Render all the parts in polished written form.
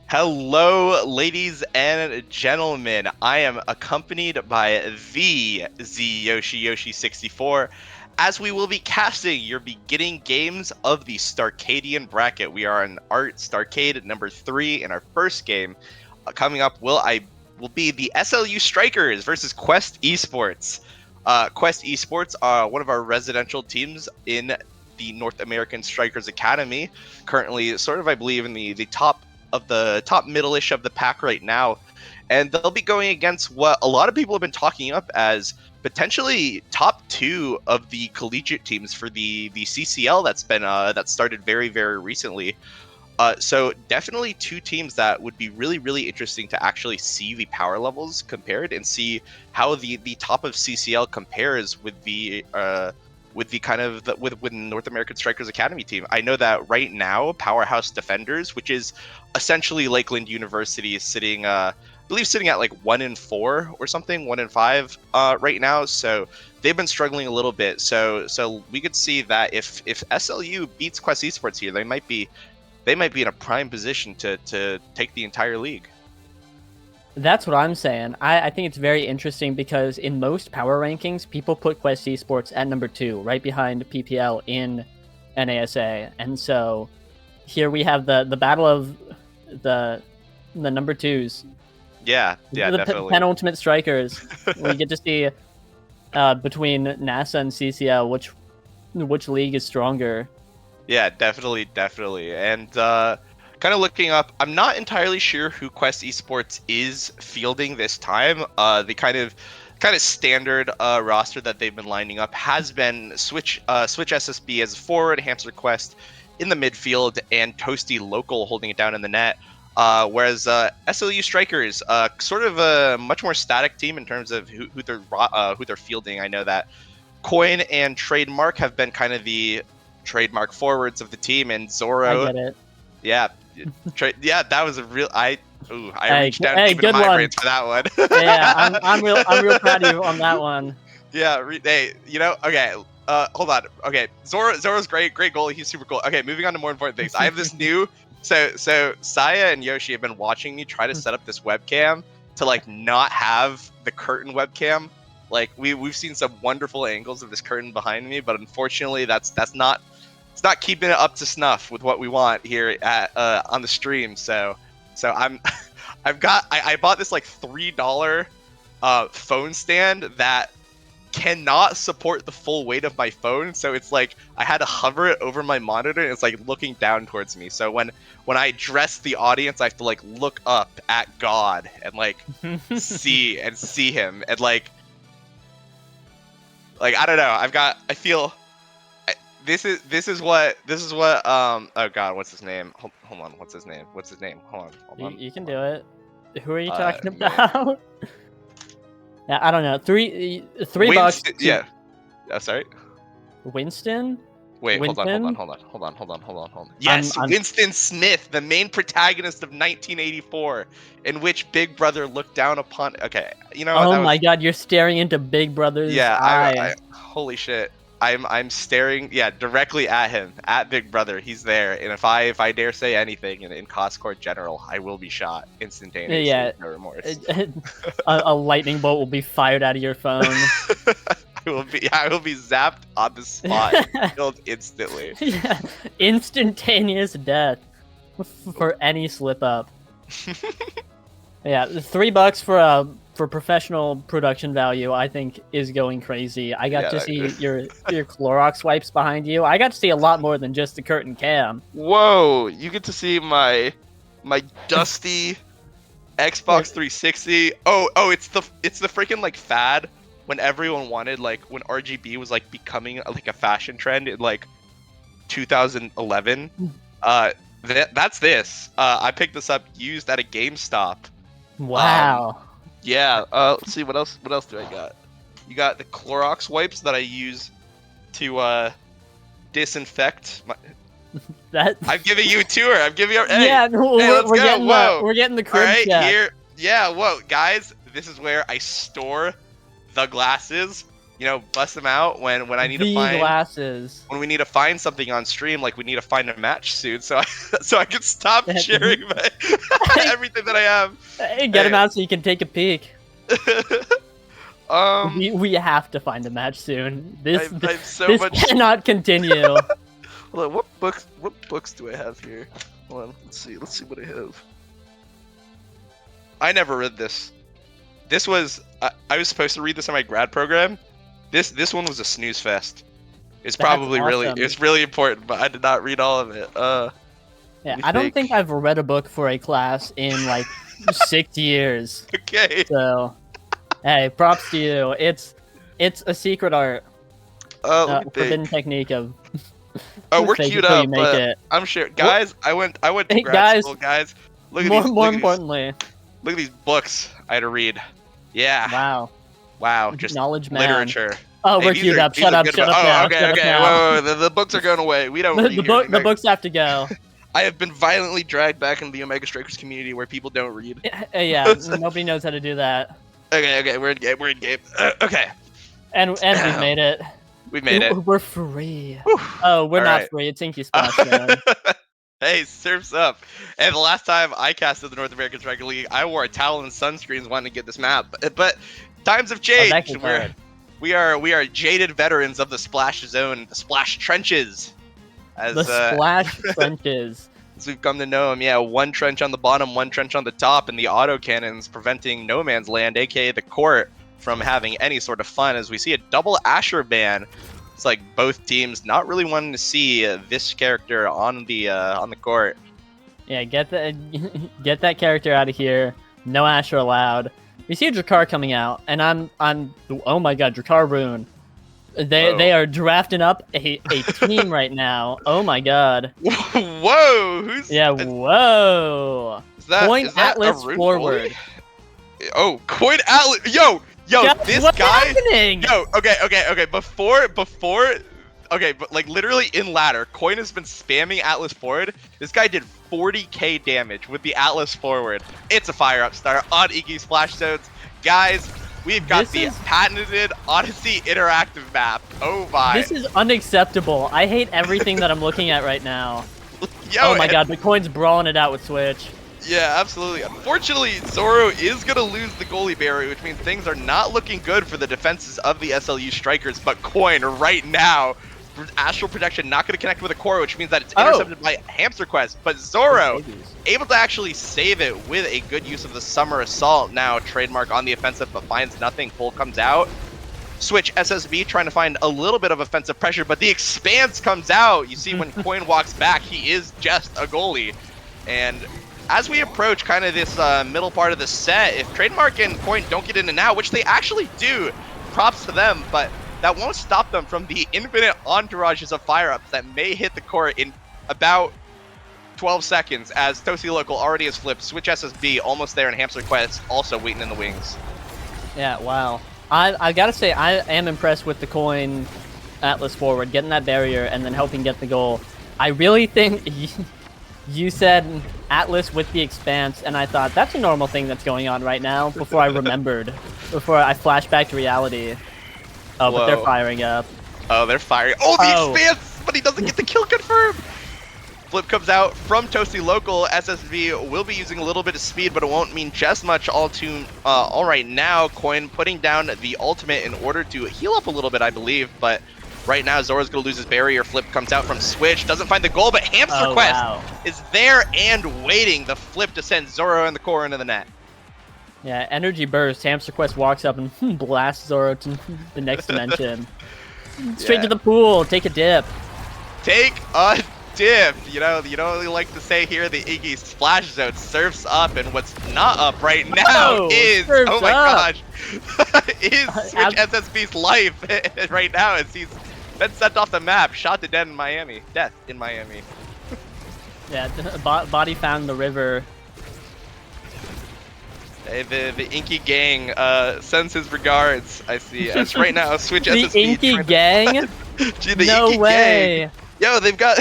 Hello, ladies and gentlemen. I am accompanied by the Z Yoshi 64, as we will be casting your beginning games of the Starcadian bracket. We are in Art Starcade number 3 in our first game. Coming up will be the SLU Strikers versus Quest Esports. Quest Esports are one of our residential teams in the North American Strikers Academy, currently sort of, I believe, in the top middle-ish of the pack right now, and they'll be going against what a lot of people have been talking up as potentially top 2 of the collegiate teams for the CCL that started very recently. So definitely 2 teams that would be really interesting to actually see the power levels compared and see how the top of CCL compares with the with North American Strikers Academy team. I know that right now Powerhouse Defenders, which is essentially Lakeland University, is sitting I believe sitting at like 1-4 or something, 1-5 right now. So they've been struggling a little bit. So we could see that if SLU beats Quest Esports here, they might be in a prime position to take the entire league. That's what I'm saying. I think it's very interesting because in most power rankings, people put Quest Esports at number 2, right behind PPL in NASA. And so here we have the battle of the number 2s. Yeah, the definitely. Penultimate strikers. We get to see between NASA and CCL which league is stronger. Yeah, definitely. And kind of looking up, I'm not entirely sure who Quest Esports is fielding this time. The kind of standard roster that they've been lining up has been Switch SSB as a forward, Hamster Quest in the midfield, and Toasty Local holding it down in the net. Whereas SLU Strikers, sort of a much more static team in terms of who they're fielding. I know that Coin and Trademark have been kind of the trademark forwards of the team, and Zoro. I get it. Yeah, that was a real. I reached down deep into my brains for that one. Yeah, I'm real proud of you on that one. Yeah, hey, okay. Hold on. Okay, Zoro's great goalie. He's super cool. Okay, moving on to more important things. I have this new. So Saya and Yoshi have been watching me try to set up this webcam to like not have the curtain webcam. Like we've seen some wonderful angles of this curtain behind me, but unfortunately that's not. It's not keeping it up to snuff with what we want here at on the stream. So I bought this like $3 phone stand that cannot support the full weight of my phone. So it's like I had to hover it over my monitor, and it's like looking down towards me. So when I address the audience, I have to like look up at God and like see him, and like I don't know. I feel. This is what oh god, what's his name? Hold on, what's his name? Hold on. You can do it. Who are you talking about? Yeah, I don't know. Three bucks. Yeah. Sorry. Winston? Wait, Winston? hold on. Yes, Winston Smith, the main protagonist of 1984, in which Big Brother looked down upon. Okay, you know. Oh my god, you're staring into Big Brother's eye. Holy shit. I'm staring, directly at him, at Big Brother. He's there, and if I dare say anything in Cost Court General, I will be shot instantaneously. Yeah, no remorse. a lightning bolt will be fired out of your phone. I will be zapped on the spot, killed instantly. Yeah, instantaneous death for any slip up. Yeah, $3 for professional production value, I think, is going crazy. I got to see your Clorox wipes behind you. I got to see a lot more than just the curtain cam. Whoa, you get to see my dusty Xbox 360. Oh, it's the freaking like fad when everyone wanted, like when RGB was like becoming like a fashion trend in like 2011. That's this. I picked this up used at a GameStop. Wow. Yeah, let's see, what else do I got? You got the Clorox wipes that I use to disinfect my... I'm giving you a tour. I'm giving you hey, yeah, let's go. We're getting the crib right, check. Here. Yeah, whoa, guys, this is where I store the glasses bust them out when I need to The find glasses. when we need to find something on stream, like we need to find a match soon, so I can stop sharing everything that I have. Hey, get him out so you can take a peek. Um, we have to find a match soon. I have so this much. cannot continue. Hold on, what books do I have here? Hold on, let's see what I have. I never read this. This was I was supposed to read this in my grad program. This one was a snooze fest. It's probably awesome. it's really important, but I did not read all of it. Yeah, I don't think I've read a book for a class in like 6 years. Okay. So, hey, props to you. It's a secret art, forbidden technique of. Oh, we're fake queued it till up. you make But it. I'm sure, guys. I went to Hey, grad guys, school, guys. Look at More these. Look at importantly, look at these books I had to read. Yeah. wow, Just knowledge man. literature. Oh, Hey, we're these queued are- up. these Shut are up, good shut books. up now. Okay, shut okay. up now. Whoa. The books are going away. We don't read here. The books have to go. I have been violently dragged back into the Omega Strikers community where people don't read. Yeah, nobody knows how to do that. Okay, we're in game. We're in game. Okay, And we've made it. we made it. We're free. Whew. Oh, we're All not right. free. It's Inky Splash Man. Hey, surf's up. And the last time I casted the North American Striker League, I wore a towel and sunscreens wanting to get this map. But times have changed. We are jaded veterans of the Splash Zone, the Splash Trenches. The Splash Trenches. As we've come to know them, yeah, one trench on the bottom, one trench on the top, and the autocannons preventing No Man's Land, aka the court, from having any sort of fun. As we see a double Asher ban, it's like both teams not really wanting to see this character on the court. Yeah, get that character out of here. No Asher allowed. We see a Drakkar coming out, and I'm oh my god, Drakkar Rune. They are drafting up a team right now. Oh my god. Whoa! Whoa. Is that, Coin is that Atlas a Rune forward. bully? Oh, Coin Atlas! Yo, this what's guy. happening? Yo, okay. Before, okay, but like literally in ladder, Coin has been spamming Atlas forward. This guy did 40k damage with the Atlas forward. It's a fire up start on Iggy Splash Zones, guys. We've got patented Odyssey interactive map. Oh my! This is unacceptable. I hate everything that I'm looking at right now. Yo, oh my god, the Coin's brawling it out with Switch. Yeah, absolutely. Unfortunately, Zoro is going to lose the goalie barrier, which means things are not looking good for the defenses of the SLU Strikers. But Coin right now, Astral Protection not going to connect with a core, which means that it's intercepted by Hamster Quest. But Zoro able to actually save it with a good use of the Summer Assault. Now trademark on the offensive, but finds nothing. Pull comes out. Switch SSB trying to find a little bit of offensive pressure, but the Expanse comes out. You see when Coin walks back, he is just a goalie. And as we approach kind of this middle part of the set, if Trademark and Coin don't get in and out, which they actually do, props to them, but that won't stop them from the infinite entourages of fire-ups that may hit the court in about 12 seconds, as Tosi Local already has flipped. Switch SSB almost there, and Hamster Quest also waiting in the wings. Yeah, wow. I gotta say, I am impressed with the Coin Atlas forward, getting that barrier and then helping get the goal. I really think you said Atlas with the Expanse, and I thought that's a normal thing that's going on right now before I remembered, before I flashed back to reality. Oh, but they're firing up. Oh, they're firing. Oh, the Expanse! But he doesn't get the kill confirmed! Flip comes out from Toasty Local. SSV will be using a little bit of speed, but it won't mean just much all right now. Coin putting down the ultimate in order to heal up a little bit, I believe, but right now Zoro's going to lose his barrier. Flip comes out from Switch, doesn't find the goal, but Hamster Quest is there and waiting. The flip to send Zoro and the core into the net. Yeah, energy burst. Hamster Quest walks up and blasts Zoro to the next dimension. Straight to the pool. Take a dip. Take a dip. You know what we like to say here, the Iggy Splash Zone surfs up, and what's not up right now is, oh my gosh, is Switch SSB's life right now, as he's been sent off the map, shot to death in Miami. Yeah, body found in the river. Hey, the Inky Gang sends his regards, I see. As right now, Switch SSB. The Inky Gang? The no Inky way. Gang. Yo, they've got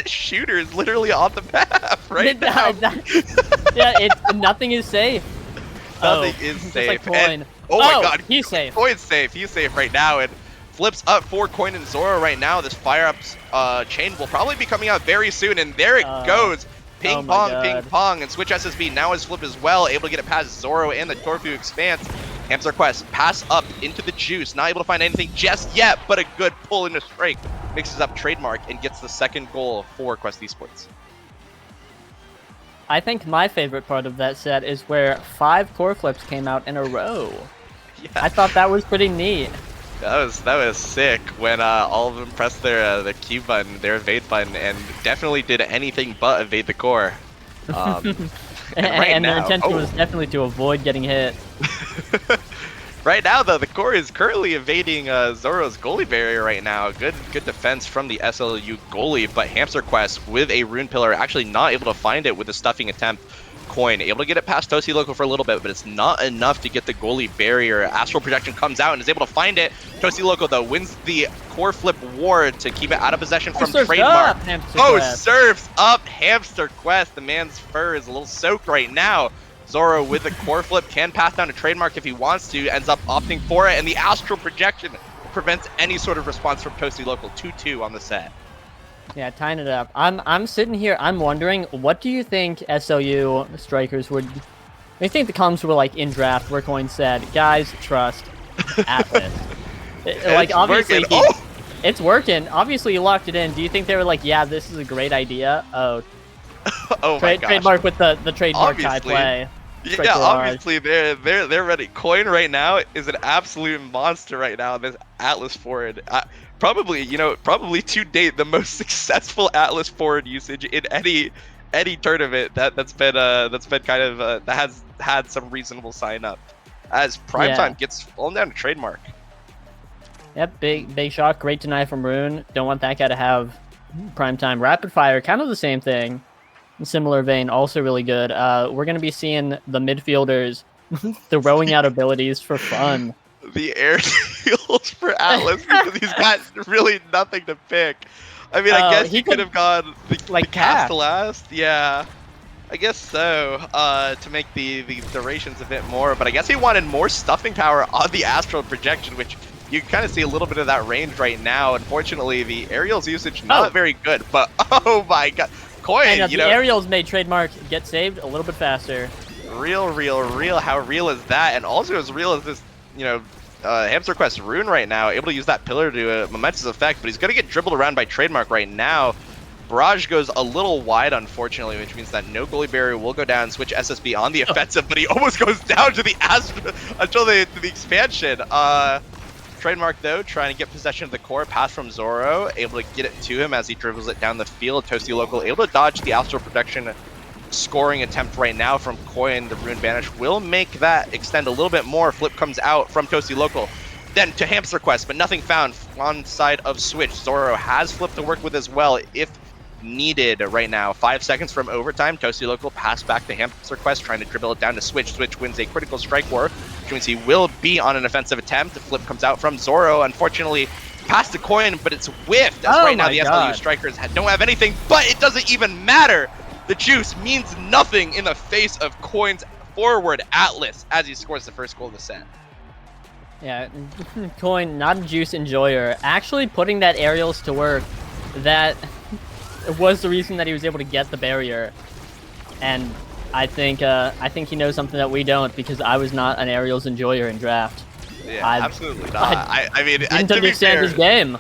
shooters literally on the map right now. Yeah, nothing is safe. Nothing is safe. Like Coin. Oh my god, he's safe. Coin's safe. He's safe right now, and flips up for Coin and Zoro right now. This fire-up chain will probably be coming out very soon, and there it goes. Ping oh my pong, God. ping pong, and Switch SSB now is flipped as well, able to get it past Zoro and the Torfu Expanse. Hamster Quest pass up into the juice, not able to find anything just yet, but a good pull into strike. Mixes up Trademark and gets the second goal for Quest Esports. I think my favorite part of that set is where 5 core flips came out in a row. Yeah. I thought that was pretty neat. That was sick when all of them pressed their Q button, their evade button, and definitely did anything but evade the core. And their intention was definitely to avoid getting hit. Right now, though, the core is currently evading Zoro's goalie barrier right now. Good defense from the SLU goalie, but Hamster Quest with a rune pillar actually not able to find it with a stuffing attempt. Coin able to get it past Tosi Loco for a little bit, but it's not enough to get the goalie barrier. Astral Projection comes out and is able to find it. Tosi Loco, though, wins the core flip war to keep it out of possession from Trademark. Surfs up Hamster Quest. The man's fur is a little soaked right now. Zoro with the core flip can pass down to Trademark if he wants to, ends up opting for it, and the Astral Projection prevents any sort of response from Tosi Local. 2-2 on the set. Yeah, tying it up. I'm sitting here, I'm wondering, what do you think SLU strikers would... I think the comms were like in draft where Coin said, guys, trust Atlas. Like, obviously, it's working. Obviously, you locked it in. Do you think they were like, yeah, this is a great idea? Oh, my gosh. Trademark with the trademark tie play. Yeah, obviously they're ready. Coin right now is an absolute monster right now. This Atlas forward, probably to date the most successful Atlas forward usage in any tournament that's been kind of that has had some reasonable sign up. As Primetime gets fallen down to Trademark. Yep, big shot, great deny from Rune. Don't want that guy to have Primetime. Rapid Fire, kind of the same thing. In similar vein, also really good. We're going to be seeing the midfielders throwing out abilities for fun. The air deals for Atlas because he's got really nothing to pick. I mean, I guess he could have gone the cast last. Yeah, I guess so, to make the durations a bit more. But I guess he wanted more stuffing power on the Astral Projection, which you can kind of see a little bit of that range right now. Unfortunately, the aerials usage not very good, but oh my god. Coin, and the aerials made Trademark get saved a little bit faster. Real. How real is that? And also as real as this, Hamster Quest Rune right now, able to use that pillar to a momentous effect, but he's going to get dribbled around by Trademark right now. Barrage goes a little wide, unfortunately, which means that no goalie barrier will go down. Switch SSB on the offensive, but he almost goes down to the until the expansion. Trademark, though, trying to get possession of the core. Pass from Zoro, able to get it to him as he dribbles it down the field. Toasty Local able to dodge the Astral Protection scoring attempt right now from Coin. The Rune Banish will make that extend a little bit more. Flip comes out from Toasty Local. Then to Hamster Quest, but nothing found on side of Switch. Zoro has Flip to work with as well if needed right now. 5 seconds from overtime. Toasty Local pass back to Hamster Quest, trying to dribble it down to Switch. Switch wins a critical strike war, which means he will be on an offensive attempt. The flip comes out from Zoro. Unfortunately, past the Coin, but it's whiffed. As right now the SLU strikers don't have anything, but it doesn't even matter. The juice means nothing in the face of Coin's forward Atlas as he scores the first goal of the set. Yeah, Coin, not a juice enjoyer. Actually putting that aerials to work, that was the reason that he was able to get the barrier. And I think he knows something that we don't, because I was not an aerials enjoyer in draft. Yeah, absolutely not. I mean, didn't understand his game.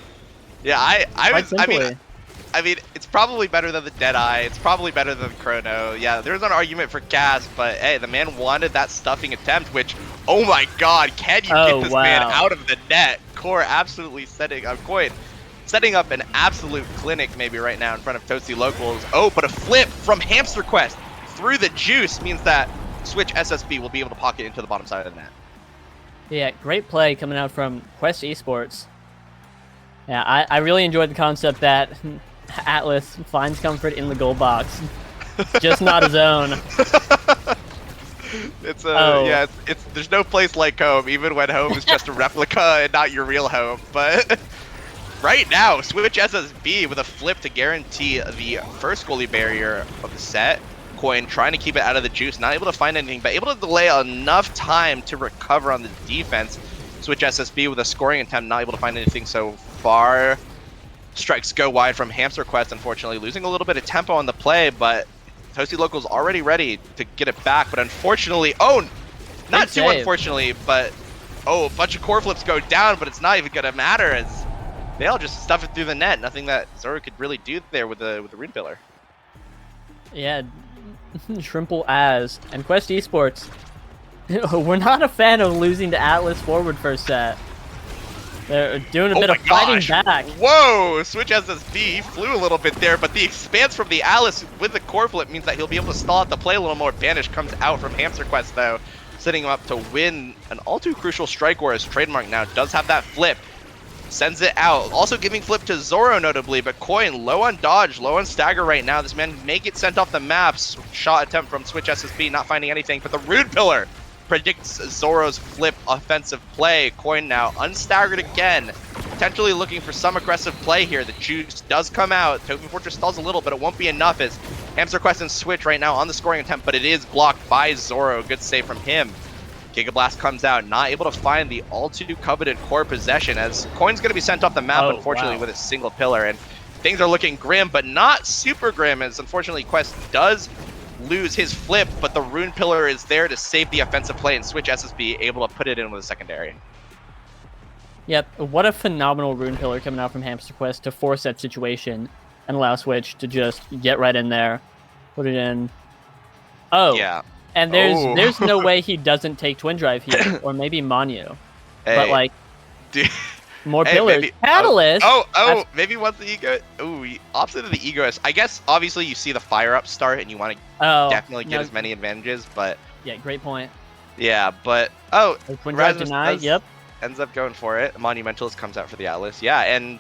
Yeah, I mean, it's probably better than the Deadeye. It's probably better than the Chrono. Yeah, there's an argument for Gas, but hey, the man wanted that stuffing attempt, which, oh my god, can you get this man out of the net? Core absolutely setting up an absolute clinic maybe right now in front of Toasty Locals. Oh, but a flip from Hamster Quest through the juice means that Switch SSB will be able to pocket into the bottom side of the net. Yeah, great play coming out from Quest Esports. Yeah, I really enjoyed the concept that Atlas finds comfort in the goal box, just not his own. It's there's no place like home, even when home is just a replica and not your real home. But right now, Switch SSB with a flip to guarantee the first goalie barrier of the set. Coin trying to keep it out of the juice, not able to find anything, but able to delay enough time to recover on the defense. Switch SSB with a scoring attempt, not able to find anything so far. Strikes go wide from Hamster Quest, unfortunately, losing a little bit of tempo on the play, but Toasty Local's already ready to get it back, but unfortunately, not too unfortunately, but a bunch of core flips go down, but it's not even gonna matter as they all just stuff it through the net. Nothing that Zoro could really do there with the Rune Pillar. Yeah, Shrimple as and Quest Esports. We're not a fan of losing to Atlas forward first set. They're doing a bit of fighting back. Whoa! Switch SSB flew a little bit there, but the expanse from the Alice with the core flip means that he'll be able to stall out the play a little more. Banish comes out from Hamster Quest though, setting him up to win an all too crucial strike war as Trademark now does have that flip. Sends it out. Also giving flip to Zoro notably, but Coin low on dodge, low on stagger right now. This man may get sent off the maps. Shot attempt from Switch SSB, not finding anything, but the Rune Pillar predicts Zoro's flip offensive play. Coin now unstaggered again, potentially looking for some aggressive play here. The juice does come out. Token Fortress stalls a little, but it won't be enough as Hamster Quest and Switch right now on the scoring attempt, but it is blocked by Zoro. Good save from him. Giga Blast comes out, not able to find the all too coveted core possession as Coin's going to be sent off the map, unfortunately, with a single pillar. And things are looking grim, but not super grim, as unfortunately Quest does lose his flip, but the Rune Pillar is there to save the offensive play, and Switch SSB able to put it in with a secondary. Yep, what a phenomenal Rune Pillar coming out from Hamster Quest to force that situation and allow Switch to just get right in there, put it in. Yeah. And there's no way he doesn't take Twin Drive here, or maybe Manu. But like, dude. More pillars. Maybe, Catalyst. Maybe once the ego. Opposite of the egoist. I guess obviously you see the fire up start and you want to definitely get as many advantages, but yeah, great point. Yeah, but Twin Drive denied. Yep. Ends up going for it. Monumentalist comes out for the Atlas. Yeah, and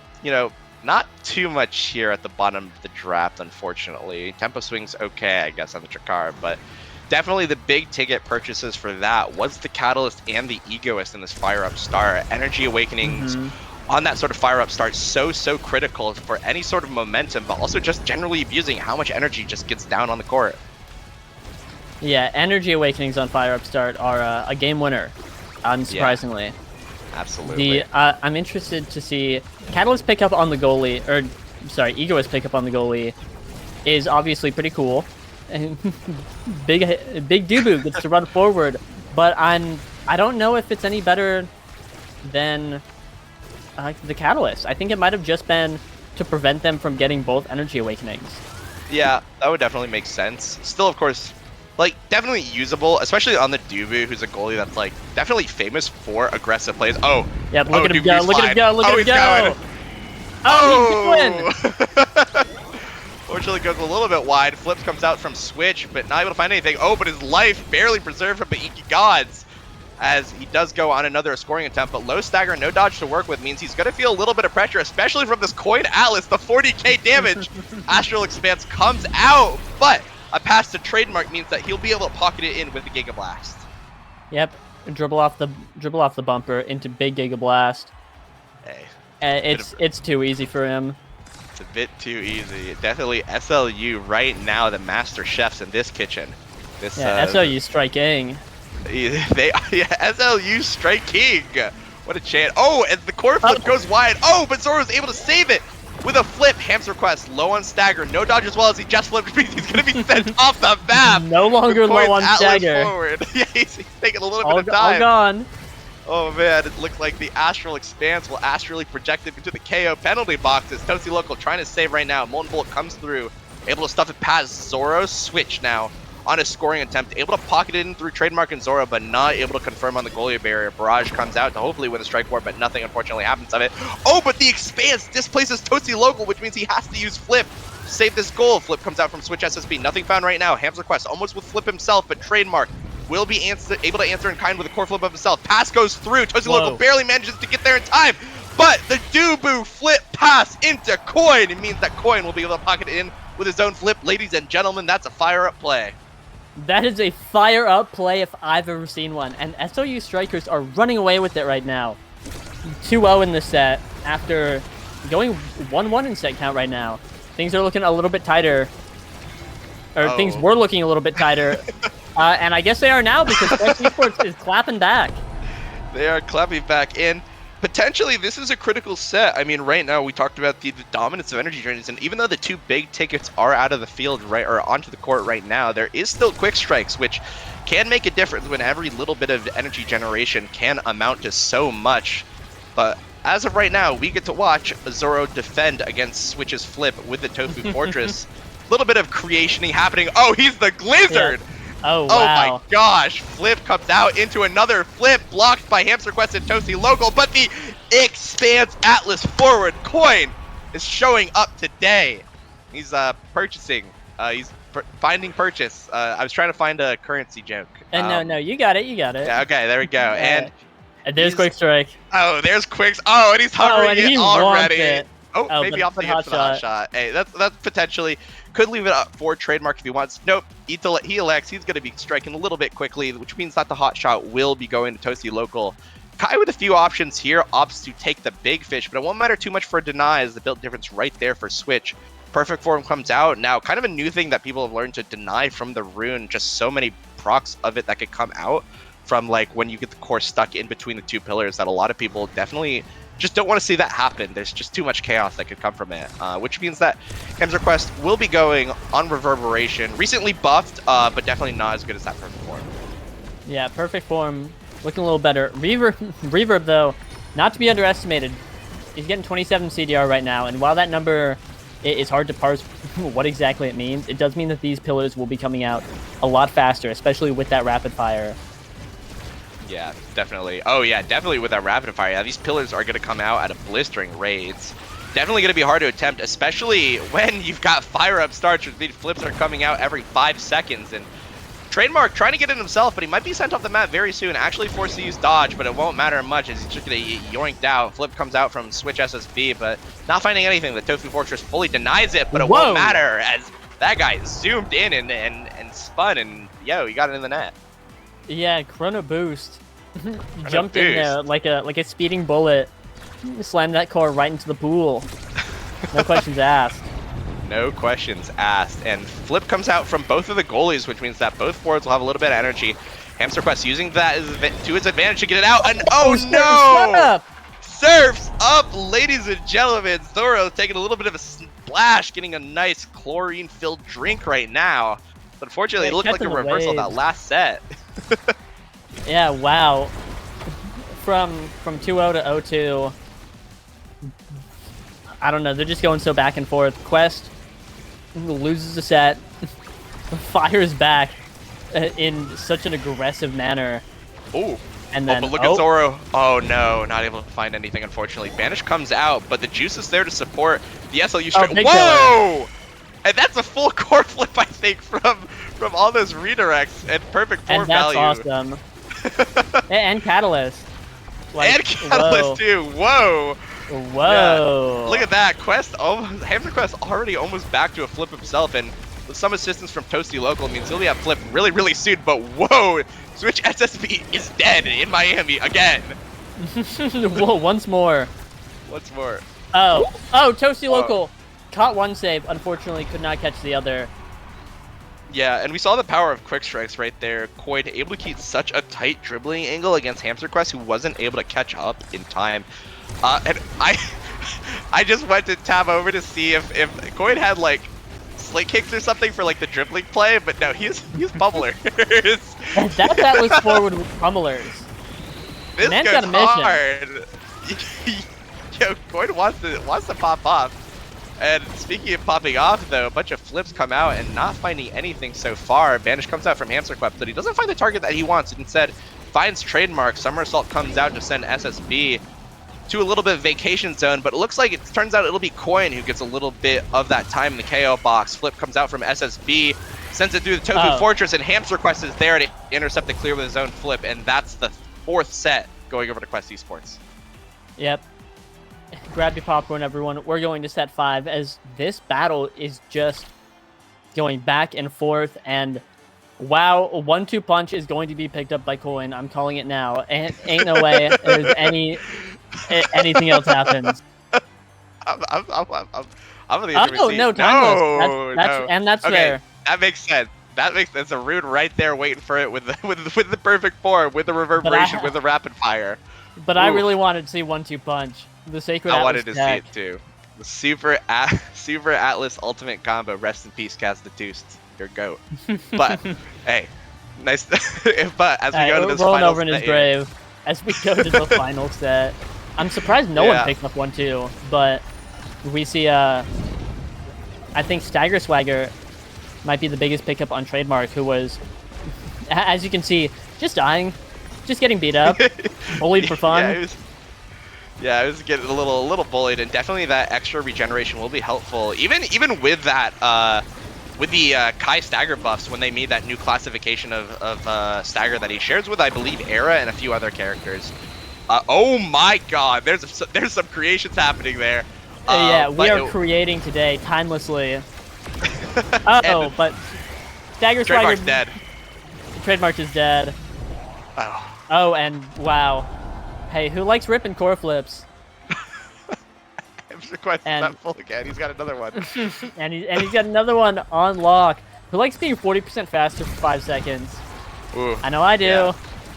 not too much here at the bottom of the draft, unfortunately. Tempo swings okay, I guess, on the Chakar, but definitely the big ticket purchases for that was the Catalyst and the Egoist in this fire up start. Energy Awakenings on that sort of fire up start so critical for any sort of momentum, but also just generally abusing how much energy just gets down on the court. Yeah, Energy Awakenings on fire up start are a game winner, unsurprisingly. Yeah, absolutely. I'm interested to see Catalyst pick up on the goalie, or sorry, Egoist pick up on the goalie is obviously pretty cool. And big Dubu gets to run forward, but I don't know if it's any better than the Catalyst. I think it might have just been to prevent them from getting both Energy Awakenings. Yeah, that would definitely make sense. Still, of course, like, definitely usable, especially on the Dubu, who's a goalie that's, like, definitely famous for aggressive plays. Yeah, look at him go, look at him go, look at him go! He's going! Fortunately goes a little bit wide. Flips comes out from Switch, but not able to find anything. But his life barely preserved from the Inky Gods, as he does go on another scoring attempt. But low stagger, no dodge to work with means he's going to feel a little bit of pressure, especially from this Coin Atlas, the 40k damage. Astral Expanse comes out, but a pass to Trademark means that he'll be able to pocket it in with the Giga Blast. Yep, dribble off the bumper into big Giga Blast. Hey, it's too easy for him. It's a bit too easy. Definitely SLU right now, the master chefs in this kitchen. SLU Strike King. SLU Strike King. What a chance. And the core flip goes wide. But Zoro's able to save it with a flip. Hamster Quest low on stagger. No dodge as well as he just flipped. He's going to be sent off the map. No longer low on stagger. Forward. He's taking a little bit of time. All gone. Oh man, it looks like the Astral Expanse will astrally project it into the KO penalty box as Toasty Local trying to save right now. Molten Bolt comes through, able to stuff it past Zoro. Switch now on a scoring attempt, able to pocket it in through Trademark and Zoro, but not able to confirm on the goalie barrier. Barrage comes out to hopefully win the strike war, but nothing unfortunately happens of it. But the Expanse displaces Toasty Local, which means he has to use Flip to save this goal. Flip comes out from Switch SSB, nothing found right now. Hamster Quest almost with Flip himself, but Trademark will be able to answer in kind with a core flip of himself. Pass goes through. Toasty Local barely manages to get there in time, but the Dubu flip pass into Coin. It means that Coin will be able to pocket it in with his own flip. Ladies and gentlemen, that's a fire-up play. That is a fire-up play if I've ever seen one, and SLU Strikers are running away with it right now. 2-0 in the set after going 1-1 in set count right now. Things are looking a little bit tighter. or things Oh. were looking a little bit tighter. And I guess they are now because Quest Esports is clapping back. They are clapping back in. Potentially, this is a critical set. I mean, right now we talked about the dominance of energy drains, and even though the two big tickets are out of the field or onto the court right now, there is still quick strikes, which can make a difference when every little bit of energy generation can amount to so much. But as of right now, we get to watch Zoro defend against Switch's flip with the Tofu Fortress. A little bit of creationing happening. Oh, he's the Glizzard! Yeah. Oh, wow. Oh my gosh, flip comes out into another flip, blocked by Hamster Quest and Toasty Local, but the Expanse Atlas forward coin is showing up today. He's purchasing, he's finding purchase. I was trying to find a currency joke. No, you got it, Yeah, okay, there we go. And there's Quick Strike. Oh, there's Quicks. Oh, and he's hovering and he it wants already. it. Oh, maybe off the hit for the hot shot. Hey, that's potentially could leave it up for trademark if he wants. Nope. He elects. He's going to be striking a little bit quickly, which means that the hot shot will be going to Toasty Local. Kai with a few options here opts to take the big fish, but it won't matter too much for deny as the build difference right there for Switch. Perfect form comes out now. Kind of a new thing that people have learned to deny from the rune. Just so many procs of it that could come out from like when you get the core stuck in between the two pillars that a lot of people definitely just don't want to see that happen. There's just too much chaos that could come from it, which means that Hamster Quest will be going on Reverberation. Recently buffed, but definitely not as good as that perfect form. Yeah, perfect form, looking a little better. Reverb, though, not to be underestimated. He's getting 27 CDR right now, and while that number is hard to parse what exactly it means, it does mean that these pillars will be coming out a lot faster, especially with that rapid fire. Yeah, definitely. Oh yeah, definitely with that rapid fire. Yeah, these pillars are going to come out at a blistering rate. Definitely going to be hard to attempt, especially when you've got fire up starts, which means flips are coming out every 5 seconds. And Trademark trying to get it himself, but he might be sent off the map very soon. Actually forced to use dodge, but it won't matter much as he's just going to get yoinked out. Flip comes out from Switch SSB, but not finding anything. The Tofu Fortress fully denies it, but it won't matter as that guy zoomed in and spun, and yo, he got it in the net. Yeah, Chrono Boost. Jumped in there like a speeding bullet. Slammed that core right into the pool. No questions asked. No questions asked. And Flip comes out from both of the goalies, which means that both forwards will have a little bit of energy. Hamster Quest using that to his advantage to get it out. And oh no! Surfs up, ladies and gentlemen. Zoro taking a little bit of a splash, getting a nice chlorine-filled drink right now. But unfortunately, it looked like a reversal of that last set. Yeah, wow. From 2-0 to 0-2. I don't know, they're just going so back and forth. Quest loses the set, fires back in such an aggressive manner. Ooh. And then, but look at Zoro. Oh no, not able to find anything, unfortunately. Banish comes out, but the juice is there to support the SLU strike. Whoa! And that's a full core flip, I think, from all those redirects and perfect form value. And that's awesome. And Catalyst. Like, and Catalyst too. Whoa! Whoa! Yeah. Look at that. Hamster Quest already almost back to a flip himself, and with some assistance from Toasty Local means he'll be at flip really, really soon. But whoa! Switch SSB is dead in Miami again. Whoa! Once more. Once more. Oh! Toasty Local caught one save. Unfortunately, could not catch the other. Yeah, and we saw the power of quick strikes right there. Koid able to keep such a tight dribbling angle against Hamster Quest, who wasn't able to catch up in time. And I just went to tab over to see if Koid had like slick kicks or something for like the dribbling play, but no, he's pummelers. That's Atlas forward with pummelers. This Man's goes got a mission. hard. Yo, Koid wants to pop off. And speaking of popping off, though, a bunch of flips come out and not finding anything so far. Banish comes out from Hamster Quest, but he doesn't find the target that he wants. Instead, finds Trademark. Somersault comes out to send SSB to a little bit of vacation zone, but it looks like it turns out it'll be Coin who gets a little bit of that time in the KO box. Flip comes out from SSB, sends it through the Tofu Fortress, and Hamster Quest is there to intercept the clear with his own flip, and that's the 4th set going over to Quest Esports. Yep. Grab your popcorn, everyone. We're going to set 5 as this battle is just going back and forth. And wow, a 1-2 punch is going to be picked up by Coin. I'm calling it now. And ain't no way there's anything else happens. I'm on the no, timeless. No. And that's Okay. fair. That makes sense. That's a rune right there waiting for it with the with the perfect form, with the reverberation, with the rapid fire. But I really wanted to see 1-2 punch. The Sacred I Atlas wanted to see deck. it too. The Super Atlas Ultimate Combo. Rest in peace, Cazdatuste. Your goat. But hey, nice. But as we go to this rolling final over in his set grave as we go to the final set. I'm surprised no one picked up 1-2, but we see I think Stagger Swagger might be the biggest pickup on Trademark, who was, as you can see, just dying, just getting beat up, bullied for fun. Yeah, I was getting a little bullied, and definitely that extra regeneration will be helpful. Even with that, with the Kai Stagger buffs, when they made that new classification of Stagger that he shares with, I believe, Era and a few other characters. Oh my God, there's some creations happening there. Yeah, we are creating today, timelessly. But Stagger Trademark's Swagger dead. Trademark is dead. Oh, and wow. Hey, who likes ripping core flips? Request is not full again. He's got another one. and he's got another one on lock. Who likes being 40% faster for 5 seconds? Ooh, I know I do. Yeah.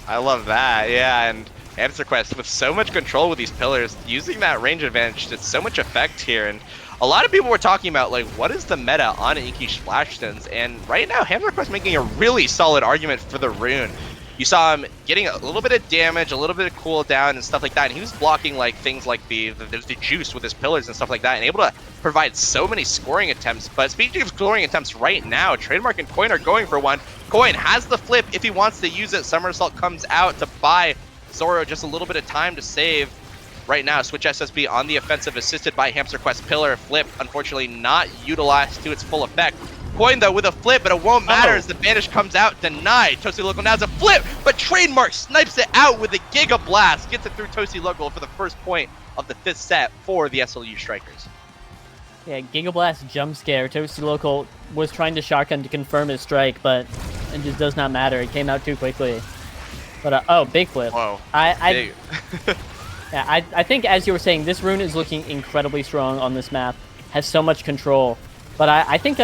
I love that. Yeah, and Hamster Quest with so much control with these pillars, using that range advantage to so much effect here. And a lot of people were talking about, like, what is the meta on Inky Splashstones? And right now, Hamster Quest making a really solid argument for the rune. You saw him getting a little bit of damage, a little bit of cooldown and stuff like that, and he was blocking like things like the juice with his pillars and stuff like that, and able to provide so many scoring attempts. But speaking of scoring attempts right now, Trademark and Coin are going for one. Coin has the flip if he wants to use it. Somersault comes out to buy Zoro just a little bit of time to save. Right now, Switch SSB on the offensive, assisted by Hamster Quest pillar. Flip, unfortunately, not utilized to its full effect. Coin, though, with a flip, but it won't matter as the banish comes out, denied. Toasty Local now has a flip, but Trademark snipes it out with a Giga Blast. Gets it through Toasty Local for the first point of the 5th set for the SLU Strikers. Yeah, Giga Blast jump scare. Toasty Local was trying to shotgun to confirm his strike, but it just does not matter. It came out too quickly. But, oh, big flip. Whoa, big. Yeah, I think, as you were saying, this rune is looking incredibly strong on this map. Has so much control. But I think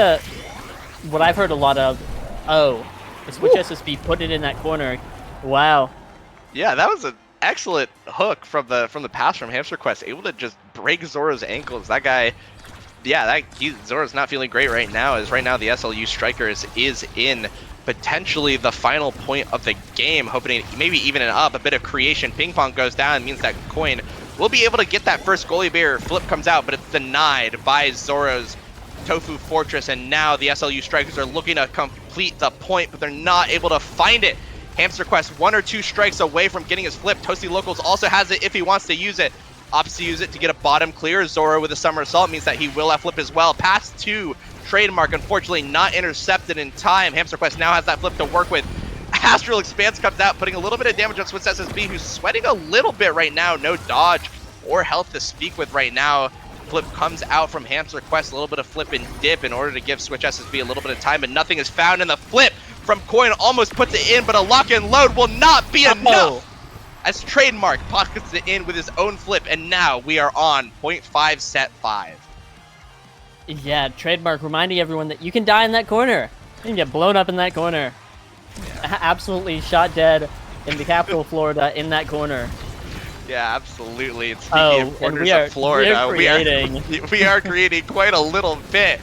what I've heard a lot of, the Switch SSB put it in that corner. Wow. Yeah, that was an excellent hook from the pass from Hamster Quest, able to just break Zoro's ankles. That guy, yeah, Zoro's not feeling great right now, as right now the SLU Strikers is in potentially the final point of the game, hoping maybe even up a bit of creation. Ping pong goes down, means that Coin will be able to get that first goalie barrier. Flip comes out, but it's denied by Zoro's Tofu Fortress, and now the SLU Strikers are looking to complete the point, but they're not able to find it. Hamster Quest 1 or 2 strikes away from getting his flip. Toasty Locals also has it if he wants to use it. Opts to use it to get a bottom clear. Zoro with a somersault means that he will have flip as well. Pass to Trademark, unfortunately not intercepted in time. Hamster Quest now has that flip to work with. Astral Expanse comes out, putting a little bit of damage on Switch SSB, who's sweating a little bit right now. No dodge or health to speak with right now. Flip comes out from Hamster Quest, a little bit of flip and dip in order to give Switch SSB a little bit of time, but nothing is found in the flip from Coin. Almost puts it in, but a lock and load will not be enough. As Trademark pockets it in with his own flip, and now we are on 0.5 set 5. Yeah, Trademark reminding everyone that you can die in that corner. You can get blown up in that corner. Yeah. Absolutely shot dead in the capital of Florida in that corner. Yeah, absolutely. And speaking of corners of Florida, we are creating quite a little bit.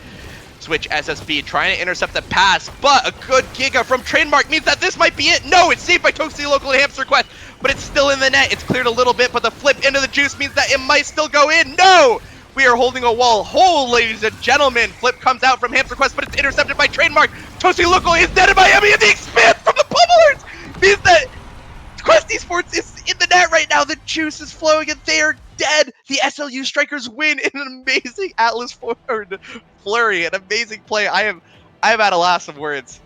Switch SSB trying to intercept the pass, but a good Giga from Trademark means that this might be it. No, it's saved by Toasty Local and Hamster Quest, but it's still in the net. It's cleared a little bit, but the flip into the juice means that it might still go in. No! We are holding a wall whole, ladies and gentlemen. Flip comes out from Hamster Quest, but it's intercepted by Trademark. Toasty Local is dead in Miami, and the expanse from the pummelers means that Quest Esports is in the net right now. The juice is flowing, and they are dead. The SLU Strikers win in an amazing Atlas forward flurry, an amazing play. I have had a loss of words.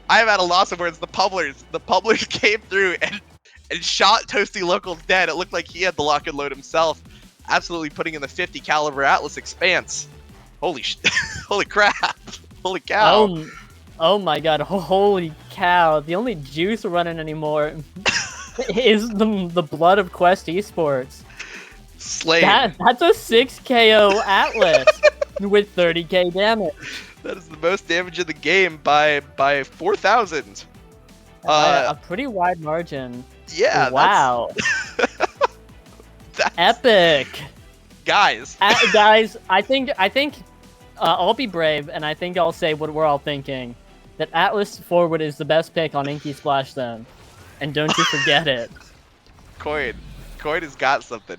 I have had a loss of words. The pummelers came through and shot Toasty Local dead. It looked like he had the lock and load himself. Absolutely putting in the 50 caliber Atlas expanse. Holy crap. Holy cow. Oh my god, holy cow. The only juice running anymore is the blood of Quest Esports. Slay. That's a 6 KO Atlas with 30k damage. That is the most damage in the game by 4,000. By a pretty wide margin. Yeah. Wow. That's Epic. guys. Guys, I think I'll be brave, and I think I'll say what we're all thinking: that Atlas forward is the best pick on Inky Splash Zone, and don't you forget it. Coin has got something.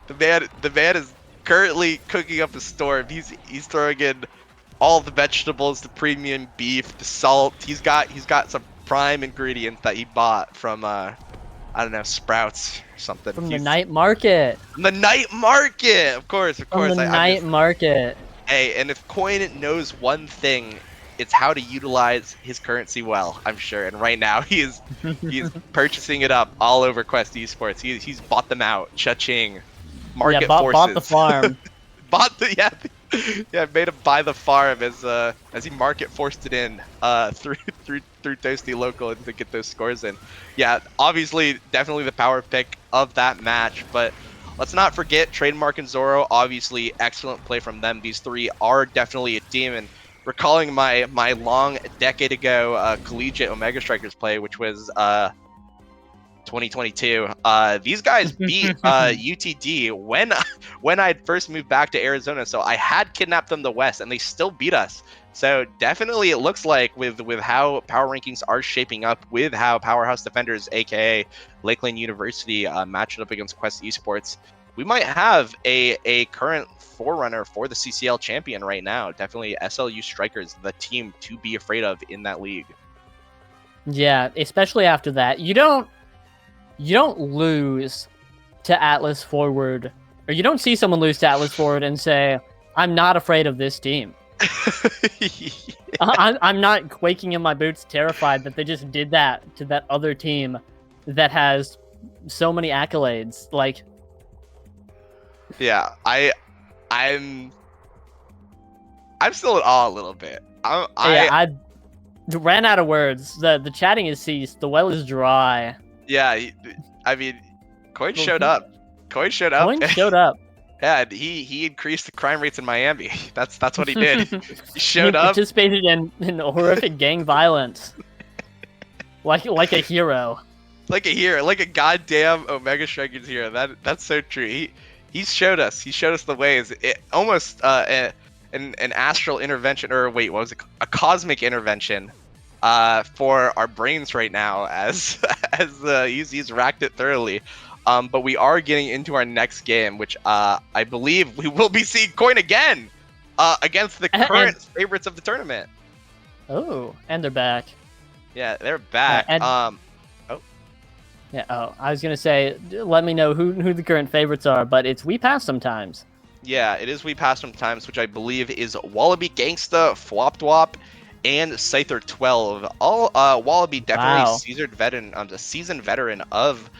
The man is currently cooking up a storm. He's throwing in all the vegetables, the premium beef, the salt. He's got some prime ingredients that he bought from I don't know, Sprouts or something. From the night market. The night market, of course. From the night market. Hey, and if Coin knows one thing, it's how to utilize his currency well, I'm sure. And right now he's purchasing it up all over Quest Esports. He's bought them out. Cha-ching. Market forces. Bought the farm. Made him buy the farm as he market forced it in through Toasty Local to get those scores in. Yeah, obviously, definitely the power pick of that match, but let's not forget Trademark and Zoro. Obviously, excellent play from them. These three are definitely a team, and recalling my long decade ago collegiate Omega Strikers play, which was 2022. These guys beat UTD when I'd first moved back to Arizona, so I had kidnapped them the West, and they still beat us. So definitely, it looks like with how power rankings are shaping up, with how Powerhouse Defenders, aka Lakeland University, matched up against Quest Esports, we might have a current forerunner for the CCL champion right now. Definitely SLU Strikers, the team to be afraid of in that league. Yeah, especially after that. You don't lose to Atlas Forward, or you don't see someone lose to Atlas Forward and say, I'm not afraid of this team. I'm not quaking in my boots, terrified that they just did that to that other team that has so many accolades. Like, yeah, I'm still in awe a little bit. I ran out of words. The chatting is ceased. The well is dry. Yeah, I mean, Coin showed up. Coin showed up. Yeah, he increased the crime rates in Miami. That's what he did. He showed up. Participated in horrific gang violence. Like a hero. Like a hero, like a goddamn Omega Strikers hero. That's so true. He showed us. He showed us the ways. It almost an astral intervention, or wait, what was it? A cosmic intervention for our brains right now, as he's racked it thoroughly. But we are getting into our next game, which I believe we will be seeing Coin again against the current favorites of the tournament. Oh, and they're back. Yeah, they're back. Yeah. Oh, I was gonna say, let me know who the current favorites are, but it's We Pass Sometimes. Yeah, it is We Pass Sometimes, which I believe is Wallaby Gangsta, Flopdwop, and Scyther 12. All Wallaby definitely a seasoned veteran of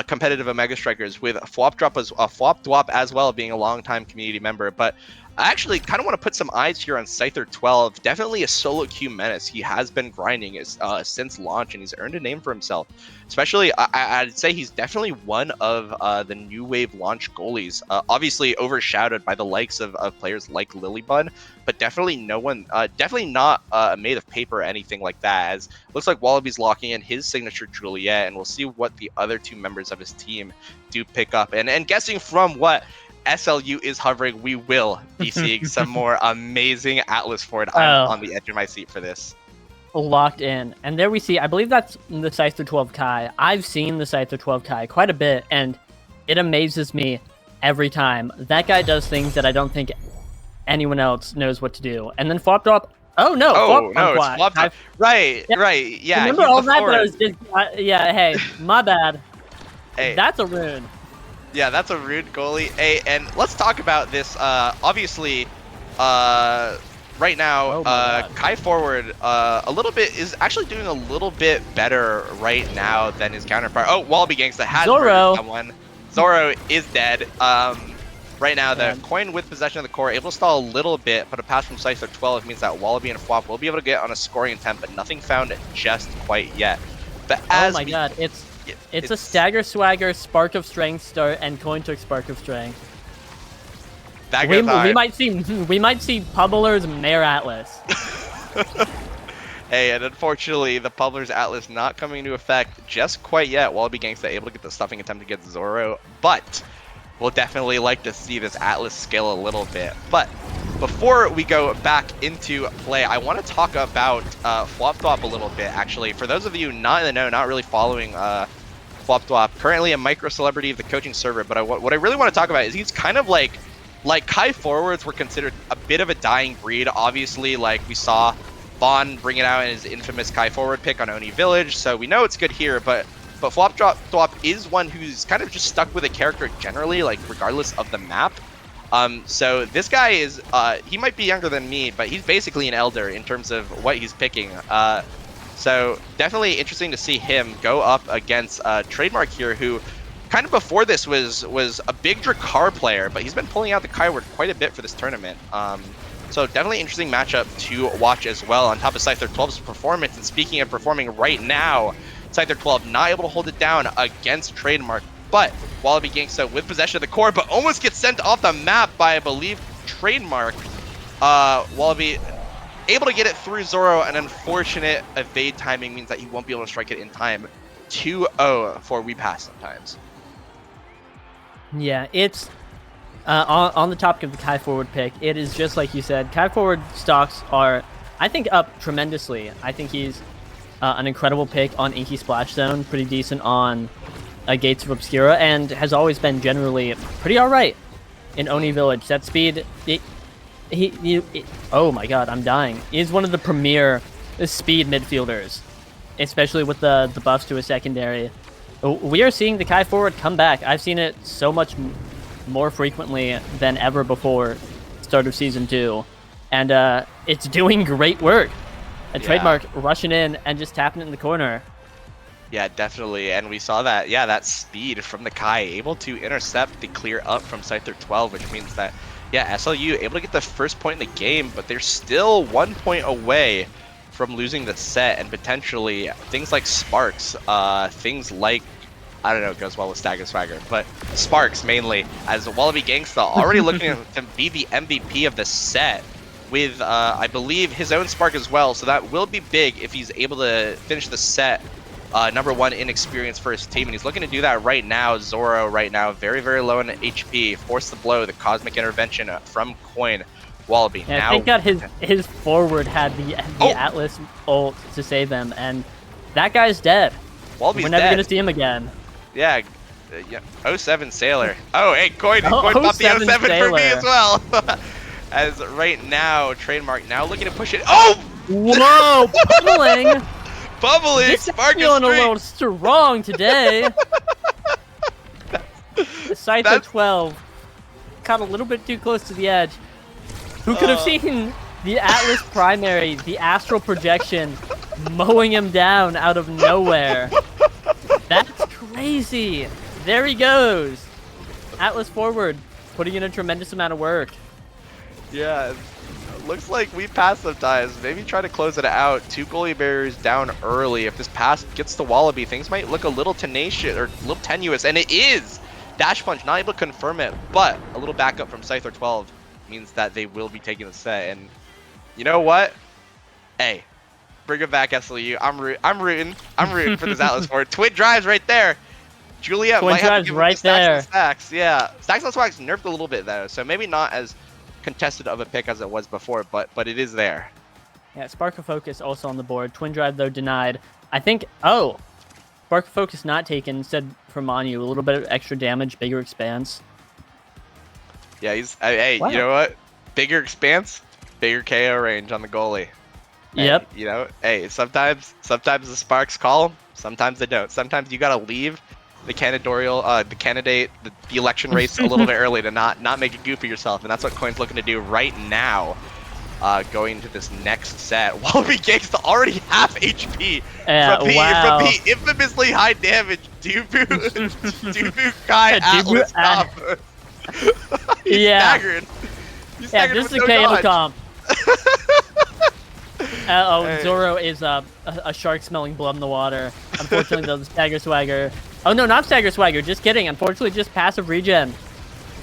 competitive Omega Strikers, with Flopdwop as well being a longtime community member. But I actually kind of want to put some eyes here on Scyther 12. Definitely a solo queue menace. He has been grinding since launch, and he's earned a name for himself. Especially, I'd say he's definitely one of the new wave launch goalies. Obviously overshadowed by the likes of players like Lilybun, but definitely definitely not made of paper or anything like that. As looks like Wallaby's locking in his signature Juliet, and we'll see what the other two members of his team do pick up. And guessing from what SLU is hovering, we will be seeing some more amazing Atlas Ford. I'm on the edge of my seat for this. Locked in. And there we see, I believe that's the Scyther 12 Kai. I've seen the Scyther 12 Kai quite a bit, and it amazes me every time. That guy does things that I don't think anyone else knows what to do. And then Flopdrop. Oh no! It's Flopdrop. Right. Yeah. Remember all that? But I was just, yeah. Hey, my bad. Hey, that's a rune. Yeah, that's a rude goalie. Hey, and let's talk about this. Obviously, right now, Kai Forward is actually doing a little bit better right now than his counterpart. Oh, Wallaby Gangsta has murdered someone. Zoro is dead. Right now, the Coin with possession of the core, able to stall a little bit, but a pass from Scyther 12 means that Wallaby and Flop will be able to get on a scoring attempt, but nothing found just quite yet. But as god, it's a Stagger Swagger, Spark of Strength start, and Coin took Spark of Strength. That We, goes hard. we might see Pubbler's Mare Atlas. Hey, and unfortunately, the Publisher's Atlas not coming into effect just quite yet. Wallaby Gangsta able to get the stuffing attempt against Zoro, but we'll definitely like to see this Atlas scale a little bit. But before we go back into play, I want to talk about Flop Flop a little bit, actually. For those of you not in the know, not really following Flop Flop, currently a micro celebrity of the coaching server, but what I really want to talk about is he's kind of like Kai forwards were considered a bit of a dying breed. Obviously, like we saw Bond bring it out in his infamous Kai forward pick on Oni Village, so we know it's good here, but Flop Flop is one who's kind of just stuck with a character generally, like regardless of the map. So this guy is, he might be younger than me, but he's basically an elder in terms of what he's picking. So definitely interesting to see him go up against Trademark here, who kind of before this was a big Drakkar player, but he's been pulling out the Kai word quite a bit for this tournament. So definitely interesting matchup to watch as well on top of Scyther 12's performance. And speaking of performing right now, Scyther 12 not able to hold it down against Trademark, but Wallaby Gangsta with possession of the core, but almost gets sent off the map by, I believe, Trademark. Wallaby able to get it through Zoro. An unfortunate evade timing means that he won't be able to strike it in time. 2-0 for We Pass sometimes. Yeah, it's on the topic of the Kai forward pick. It is just like you said. Kai forward stocks are, I think, up tremendously. I think he's an incredible pick on Inky Splash Zone, pretty decent on Gates of Obscura, and has always been generally pretty alright in Oni Village. That speed, oh my god, I'm dying. He's one of the premier speed midfielders, especially with the buffs to a secondary. We are seeing the Kai forward come back. I've seen it so much more frequently than ever before start of Season 2. And it's doing great work. A Trademark rushing in and just tapping it in the corner. Yeah, definitely. And we saw that, that speed from the Kai, able to intercept the clear up from Scyther 12, which means that, SLU able to get the first point in the game, but they're still 1 point away from losing the set, and potentially things like Sparks, things like, I don't know, it goes well with Stagger Swagger, but Sparks mainly, as Wallaby Gangsta already looking to be the MVP of the set with, I believe, his own Spark as well, so that will be big if he's able to finish the set #1 in experience for his team, and he's looking to do that right now. Zoro right now, very, very low in HP, forced the blow, the Cosmic Intervention from Coin. Wallaby yeah, now. I think that his forward had the Atlas ult to save him, and that guy's dead. Wallaby's We're never dead. gonna see him again. Yeah, 07 Sailor. Oh, hey, Coin popped the 07 for Sailor. me as well. As right now, Trademark now looking to push it. Oh! Whoa, pummeling! Bubbling! This is Spark feeling a streak. little strong today. Scyther 12 caught a little bit too close to the edge. Who could have seen the Atlas primary, the astral projection, mowing him down out of nowhere? That's crazy. There he goes. Atlas forward, putting in a tremendous amount of work. Yeah, looks like we pass sometimes. Maybe try to close it out. 2 goalie barriers down early. If this pass gets to Wallaby, things might look a little tenacious or a little tenuous, and it is. Dash Punch not able to confirm it, but a little backup from Scyther 12 means that they will be taking the set. And you know what? Hey, bring it back, SLU. I'm rooting for this Atlas forward. Twin drives right there. Juliet Twin might have to drives give right him the there. Stacks. Yeah, Stacks on Swags nerfed a little bit though, so maybe not as contested of a pick as it was before, but it is there. Yeah, Spark of Focus also on the board. Twin Drive, though, denied. I think, Spark of Focus not taken, instead for Manu. A little bit of extra damage, bigger expanse. Yeah, he's, hey, Wow. You know what? Bigger expanse, bigger KO range on the goalie. Hey, Yep. you know, hey, sometimes the Sparks call them, sometimes they don't. Sometimes you gotta leave the the election race a little bit early to not make a goof of yourself, and that's what Coin's looking to do right now. Going into this next set, Wallaby Gangsta already half HP from the infamously high damage Dubu Kai Atlas combo. He's staggered. He's staggered this is with a no KO dodge. comp. Hey. Zoro is a shark smelling blood in the water. Unfortunately, though, the Stagger Swagger. Oh no, not Stagger Swagger. Just kidding. Unfortunately, just passive regen.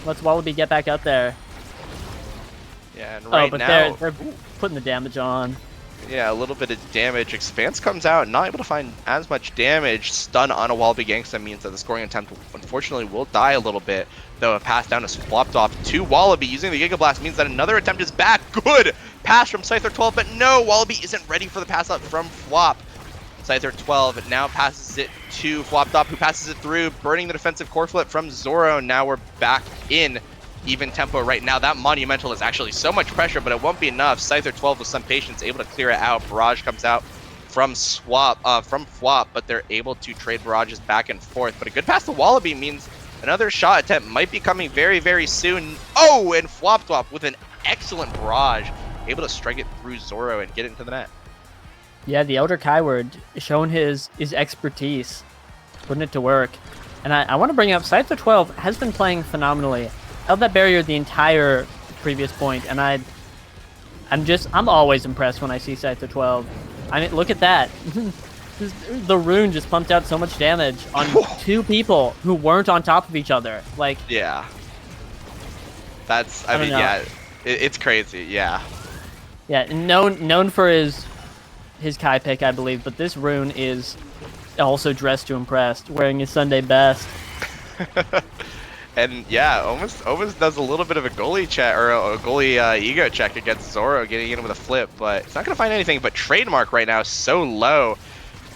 Let's Wallaby get back up there. Yeah, and right but now, they're putting the damage on. yeah, a little bit of damage. Expanse comes out, not able to find as much damage. Stun on a Wallaby Gangsta means that the scoring attempt, unfortunately, will die a little bit. Though a pass down is flopped off to Wallaby using the Giga Blast means that another attempt is back. Good pass from Scyther 12, but no, Wallaby isn't ready for the pass up from Flop. Scyther 12 now passes it to Floptop, who passes it through, burning the defensive core flip from Zoro. Now we're back in even tempo right now. That Monumental is actually so much pressure, but it won't be enough. Scyther 12 with some patience able to clear it out. Barrage comes out from Flop, but they're able to trade barrages back and forth. But a good pass to Wallaby means another shot attempt might be coming very, very soon. Oh, and Floptop with an excellent barrage, able to strike it through Zoro and get it into the net. Yeah, the Elder Kyward showing his expertise, putting it to work. And I want to bring up Scyther 12 has been playing phenomenally. Held that barrier the entire previous point, and I'm always impressed when I see Scyther 12. I mean, look at that. The rune just pumped out so much damage on two people who weren't on top of each other. Like, yeah. That's, I mean, yeah, it's crazy, yeah. Yeah, known for his Kai pick, I believe, but this rune is also dressed to impress, wearing his Sunday best. And yeah, almost does a little bit of a goalie check or a goalie ego check against Zoro, getting in with a flip, but it's not gonna find anything. But Trademark right now is so low.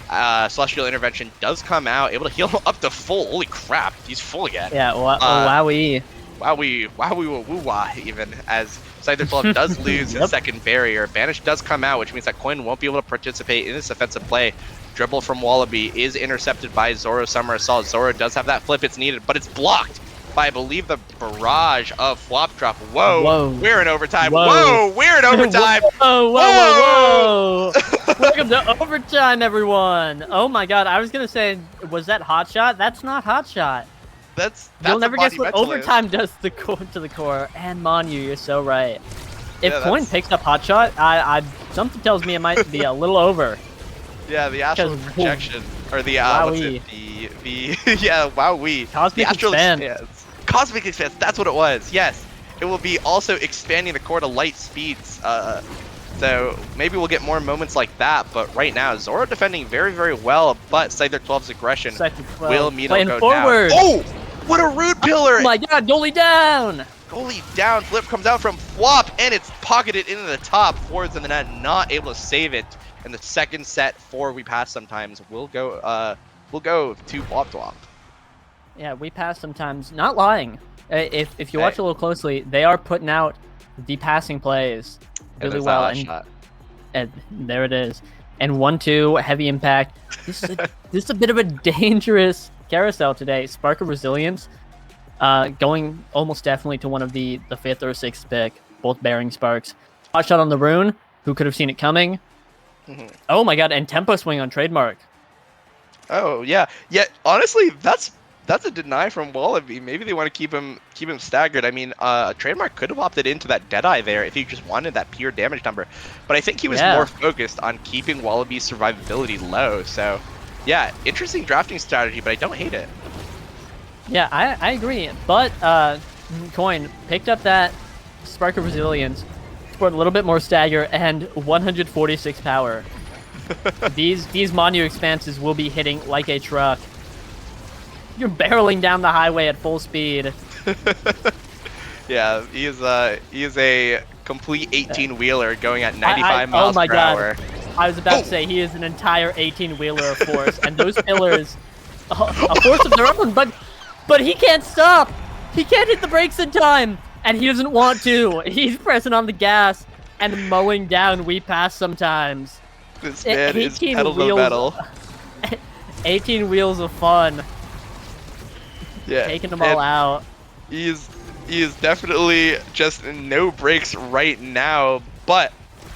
Celestial Intervention does come out, able to heal him up to full. Holy crap, he's full again. Yeah, wowie. Wowie woo-wah, even as Scyther 12 does lose his second barrier. Banish does come out, which means that Coin won't be able to participate in this offensive play. Dribble from Wallaby is intercepted by Zoro Summer Assault. Zoro does have that flip, it's needed, but it's blocked by, I believe, the barrage of Flop Drop. Whoa, we're in overtime. Whoa, we're in overtime. Whoa. Welcome to overtime, everyone. Oh my god, I was going to say, was that Hot Shot? That's not Hot Shot. That's You'll never guess what Monumental overtime does to the core. And Monu, you're so right. If Yeah, Coin picks up Hot Shot, something tells me it might be a little over. Yeah, the astral Because- projection, or the what's it? The yeah, wowee. Cosmic the astral Expanse. expanse. Cosmic expanse. That's what it was. Yes, it will be also expanding the core to light speeds. So maybe we'll get more moments like that. But right now, Zoro defending very, very well. But Scyther 12's aggression will meet him go forward. down. Oh, what a rude pillar! Oh my god, goalie down! Goalie down. Flip comes out from Flop, and it's pocketed into the top. Forwards in the net, not able to save it. And the second set for We Pass Sometimes will go to Flop. Yeah, We Pass Sometimes. Not lying. If you watch a little closely, they are putting out the passing plays really well. And there it is. And 1-2, heavy impact. This is a bit of a dangerous carousel today. Spark of Resilience, going almost definitely to one of the 5th or 6th pick, both bearing sparks. Hot shot on the rune. Who could have seen it coming? Oh my god, and tempo swing on Trademark. Oh yeah. Honestly, that's a deny from Wallaby. Maybe they want to keep him staggered. I mean, Trademark could have opted into that Deadeye there if he just wanted that pure damage number. But I think he was more focused on keeping Wallaby's survivability low. So yeah, interesting drafting strategy, but I don't hate it. Yeah, I agree. But Coin picked up that Spark of Resilience, scored a little bit more stagger, and 146 power. These Monu expanses will be hitting like a truck. You're barreling down the highway at full speed. Yeah, he is a complete 18-wheeler going at 95 miles per hour. I was about to say he is an entire 18-wheeler of force, and those pillars, a force of their own. But he can't stop. He can't hit the brakes in time, and he doesn't want to. He's pressing on the gas and mowing down We Pass Sometimes. This man is pedal to the metal. 18 wheels of fun. Yeah, taking them all out. He is definitely just no brakes right now, but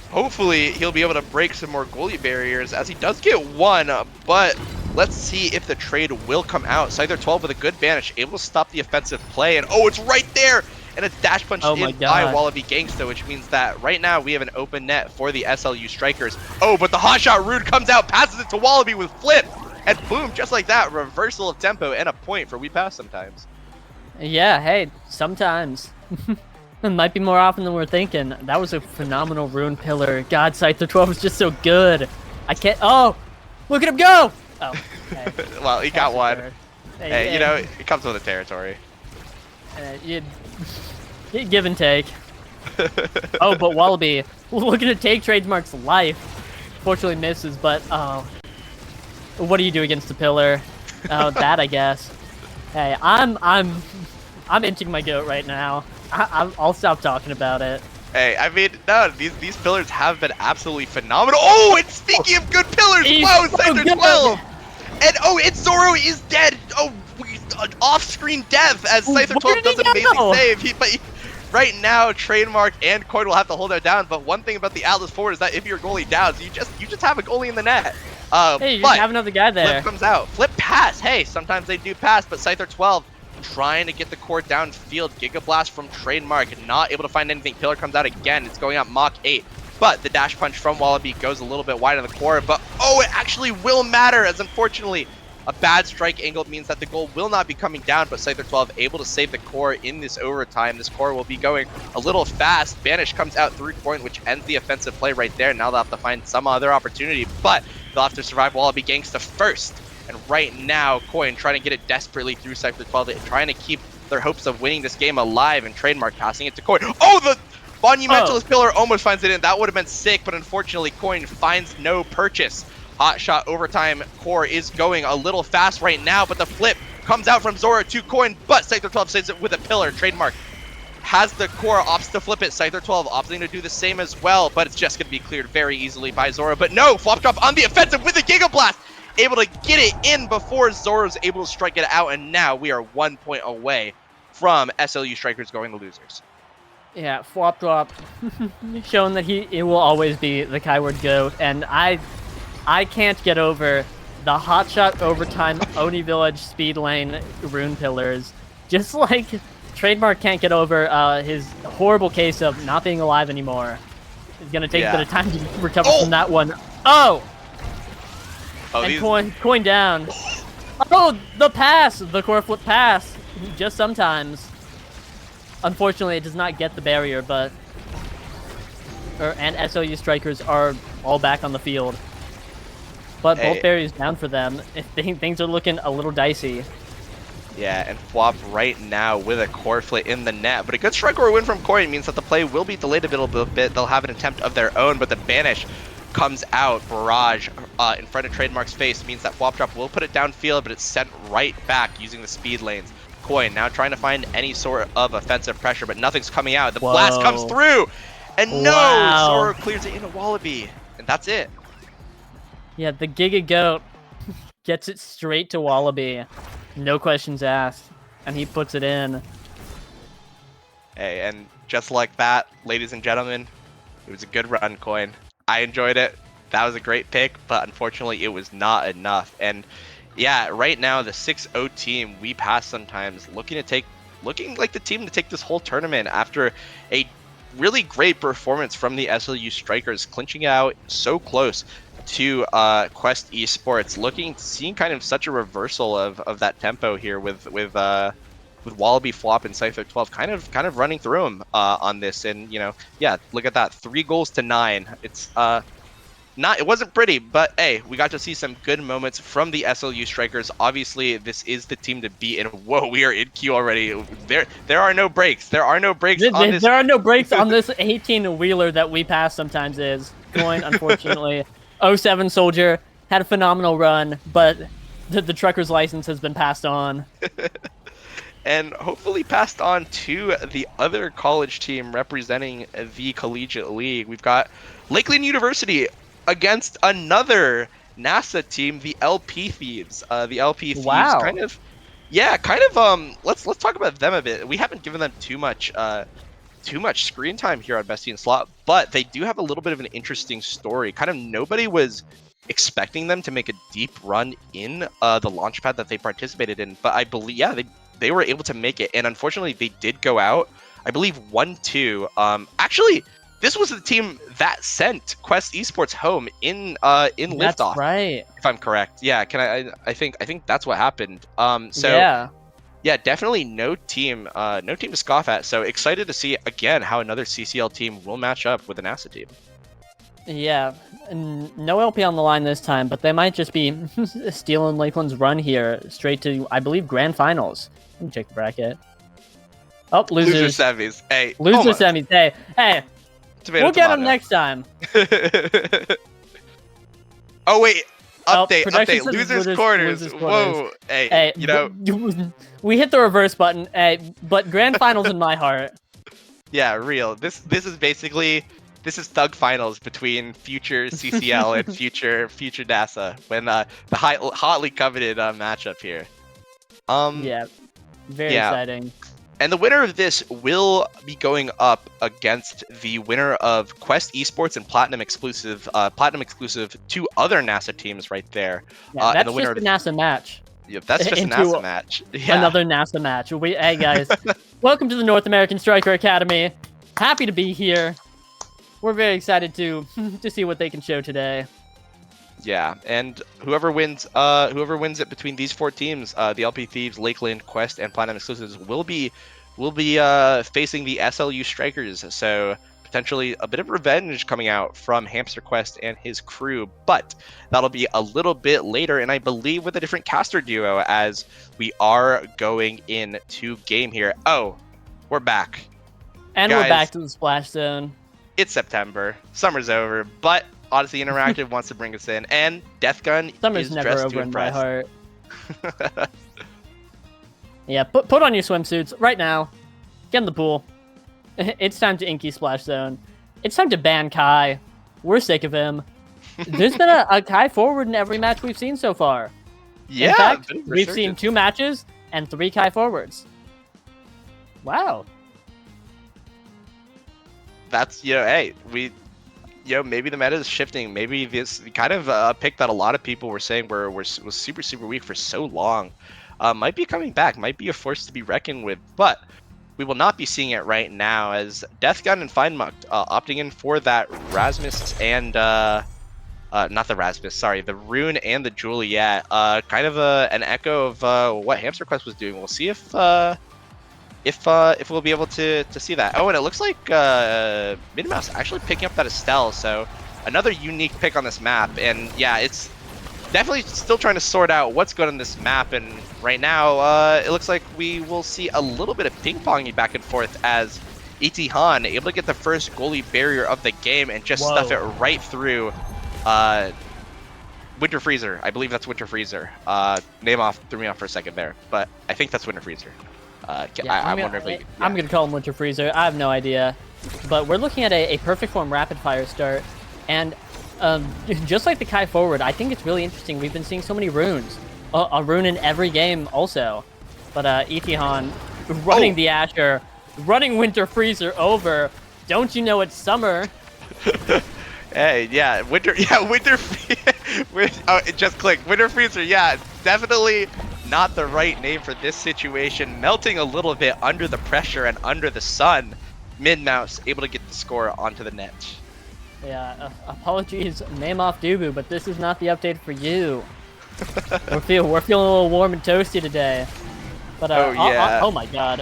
hopefully he'll be able to break some more goalie barriers as he does get one. But let's see if the trade will come out. Scyther 12 with a good banish, able to stop the offensive play, and oh, it's right there! And a dash punch in by Wallaby Gangsta, which means that right now we have an open net for the SLU Strikers. Oh, but the hotshot Rude comes out, passes it to Wallaby with flip, and boom, just like that, reversal of tempo and a point for We Pass Sometimes. Yeah, hey, sometimes. It might be more often than we're thinking. That was a phenomenal rune pillar. God, Scyther 12 is just so good. I can't. Oh, look at him go! Oh, hey. Well, he got one. Hey, you know, Hey, it comes with the territory. you give and take. Oh, but Wallaby looking to take Trademark's life. Fortunately misses, but oh, what do you do against the pillar? Oh, that I guess. Hey, I'm inching my goat right now. I'll stop talking about it. Hey, I mean, no, these pillars have been absolutely phenomenal. Oh, and speaking of good pillars, He's wow, so Scyther good. 12! And oh, and Zoro is dead! Oh, off-screen death as Where Scyther 12 did does he an amazing go? save. Right now, Trademark and Coin will have to hold that down, but one thing about the Atlas Forward is that if your goalie downs, you just have a goalie in the net. Hey, you but just have another guy there. Flip comes out. Flip pass. Hey, sometimes they do pass, but Scyther 12 trying to get the core downfield. Giga Blast from Trademark, not able to find anything. Pillar comes out again. It's going out Mach 8. But the dash punch from Wallaby goes a little bit wide of the core. But oh, it actually will matter, as unfortunately a bad strike angle means that the goal will not be coming down. But Scyther 12 able to save the core in this overtime. This core will be going a little fast. Banish comes out through point, which ends the offensive play right there. Now they'll have to find some other opportunity, but they'll have to survive Wallaby Gangsta first. And right now, Coin trying to get it desperately through Scyther 12, trying to keep their hopes of winning this game alive, and Trademark passing it to Coin. Oh, the Monumentalist Pillar almost finds it in. That would have been sick, but unfortunately, Coin finds no purchase. Hot shot overtime. Core is going a little fast right now, but the flip comes out from Zoro to Coin, but Scyther 12 saves it with a pillar. Trademark has the core, opts to flip it. Scyther 12 opting to do the same as well, but it's just going to be cleared very easily by Zoro. But no, Flop Drop on the offensive with a Giga Blast, able to get it in before Zoro's able to strike it out, and now we are 1 point away from SLU Strikers going to losers. Yeah, Flop Drop showing that he will always be the Kyword GOAT, and I can't get over the hotshot overtime Oni Village speed lane rune pillars. Just like Trademark can't get over his horrible case of not being alive anymore. It's gonna take a bit of time to recover from that one. Oh! And coin down. Oh, the pass! The core flip pass! Just sometimes. Unfortunately, it does not get the barrier, but... and SLU Strikers are all back on the field. But both barriers down for them. Things are looking a little dicey. Yeah, and Flop right now with a core flip in the net. But a good strike or win from Coin means that the play will be delayed a little bit. They'll have an attempt of their own, but the Banish comes out. Barrage in front of Trademark's face means that Flop Drop will put it downfield, but it's sent right back using the speed lanes. Coin now trying to find any sort of offensive pressure, but nothing's coming out. The blast comes through, and no! Zoro clears it into Wallaby, and that's it. Yeah, the Giga Goat gets it straight to Wallaby. No questions asked, and he puts it in. Hey, and just like that, ladies and gentlemen, it was a good run, Coin. I enjoyed it. That was a great pick, but unfortunately it was not enough. And yeah, right now the 6-0 team, we pass sometimes, looking like the team to take this whole tournament after a really great performance from the SLU Strikers, clinching out so close to Quest Esports, seeing kind of such a reversal of that tempo here with Wallaby, Flop, and Scyther 12 kind of running through them on this. And yeah, look at that, 3 goals to 9. It's it wasn't pretty, but hey, we got to see some good moments from the SLU Strikers. Obviously, this is the team to beat, and whoa, we are in queue already. There are no breaks. There are no breaks on this. There are no breaks on this 18-wheeler that we pass sometimes is. Coin, unfortunately. 07 Soldier had a phenomenal run, but the trucker's license has been passed on. And hopefully passed on to the other college team representing the Collegiate League. We've got Lakeland University against another NASA team, the LP Thieves. The LP Thieves kind of let's talk about them a bit. We haven't given them too much screen time here on BestieInSlot, but they do have a little bit of an interesting story. Kind of nobody was expecting them to make a deep run in the launchpad that they participated in, but I believe they were able to make it, and unfortunately they did go out, I believe 1-2. Actually, this was the team that sent Quest Esports home in Liftoff. That's right. If I'm correct. Yeah, I think that's what happened. So yeah. Yeah, definitely no team to scoff at. So excited to see again how another CCL team will match up with a NASA team. Yeah, no LP on the line this time, but they might just be stealing Lakeland's run here straight to, I believe, grand finals. Let me check the bracket. Oh, losers. Loser semis. Hey, Loser almost. semis. Hey, Tomato, we'll get them tomato. next time. Oh wait, Oh, update. production says Losers quarters. losers quarters. Whoa. Hey, you know. We hit the reverse button. Hey, but grand finals in my heart. Yeah, real. This is basically Thug finals between future CCL and future NASA when the hotly coveted matchup here. Yeah, very exciting. And the winner of this will be going up against the winner of Quest Esports and Platinum exclusive two other NASA teams right there. Yeah, that's and the winner just a NASA match. Yeah, that's just a NASA match. Yeah. Another NASA match. Hey guys, welcome to the North American Striker Academy. Happy to be here. We're very excited to see what they can show today. Yeah, and whoever wins it between these four teams, the LP Thieves, Lakeland, Quest, and Platinum Exclusives will be facing the SLU Strikers. So potentially a bit of revenge coming out from Hamster Quest and his crew, but that'll be a little bit later, and I believe with a different caster duo as we are going into game here. Oh, we're back. And Guys, we're back to the Splash Zone. It's September, summer's over, but Odyssey Interactive wants to bring us in, and Death Gun Summer's is never dressed over to in my impress. heart. Yeah, put on your swimsuits right now. Get in the pool. It's time to Inky Splash Zone. It's time to ban Kai. We're sick of him. There's been a Kai forward in every match we've seen so far. Yeah, in fact, bit of we've seen resurgence. 2 matches and 3 Kai forwards. Wow. That's hey, maybe the meta is shifting. Maybe this kind of pick that a lot of people were saying was super weak for so long might be coming back. Might be a force to be reckoned with, but we will not be seeing it right now as Death Gun and Feinmuck opting in for that Rasmus and not the Rasmus, sorry, the Rune and the Juliet. Kind of an echo of what Hamster Quest was doing. We'll see if we'll be able to see that. Oh, and it looks like Midmouse actually picking up that Estelle, so another unique pick on this map. And yeah, it's definitely still trying to sort out what's good on this map. And right now, it looks like we will see a little bit of ping-ponging back and forth as E.T. Han able to get the first goalie barrier of the game and just stuff it right through Winter Freezer. I believe that's Winter Freezer. Name threw me off for a second there, but I think that's Winter Freezer. I'm gonna call him Winter Freezer. I have no idea, but we're looking at a perfect form rapid fire start, and just like the Kai forward, I think it's really interesting. We've been seeing so many runes, a rune in every game also, but Itihan running the Asher, running Winter Freezer over. Don't you know it's summer? Hey, yeah, Winter. Oh, it just clicked. Winter Freezer. Yeah, definitely not the right name for this situation. Melting a little bit under the pressure and under the sun. Midmouse able to get the score onto the net. Yeah, apologies, name off Dubu, but this is not the update for you. we're feeling a little warm and toasty today. But oh my god,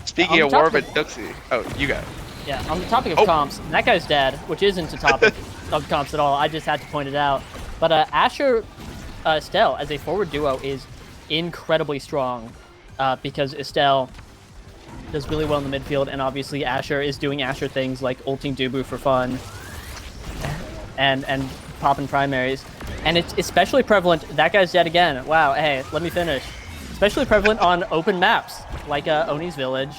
Speaking of warm and toasty, you go. Yeah, on the topic of comps, that guy's dead, which isn't a topic of comps at all. I just had to point it out. But Asher Estelle as a forward duo is incredibly strong because Estelle does really well in the midfield, and obviously Asher is doing Asher things like ulting Dubu for fun and popping primaries. And it's especially prevalent. That guy's dead again. Wow, hey, let me finish. Especially prevalent on open maps like Oni's Village.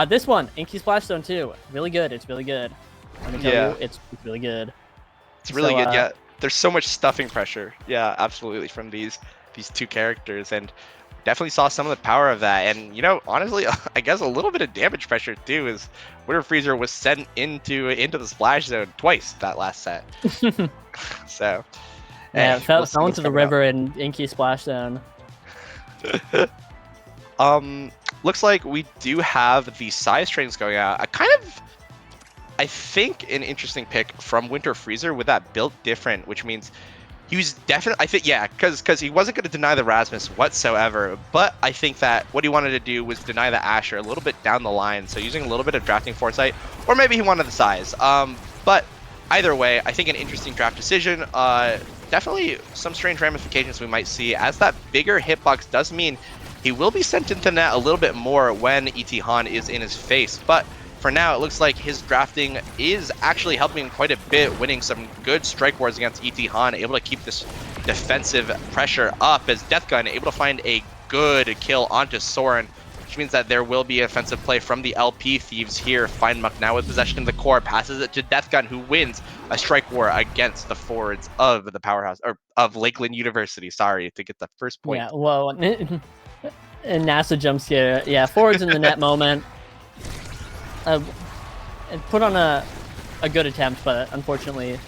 This one, Inky Splash Zone 2. Really good. It's really good. Let me tell you, it's really good. It's really good, yeah. There's so much stuffing pressure. Yeah, absolutely, from these two characters, and definitely saw some of the power of that. And honestly, I guess a little bit of damage pressure too, is Winter Freezer was sent into the splash zone twice that last set. So yeah, fell into the river in Inky Splash Zone. Looks like we do have the size trains going out. I think an interesting pick from Winter Freezer with that built different, which means He was definitely, I think, yeah, because he wasn't going to deny the Rasmus whatsoever, but I think that what he wanted to do was deny the Asher a little bit down the line, so using a little bit of drafting foresight, or maybe he wanted the size. But either way, I think an interesting draft decision. Definitely some strange ramifications we might see, as that bigger hitbox does mean he will be sent into net a little bit more when E.T. Han is in his face, but for now, it looks like his drafting is actually helping him quite a bit, winning some good strike wars against E.T. Han, able to keep this defensive pressure up as Death Gun able to find a good kill onto Soren, which means that there will be offensive play from the LP Thieves here. Feinmuck now with possession of the core, passes it to Death Gun, who wins a strike war against the forwards of the powerhouse, or of Lakeland University, sorry, to get the first point. Yeah, well, and NASA jump scare. Yeah, forwards in the net moment. And put on a good attempt, but unfortunately,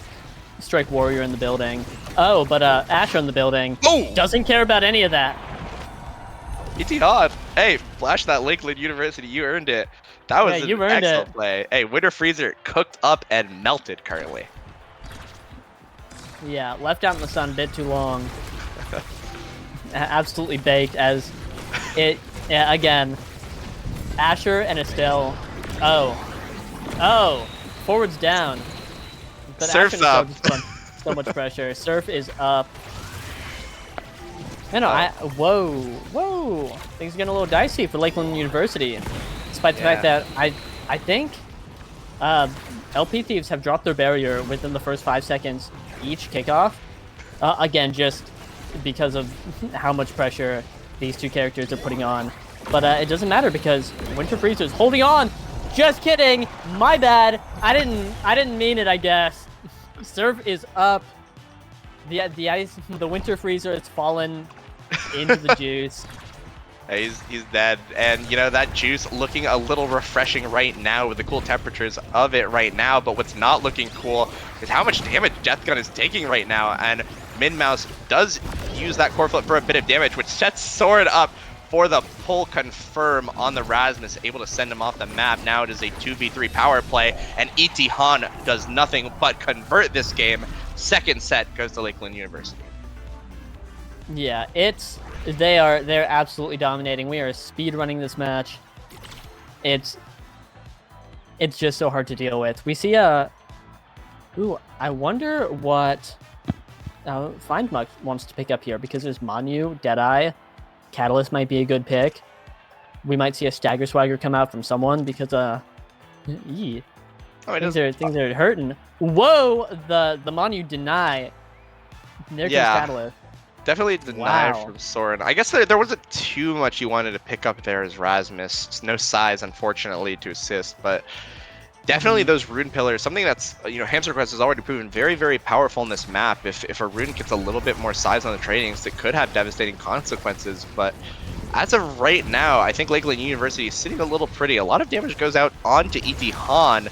Strike Warrior in the building. Oh, but Asher in the building. Oh! Doesn't care about any of that. E.T. Han, hey, flash that Lakeland University, you earned it. That was you an earned excellent it. play. Hey, Winter Freezer cooked up and melted currently. Yeah, left out in the sun a bit too long. Absolutely baked as it, yeah, again, Asher and Estelle. Oh, forwards down. But Surf's Asher up. So much pressure. Surf is up. Whoa. Things are getting a little dicey for Lakeland University. Despite the fact that I think LP Thieves have dropped their barrier within the first 5 seconds each kickoff. Again, just because of how much pressure these two characters are putting on. But it doesn't matter because Winter Freezer's holding on. Just kidding. My bad. I didn't mean it, I guess. Surf is up. The Winter Freezer has fallen into the juice. He's dead, and you know that juice looking a little refreshing right now with the cool temperatures of it right now. But what's not looking cool is how much damage Death Gun is taking right now, and Min-Mouse does use that core flip for a bit of damage, which sets Soren up for the pull confirm on the Rasmus, able to send him off the map. Now it is a 2v3 power play, and E.T. Han does nothing but convert this game. Second set goes to Lakeland University. Yeah, they're absolutely dominating. We are speed running this match. It's just so hard to deal with. We see I wonder what Findmuck wants to pick up here, because there's Manu, Deadeye, Catalyst might be a good pick. We might see a Stagger Swagger come out from someone because things are hurting. Whoa, the Manu deny. There goes Catalyst. Definitely denied from Soren. I guess there wasn't too much he wanted to pick up there as Rasmus. No size, unfortunately, to assist, but definitely those rune pillars, something that's, Hamster Quest has already proven very, very powerful in this map. If a rune gets a little bit more size on the tradings, it could have devastating consequences. But as of right now, I think Lakeland University is sitting a little pretty. A lot of damage goes out onto E.T. Han.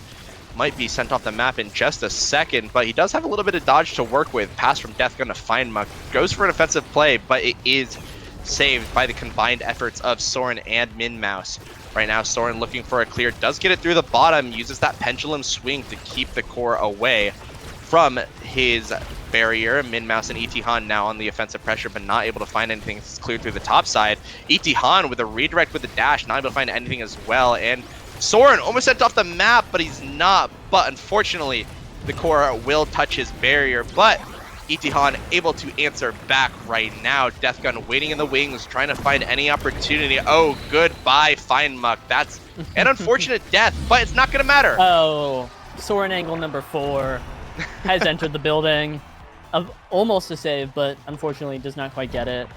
Might be sent off the map in just a second, but he does have a little bit of dodge to work with. Pass from Death Gun to Feinmuck. Goes for an offensive play, but it is saved by the combined efforts of Soren and Min-Mouse. Right now, Soren looking for a clear, does get it through the bottom, uses that pendulum swing to keep the core away from his barrier. Min-Mouse and E.T. Han now on the offensive pressure, but not able to find anything clear through the top side. E.T. Han with a redirect with the dash, not able to find anything as well, and Soren almost sent off the map, but he's not. But unfortunately, the core will touch his barrier, but E.T. Han able to answer back right now. Death Gun waiting in the wings, trying to find any opportunity. Oh, goodbye, Feinmuck. That's an unfortunate death, but it's not going to matter. Oh, Soren angle number 4 has entered the building. Almost a save, but unfortunately does not quite get it.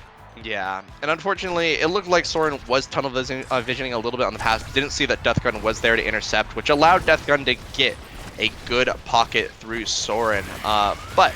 Yeah, and unfortunately, it looked like Soren was tunnel visioning a little bit on the pass. Didn't see that Death Gun was there to intercept, which allowed Death Gun to get a good pocket through Soren. But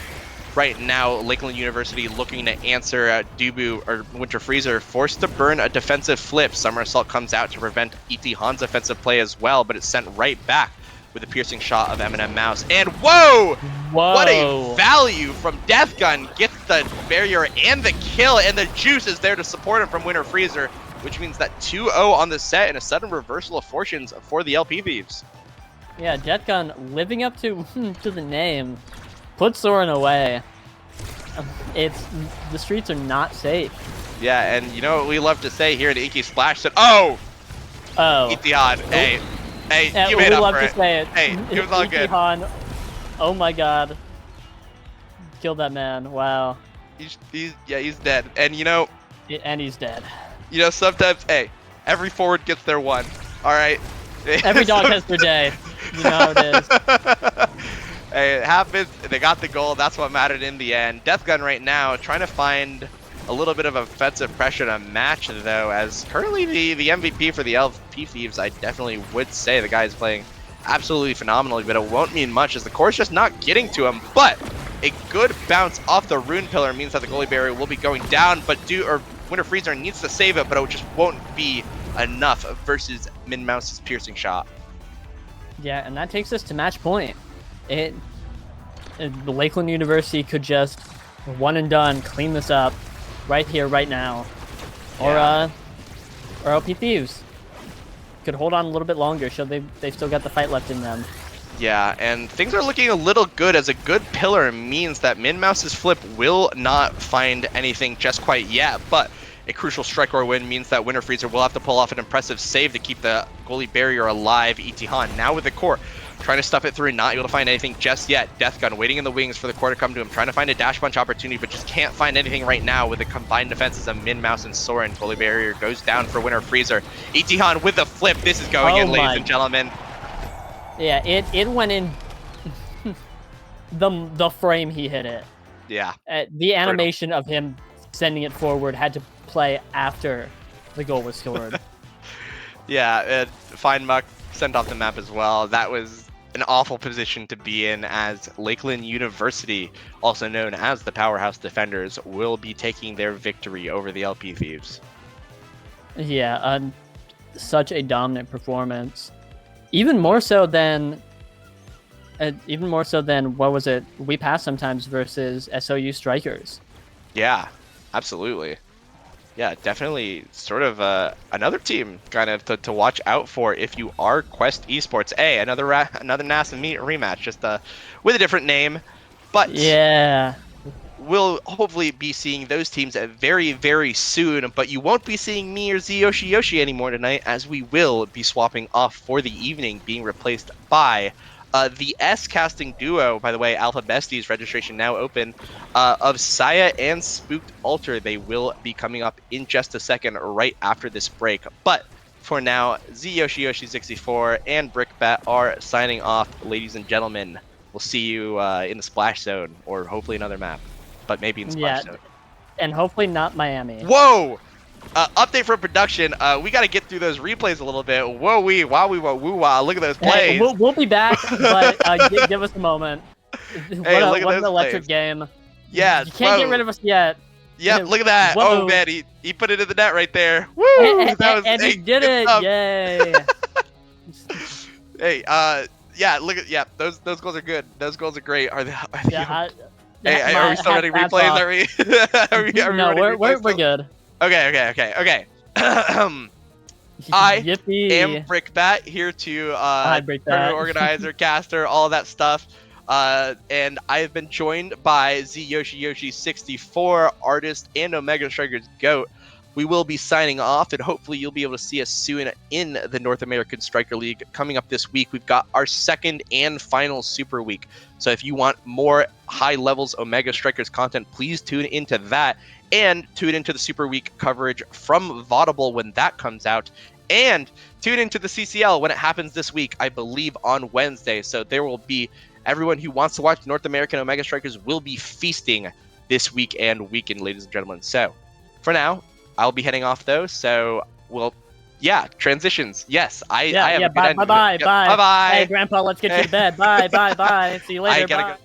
right now, Lakeland University looking to answer Dubu or Winter Freezer, forced to burn a defensive flip. Summer Assault comes out to prevent E.T. Han's offensive play as well, but it's sent right back with a piercing shot of Eminem Mouse. And whoa! What a value from Death Gun. Gets the barrier and the kill, and the juice is there to support him from Winter Freezer, which means that 2-0 on the set and a sudden reversal of fortunes for the LP Thieves. Yeah, Death Gun living up to the name. Put Soren away. It's the streets are not safe. Yeah, and you know what we love to say here at Inky Splash said, oh! Oh. Etihad, hey, Yeah, you we made up love for to it. say it. Hey, it was all good. Ichihan, oh my god. Killed that man. Wow. He's dead. And And he's dead. Sometimes, hey, every forward gets their one. All right. Every dog has their day. You know how it is. Hey, it happens. They got the goal. That's what mattered in the end. Deathgun right now trying to find a little bit of offensive pressure to match, though, as currently the MVP for the LP Thieves, I definitely would say the guy is playing absolutely phenomenally, but it won't mean much as the core's just not getting to him. But a good bounce off the rune pillar means that the goalie barrier will be going down, but Winter Freezer needs to save it, but it just won't be enough versus Min Mouse's piercing shot. Yeah, and that takes us to match point. The Lakeland University could just one and done, clean this up right here, right now. Yeah. Or LP Thieves could hold on a little bit longer, so they've still got the fight left in them. Yeah, and things are looking a little good as a good pillar means that Min Mouse's flip will not find anything just quite yet, but a crucial strike or win means that Winter Freezer will have to pull off an impressive save to keep the goalie barrier alive. Itihan now with the core, trying to stuff it through, not able to find anything just yet. Deathgun waiting in the wings for the core to come to him, trying to find a dash punch opportunity, but just can't find anything right now with the combined defenses of Min Mouse and Soren. Goalie barrier goes down for Winter Freezer. Itihan with the flip. This is going in, ladies and gentlemen. Yeah, it went in the frame he hit it. Yeah. The animation of him sending it forward had to play after the goal was scored. Yeah, Fine Muck sent off the map as well. That was an awful position to be in, as Lakeland University, also known as the Powerhouse Defenders, will be taking their victory over the LP Thieves. Yeah, such a dominant performance. Even more so than what was it? We Pass Sometimes versus SOU Strikers. Yeah, absolutely. Yeah, definitely sort of another team kind of to watch out for if you are Quest Esports. Another NASA Meet rematch, just with a different name. But yeah, we'll hopefully be seeing those teams very, very soon. But you won't be seeing me or Yoshi anymore tonight, as we will be swapping off for the evening, being replaced by the S-casting duo. By the way, Alpha Besties registration now open, of Saya and Spooked Alter. They will be coming up in just a second right after this break. But for now, Yoshi64 and Brickbat are signing off, ladies and gentlemen. We'll see you in the Splash Zone, or hopefully another map, but maybe in the Splash Zone. And hopefully not Miami. Whoa! Update for production. We got to get through those replays a little bit. Whoa wee, wow wee, whoa woo wow. Look at those plays. Hey, we'll be back, but give us a moment. What an electric game. Yeah. You can't get rid of us yet. Yep, look at that. Whoa. Oh man, he put it in the net right there. Woo! And he did it. Yay. Hey, yeah, look at those goals are good. Those goals are great. Are they? Yeah, are we still running replays? Off. Are we? No, we're good. Okay. I am Brickbat, here to tournament organizer, caster, all of that stuff. And I have been joined by Yoshi64, artist, and Omega Strikers GOAT. We will be signing off, and hopefully you'll be able to see us soon in the North American Striker League. Coming up this week, we've got our second and final Super Week. So if you want more high levels Omega Strikers content, please tune into that, and tune into the Super Week coverage from Vaudable when that comes out. And tune into the CCL when it happens this week, I believe on Wednesday. So there will be everyone who wants to watch North American Omega Strikers will be feasting this week and weekend, ladies and gentlemen. So for now, I'll be heading off though. So transitions. Yes, I have a good ending. Bye. Hey, Grandpa, let's get you to bed. Bye. See you later. Bye. Go.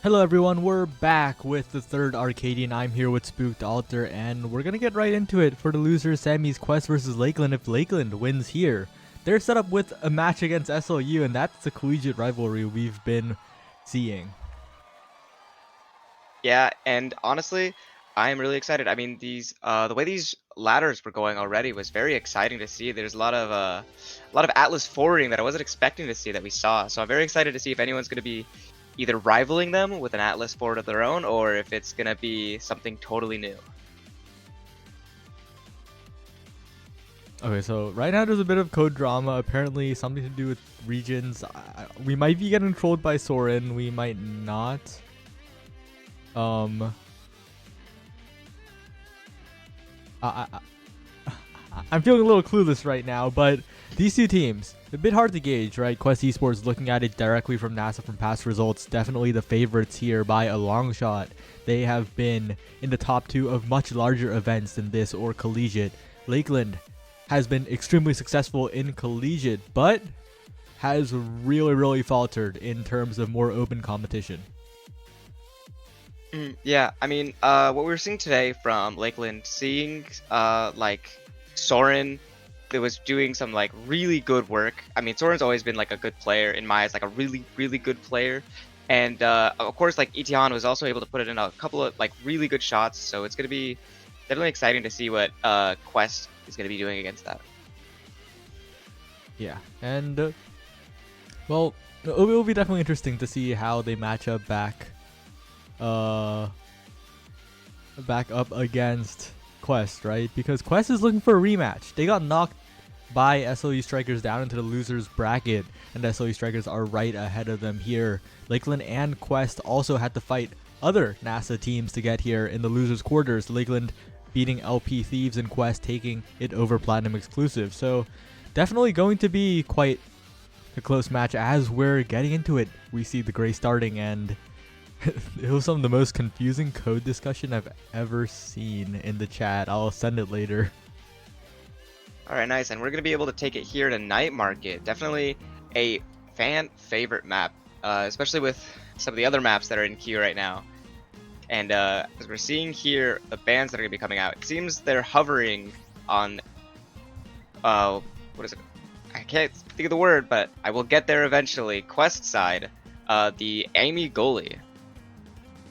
Hello everyone, we're back with the third Arcadian. I'm here with Spooked Alter, and we're gonna get right into it for the losers semis. Quest versus Lakeland. If Lakeland wins here, they're set up with a match against SLU, and that's the collegiate rivalry we've been seeing. Yeah, and honestly, I am really excited. I mean, the way these ladders were going already was very exciting to see. There's a lot of Atlas forwarding that I wasn't expecting to see that we saw. So I'm very excited to see if anyone's going to be either rivaling them with an Atlas forward of their own, or if it's going to be something totally new. Okay, so right now there's a bit of code drama, apparently something to do with regions. We might be getting trolled by Soren, we might not. I'm feeling a little clueless right now, but these two teams, a bit hard to gauge, right? Quest Esports, looking at it directly from NASA from past results, definitely the favorites here by a long shot. They have been in the top 2 of much larger events than this or collegiate. Lakeland has been extremely successful in collegiate, but has really faltered in terms of more open competition. Yeah, I mean, what we were seeing today from Lakeland, seeing like Soren, that was doing some like really good work. I mean, Soren's always been like a good player in my eyes, like a really good player. And of course, like Etihan was also able to put it in a couple of like really good shots. So it's gonna be definitely exciting to see what Quest is gonna be doing against that. Yeah, and well, it will be definitely interesting to see how they match up back up against Quest, right? Because Quest is looking for a rematch. They got knocked by SLU Strikers down into the losers bracket, and SLU Strikers are right ahead of them here. Lakeland and Quest also had to fight other NASA teams to get here in the losers quarters. Lakeland beating LP Thieves and Quest taking it over Platinum Exclusive. So definitely going to be quite a close match. As we're getting into it, we see the Gray starting, and it was some of the most confusing code discussion I've ever seen in the chat. I'll send it later. Alright, nice. And we're going to be able to take it here to Night Market. Definitely a fan favorite map, especially with some of the other maps that are in queue right now. And as we're seeing here, the bands that are going to be coming out, it seems they're hovering on, what is it? I can't think of the word, but I will get there eventually. Quest side, the Amy goalie.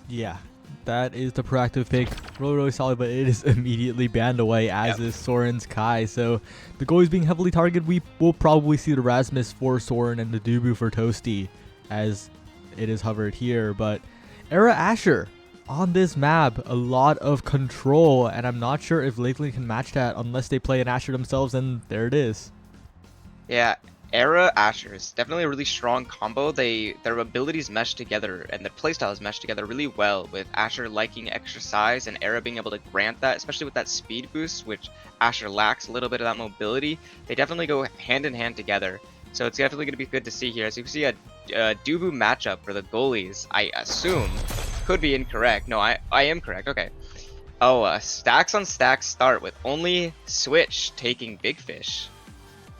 Yeah, that is the proactive pick. Really solid, but it is immediately banned away, as is Soren's Kai. So the goalie's being heavily targeted. We will probably see the Rasmus for Soren and the Dubu for Toasty, as it is hovered here. But Era Asher on this map, a lot of control, and I'm not sure if Lakeland can match that unless they play an Asher themselves, and there it is. Yeah, Era Asher is definitely a really strong combo. Their abilities mesh together and their playstyles mesh together really well, with Asher liking extra size and Era being able to grant that, especially with that speed boost, which Asher lacks a little bit of that mobility. They definitely go hand in hand together. So it's definitely going to be good to see here. As you can see, a Dubu matchup for the goalies, I assume, could be incorrect. No, I am correct. Okay. Oh, stacks on stacks start with only Switch taking Big Fish.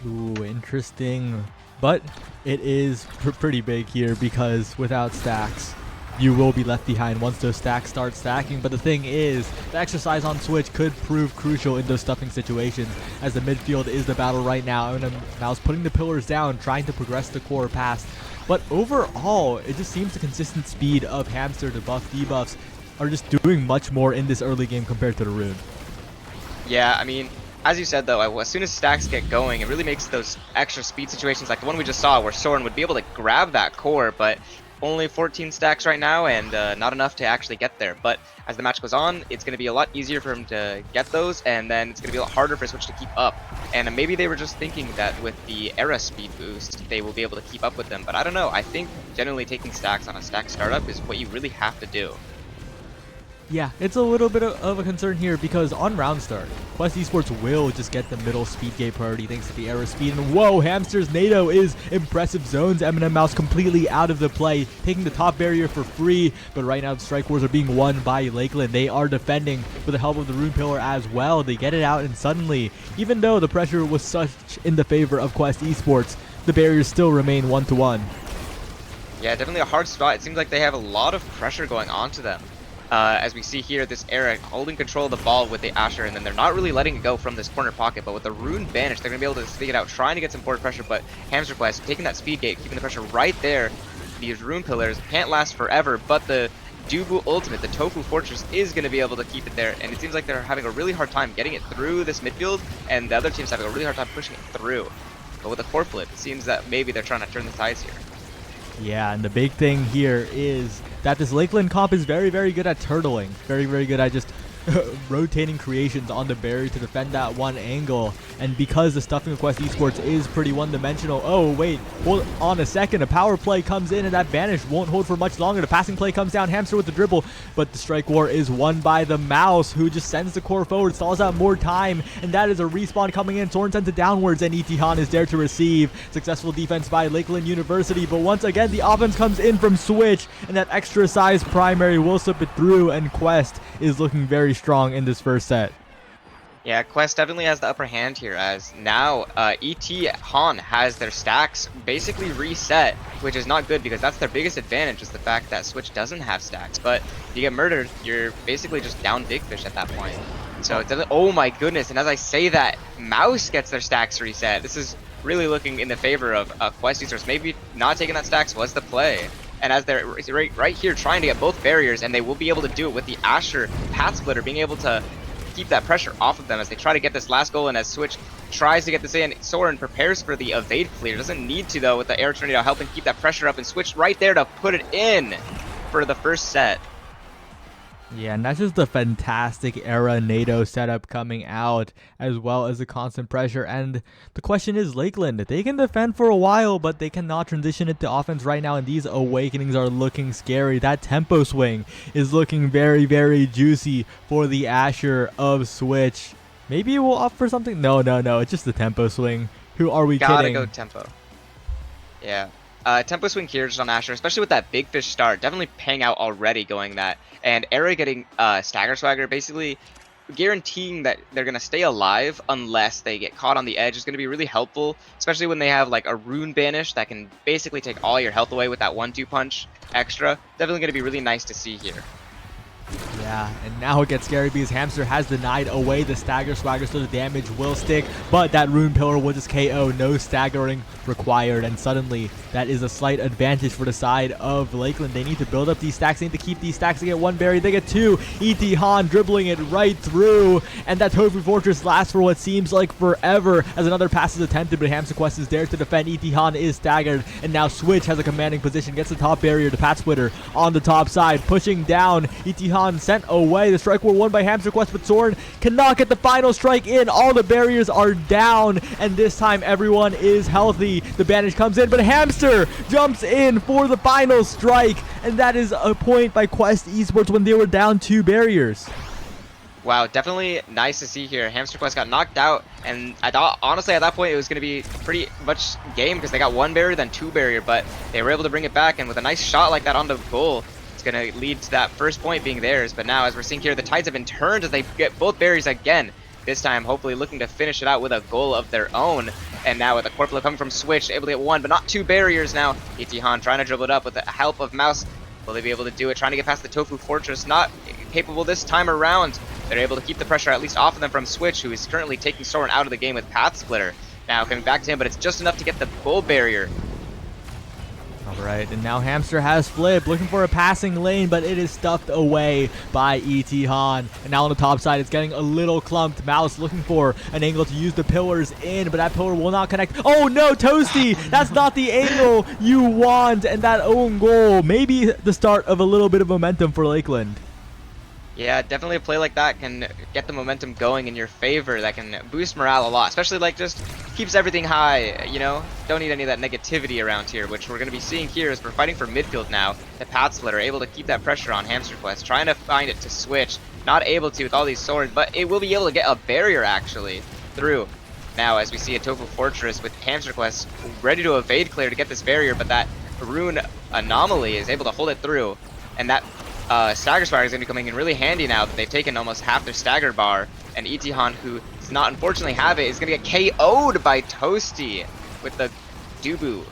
Ooh, interesting. But it is pretty big here, because without stacks, you will be left behind once those stacks start stacking. But the thing is, the exercise on Switch could prove crucial in those stuffing situations, as the midfield is the battle right now. And Mouse putting the pillars down, trying to progress the core past. But overall, it just seems the consistent speed of Hamster, the buff debuffs, are just doing much more in this early game compared to the Rune. Yeah, I mean, as you said though, as soon as stacks get going, it really makes those extra speed situations like the one we just saw, where Soren would be able to grab that core, but only 14 stacks right now, and not enough to actually get there. But as the match goes on, it's going to be a lot easier for him to get those, and then it's going to be a lot harder for Switch to keep up. And maybe they were just thinking that with the Era speed boost, they will be able to keep up with them. But I don't know. I think generally taking stacks on a stack startup is what you really have to do. Yeah, it's a little bit of a concern here, because on round start, Quest Esports will just get the middle speed gate priority thanks to the Era speed. And whoa, Hamster's NATO is impressive zones. Eminem Mouse completely out of the play, taking the top barrier for free. But right now the strike wars are being won by Lakeland. They are defending with the help of the Rune Pillar as well. They get it out, and suddenly, even though the pressure was such in the favor of Quest Esports, the barriers still remain 1-1. Yeah, definitely a hard spot. It seems like they have a lot of pressure going onto them. As we see here, this Era holding control of the ball with the Asher, and then they're not really letting it go from this corner pocket, but with the Rune Banish, they're going to be able to stick it out, trying to get some forward pressure, but Hamster Quest taking that speed gate, keeping the pressure right there. These Rune Pillars can't last forever, but the Dubu Ultimate, the Tofu Fortress, is going to be able to keep it there, and it seems like they're having a really hard time getting it through this midfield, and the other team's having a really hard time pushing it through. But with a core flip, it seems that maybe they're trying to turn the tides here. Yeah, and the big thing here is that this Lakeland comp is very, very good at turtling. Very, very good at just rotating creations on the barrier to defend that one angle. And because the stuffing of Quest Esports is pretty one-dimensional, oh wait, hold on a second, a power play comes in and that Banish won't hold for much longer. The passing play comes down, Hamster with the dribble, but the strike war is won by the Mouse, who just sends the core forward, stalls out more time, and that is a respawn coming in. Soren sends it downwards, and Itihan is there to receive. Successful defense by Lakeland University, but once again the offense comes in from Switch, and that extra size primary will slip it through, and Quest is looking very strong in this first set. Yeah, Quest definitely has the upper hand here, as now ET Han has their stacks basically reset, which is not good because that's their biggest advantage, is the fact that Switch doesn't have stacks. But if you get murdered, you're basically just down Big Fish at that point. So it doesn't. Oh my goodness! And as I say that, Mouse gets their stacks reset. This is really looking in the favor of Quest users. Maybe not taking that stacks was the play. And as they're right here trying to get both barriers, and they will be able to do it with the Asher Path Splitter being able to keep that pressure off of them as they try to get this last goal, and as Switch tries to get this in, Soren prepares for the evade clear. Doesn't need to though, with the Air Tornado helping keep that pressure up, and Switch right there to put it in for the first set. Yeah, and that's just the fantastic Era NATO setup coming out, as well as the constant pressure. And the question is, Lakeland, they can defend for a while, but they cannot transition it to offense right now, and these awakenings are looking scary. That tempo swing is looking very, very juicy for the Asher of Switch. Maybe it will opt for something? No, it's just the tempo swing. Who are we Gotta kidding? go tempo. Yeah. Tempo swing here just on Asher, especially with that Big Fish start, definitely paying out already going that. And Era getting Stagger Swagger, basically guaranteeing that they're going to stay alive unless they get caught on the edge is going to be really helpful, especially when they have like a Rune Banish that can basically take all your health away with that 1-2 punch extra. Definitely going to be really nice to see here. Yeah, and now it gets scary because Hamster has denied away the Stagger Swagger, so the damage will stick, but that Rune Pillar will just KO, no staggering required, and suddenly that is a slight advantage for the side of Lakeland. They need to build up these stacks, they need to keep these stacks. They get one berry, they get two. E.T. Han dribbling it right through, and that Tofu Fortress lasts for what seems like forever as another pass is attempted, but Hamster Quest is there to defend. E.T. Han is staggered, and now Switch has a commanding position, gets the top barrier, the Pat Splitter on the top side, pushing down. E.T. Han sent away. The strike war won by Hamster Quest, but Soren cannot get the final strike in. All the barriers are down, and this time everyone is healthy. The Banish comes in, but Hamster jumps in for the final strike, and that is a point by Quest Esports when they were down 2 barriers. Wow, definitely nice to see here. Hamster Quest got knocked out, and I thought, honestly, at that point, it was going to be pretty much game because they got 1 barrier, then 2 barrier, but they were able to bring it back, and with a nice shot like that on the goal, going to lead to that first point being theirs. But now, as we're seeing here, the tides have been turned as they get both barriers again. This time, hopefully looking to finish it out with a goal of their own. And now with a core flip coming from Switch, able to get 1, but not 2 barriers now. E.T. Han trying to dribble it up with the help of Mouse. Will they be able to do it? Trying to get past the Tofu Fortress. Not capable this time around. They're able to keep the pressure at least off of them from Switch, who is currently taking Soren out of the game with Path Splitter. Now coming back to him, but it's just enough to get the goal barrier. Alright, and now Hamster has flipped, looking for a passing lane, but it is stuffed away by E.T. Han. And now on the top side, it's getting a little clumped. Mouse looking for an angle to use the pillars in, but that pillar will not connect. Oh no, Toasty! That's not the angle you want, and that own goal, maybe the start of a little bit of momentum for Lakeland. Yeah, definitely a play like that can get the momentum going in your favor. That can boost morale a lot, especially like just keeps everything high, you know? Don't need any of that negativity around here, which we're going to be seeing here as we're fighting for midfield now. The Path Splitter able to keep that pressure on Hamster Quest, trying to find it to Switch. Not able to with all these swords, but it will be able to get a barrier actually through. Now, as we see a Tofu Fortress with Hamster Quest ready to evade clear to get this barrier, but that Rune Anomaly is able to hold it through, and that Stagger Swagger is going to be coming in really handy now that they've taken almost half their stagger bar, and E.T. Han, who does not unfortunately have it, is going to get KO'd by Toasty with the Dubu.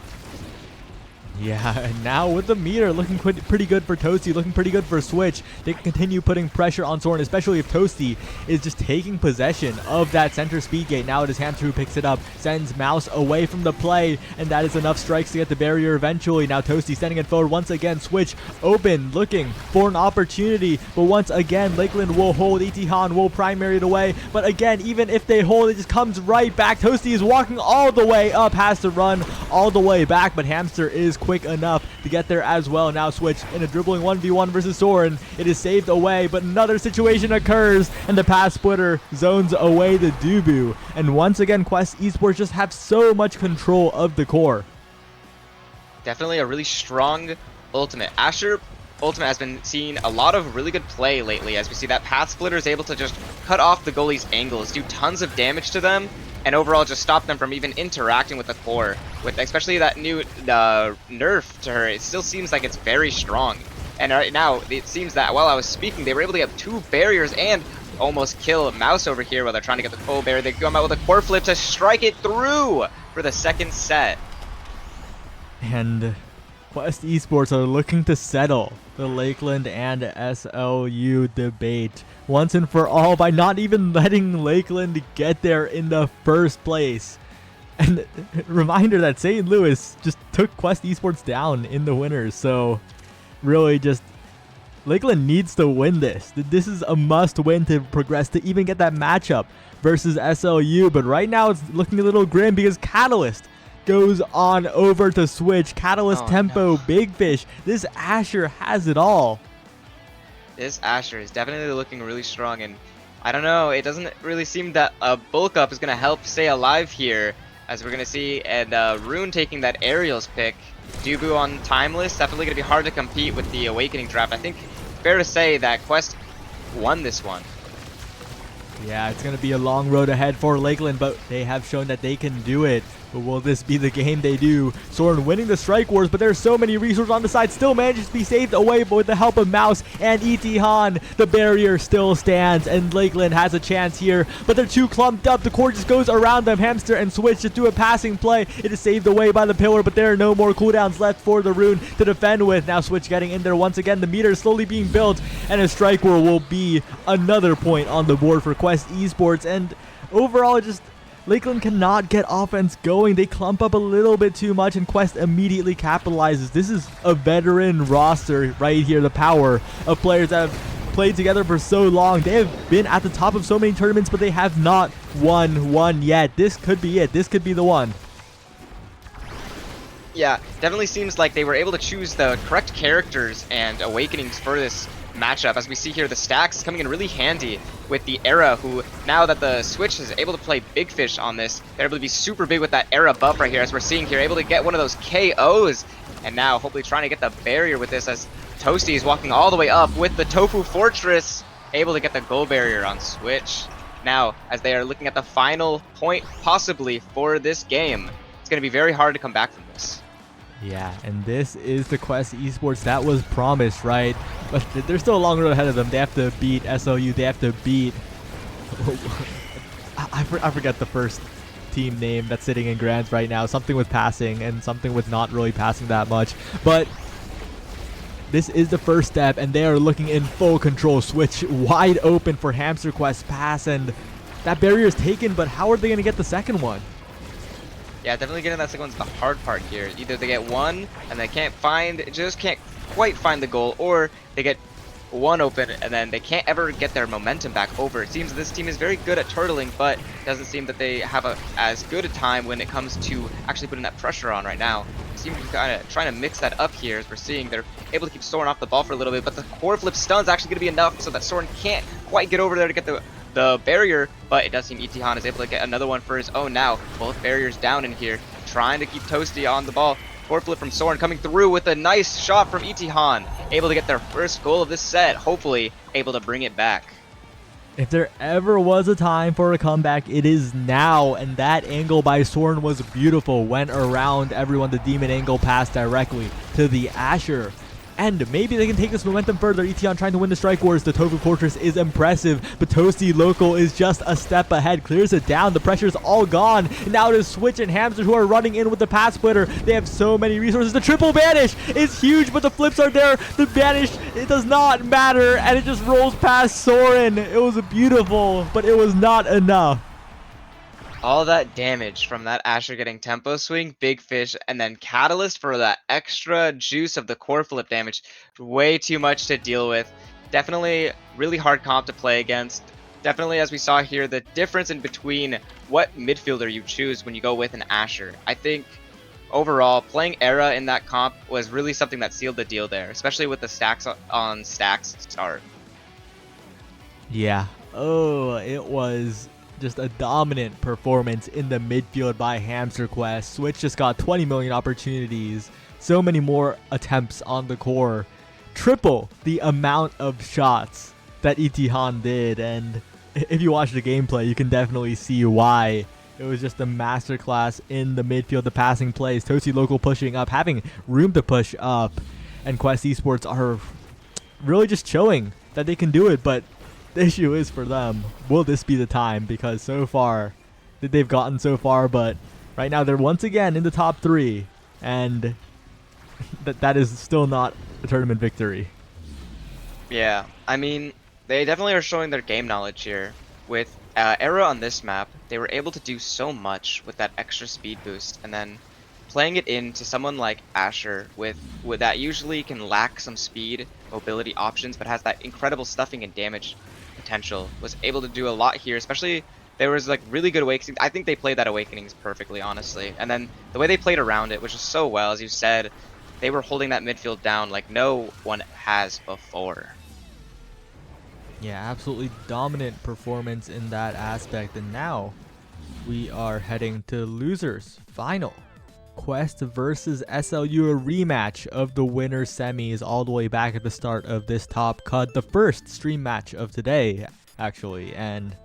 Yeah, and now with the meter looking pretty good for Toasty, looking pretty good for Switch, they can continue putting pressure on Soren, especially if Toasty is just taking possession of that center speed gate. Now it is Hamster who picks it up, sends Mouse away from the play, and that is enough strikes to get the barrier eventually. Now Toasty sending it forward once again. Switch open, looking for an opportunity, but once again, Lakeland will hold. Itihan will primary it away, but again, even if they hold, it just comes right back. Toasty is walking all the way up, has to run all the way back, but Hamster is quick enough to get there as well. Now Switch in a dribbling 1v1 versus Soren. It is saved away, but another situation occurs, and the pass splitter zones away the Dubu. And once again, Quest Esports just have so much control of the core. Definitely a really strong ultimate. Asher ultimate has been seeing a lot of really good play lately, as we see that path splitter is able to just cut off the goalie's angles, do tons of damage to them, and overall just stop them from even interacting with the core. With especially that new nerf to her, it still seems like it's very strong. And right now, it seems that while I was speaking, they were able to get 2 barriers and almost kill Mouse over here while they're trying to get the full barrier. They come out with a core flip to strike it through for the second set. And Quest Esports are looking to settle the Lakeland and SLU debate once and for all by not even letting Lakeland get there in the first place. And reminder that St. Louis just took Quest Esports down in the winners, so really just Lakeland needs to win this. This is a must win to progress to even get that matchup versus SLU, but right now it's looking a little grim because Catalyst goes on over to Switch. Catalyst, Tempo, no. Big Fish. This Asher has it all. This Asher is definitely looking really strong, and I don't know, it doesn't really seem that a bulk up is going to help stay alive here, as we're going to see, and Rune taking that Aerials pick. Dubu on Timeless, definitely going to be hard to compete with the Awakening draft. I think fair to say that Quest won this one. Yeah, it's going to be a long road ahead for Lakeland, but they have shown that they can do it. But will this be the game they do? Soren winning the strike wars, but there's so many resources on the side. Still manages to be saved away, but with the help of Mouse and Itihan, the barrier still stands, and Lakeland has a chance here. But they're too clumped up. The core just goes around them. Hamster and Switch just do a passing play. It is saved away by the pillar, but there are no more cooldowns left for the Rune to defend with. Now Switch getting in there once again. The meter is slowly being built, and a strike war will be another point on the board for Quest Esports. And overall, just Lakeland cannot get offense going. They clump up a little bit too much, and Quest immediately capitalizes. This is a veteran roster right here. The power of players that have played together for so long. They have been at the top of so many tournaments, but they have not won one yet. This could be it. This could be the one. Yeah, definitely seems like they were able to choose the correct characters and awakenings for this matchup. As we see here, the stacks is coming in really handy with the Era, who now that the Switch is able to play Big Fish on this, they're able to be super big with that Era buff right here, as we're seeing here, able to get one of those KOs, and now hopefully trying to get the barrier with this, as Toasty is walking all the way up with the Tofu Fortress, able to get the goal barrier on Switch. Now, as they are looking at the final point possibly for this game, it's going to be very hard to come back from this. Yeah, and this is the Quest Esports that was promised, right? But there's still a long road ahead of them. They have to beat SLU. They have to beat... I forget the first team name that's sitting in Grands right now. Something with passing and something with not really passing that much. But this is the first step, and they are looking in full control. Switch wide open for Hamster Quest pass, and that barrier is taken, but how are they going to get the second one? Yeah, definitely getting that second one's the hard part here. Either they get one and they can't quite find the goal, or they get one open and then they can't ever get their momentum back over. It seems this team is very good at turtling, but it doesn't seem that they have as good a time when it comes to actually putting that pressure on right now. They seem to be kind of trying to mix that up here, as we're seeing they're able to keep Soren off the ball for a little bit, but the core flip stun's actually going to be enough so that Soren can't quite get over there to get the barrier, but it does seem Itihan is able to get another one for his own now. Both barriers down in here, trying to keep Toasty on the ball. Core flip from Soren coming through with a nice shot from Itihan. Able to get their first goal of this set, hopefully able to bring it back. If there ever was a time for a comeback, it is now, and that angle by Soren was beautiful. Went around everyone, the demon angle passed directly to the Asher. And maybe they can take this momentum further. Etion trying to win the Strike Wars. The Tofu Fortress is impressive, but Toasty Local is just a step ahead. Clears it down. The pressure's all gone. And now it is Switch and Hamster who are running in with the Path Splitter. They have so many resources. The triple banish is huge, but the flips are there. The banish, it does not matter, and it just rolls past Soren. It was beautiful, but it was not enough. All that damage from that Asher getting tempo swing, big fish, and then catalyst for that extra juice of the core flip damage. Way too much to deal with. Definitely really hard comp to play against. Definitely, as we saw here, the difference in between what midfielder you choose when you go with an Asher. I think overall, playing Era in that comp was really something that sealed the deal there, especially with the stacks on stacks start. Yeah. Oh, it was just a dominant performance in the midfield by Hamster Quest. Switch just got 20 million opportunities, so many more attempts on the core, triple the amount of shots that Itihan did, and if you watch the gameplay, you can definitely see why. It was just a masterclass in the midfield, the passing plays, Toasty Local pushing up, having room to push up, and Quest Esports are really just showing that they can do it, but the issue is for them, will this be the time? Because so far, they've gotten so far, but right now they're once again in the top 3, and that is still not a tournament victory. Yeah, I mean, they definitely are showing their game knowledge here. With Era on this map, they were able to do so much with that extra speed boost, and then playing it into someone like Asher with that usually can lack some speed, mobility options, but has that incredible stuffing and damage potential, was able to do a lot here. Especially there was like really good awakening. I think they played that awakenings perfectly, honestly, and then the way they played around it was just so well. As you said, they were holding that midfield down like no one has before. Yeah, absolutely dominant performance in that aspect, and now we are heading to losers final. Quest versus SLU, a rematch of the winner semis all the way back at the start of this top cut, the first stream match of today actually, and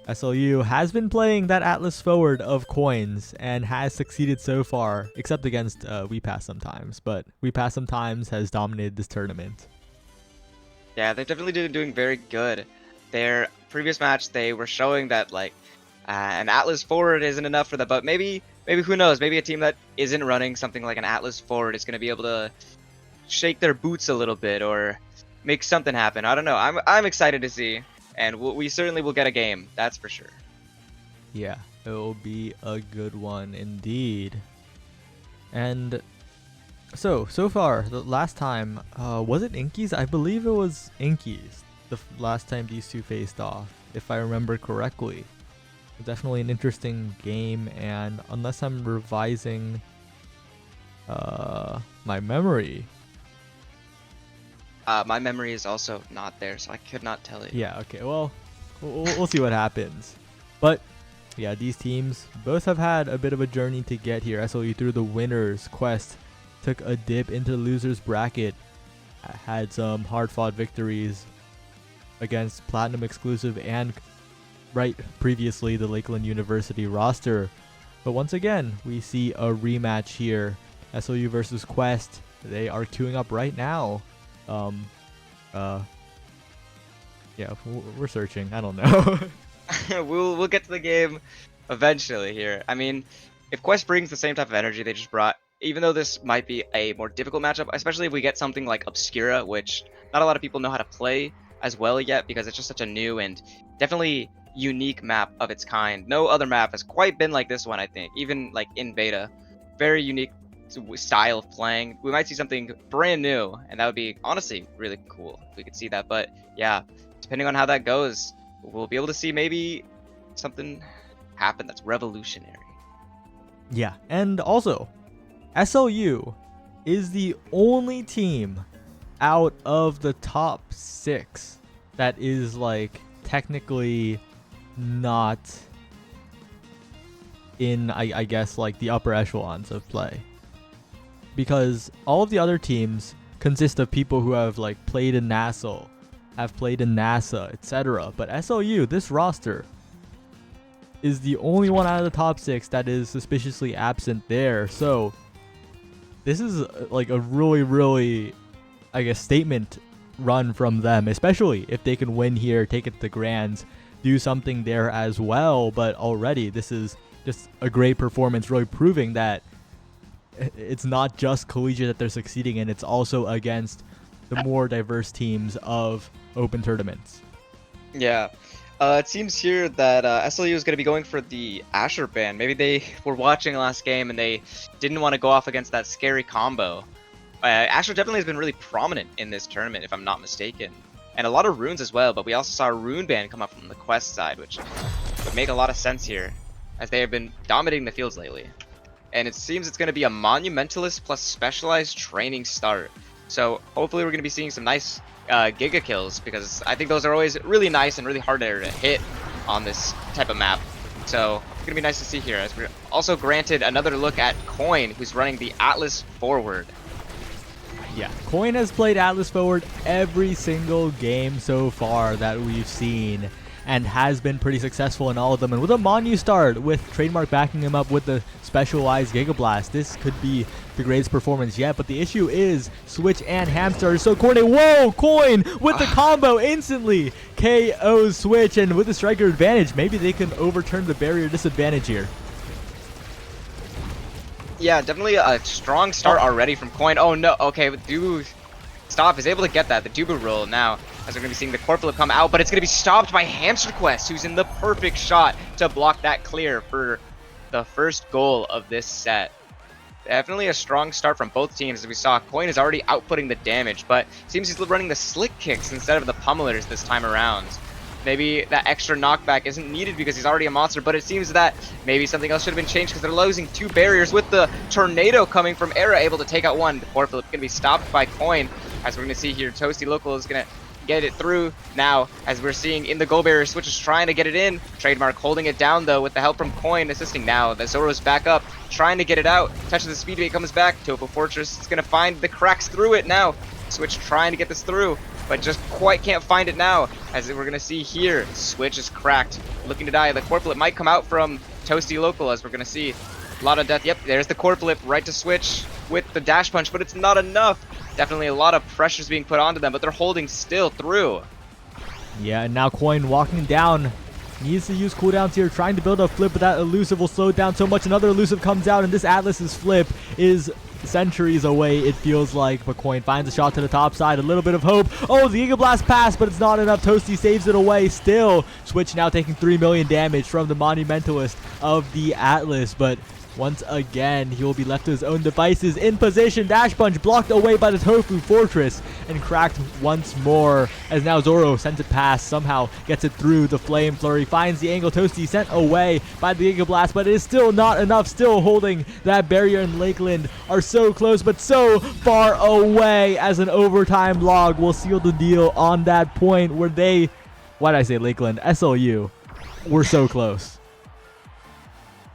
SLU has been playing that Atlas forward of coins and has succeeded so far, except against We Pass Sometimes, but We Pass Sometimes has dominated this tournament. Yeah, they've definitely been doing very good. Their previous match, they were showing that like an Atlas forward isn't enough for them, but maybe who knows? Maybe a team that isn't running something like an Atlas forward is going to be able to shake their boots a little bit or make something happen. I don't know. I'm excited to see, and we certainly will get a game. That's for sure. Yeah, it will be a good one indeed. And so far, the last time, was it Inkies? I believe it was Inkies the last time these two faced off, if I remember correctly. Definitely an interesting game, and unless I'm revising my memory. My memory is also not there, so I could not tell you. Yeah, okay, well, we'll see what happens. But yeah, these teams both have had a bit of a journey to get here. SLU through the winners quest took a dip into the losers bracket, had some hard-fought victories against Platinum exclusive and previously the Lakeland University roster. But once again, we see a rematch here. SLU versus Quest. They are queuing up right now. Yeah, we're searching. I don't know. We'll get to the game eventually here. I mean, if Quest brings the same type of energy they just brought, even though this might be a more difficult matchup, especially if we get something like Obscura, which not a lot of people know how to play as well yet because it's just such a new and definitely unique map of its kind. No other map has quite been like this one, I think, even like in beta. Very unique style of playing. We might see something brand new, and that would be honestly really cool if we could see that. But yeah, depending on how that goes, we'll be able to see maybe something happen that's revolutionary. Yeah, and also, SLU is the only team out of the top 6 that is like technically not in, I guess, like the upper echelons of play, because all of the other teams consist of people who have like played in NASA, etc. But SLU, this roster, is the only one out of the top 6 that is suspiciously absent there. So this is like a really I guess, statement run from them, especially if they can win here, take it to Grands, do something there as well. But already this is just a great performance, really proving that it's not just collegiate that they're succeeding in, it's also against the more diverse teams of open tournaments. Yeah. It seems here that SLU is going to be going for the Asher ban. Maybe they were watching last game and they didn't want to go off against that scary combo. Asher definitely has been really prominent in this tournament, if I'm not mistaken. And a lot of runes as well, but we also saw a rune ban come up from the Quest side, which would make a lot of sense here, as they have been dominating the fields lately. And it seems it's going to be a Monumentalist plus Specialized training start. So hopefully we're going to be seeing some nice Giga kills, because I think those are always really nice and really hard to hit on this type of map. So it's going to be nice to see here, as we're also granted another look at Coin, who's running the Atlas forward. Yeah, Coin has played Atlas forward every single game so far that we've seen, and has been pretty successful in all of them. And with a Monu start, with Trademark backing him up with the specialized Giga Blast, this could be the greatest performance yet. But the issue is Switch and Hamster are so coordinated. Whoa, Coin with the combo instantly KOs Switch, and with the striker advantage, maybe they can overturn the barrier disadvantage here. Yeah, definitely a strong start already from Coin. Oh no, okay, Dubu Stop is able to get that, the Dubu roll now, as we're going to be seeing the Core Flip come out, but it's going to be stopped by Hamster Quest, who's in the perfect shot to block that clear for the first goal of this set. Definitely a strong start from both teams, as we saw Coin is already outputting the damage, but seems he's running the slick kicks instead of the pummelers this time around. Maybe that extra knockback isn't needed because he's already a monster, but it seems that maybe something else should have been changed, because they're losing two barriers with the tornado coming from Era, able to take out one. The Core Flip going to be stopped by Coin, as we're going to see here. Toasty Local is going to get it through now, as we're seeing in the goal barrier. Switch is trying to get it in. Trademark holding it down though with the help from Coin assisting now. The Zoro's back up, trying to get it out. Touches the speedway, comes back. Topo Fortress is going to find the cracks through it now. Switch trying to get this through, but just quite can't find it now, as we're going to see here. Switch is cracked, looking to die. The Core Flip might come out from Toasty Local, as we're going to see a lot of death. Yep, there's the Core Flip right to Switch with the dash punch, but it's not enough. Definitely a lot of pressures being put onto them, but they're holding still through. Yeah, and now Coin walking down. Needs to use cooldowns here, trying to build a flip, but that elusive will slow it down so much. Another elusive comes out, and this Atlas's flip is centuries away, it feels like. But Coin finds a shot to the top side, a little bit of hope. Oh, the Giga Blast pass, but it's not enough. Toasty saves it away still. Switch now taking 3 million damage from the Monumentalist of the Atlas, but once again, he will be left to his own devices. In position, dash punch blocked away by the Tofu Fortress and cracked once more, as now Zoro sends it past, somehow gets it through the Flame Flurry, finds the angle. Toasty sent away by the Giga Blast, but it is still not enough, still holding that barrier, and Lakeland are so close but so far away, as an overtime log will seal the deal on that point where they, why did I say Lakeland? SLU were so close.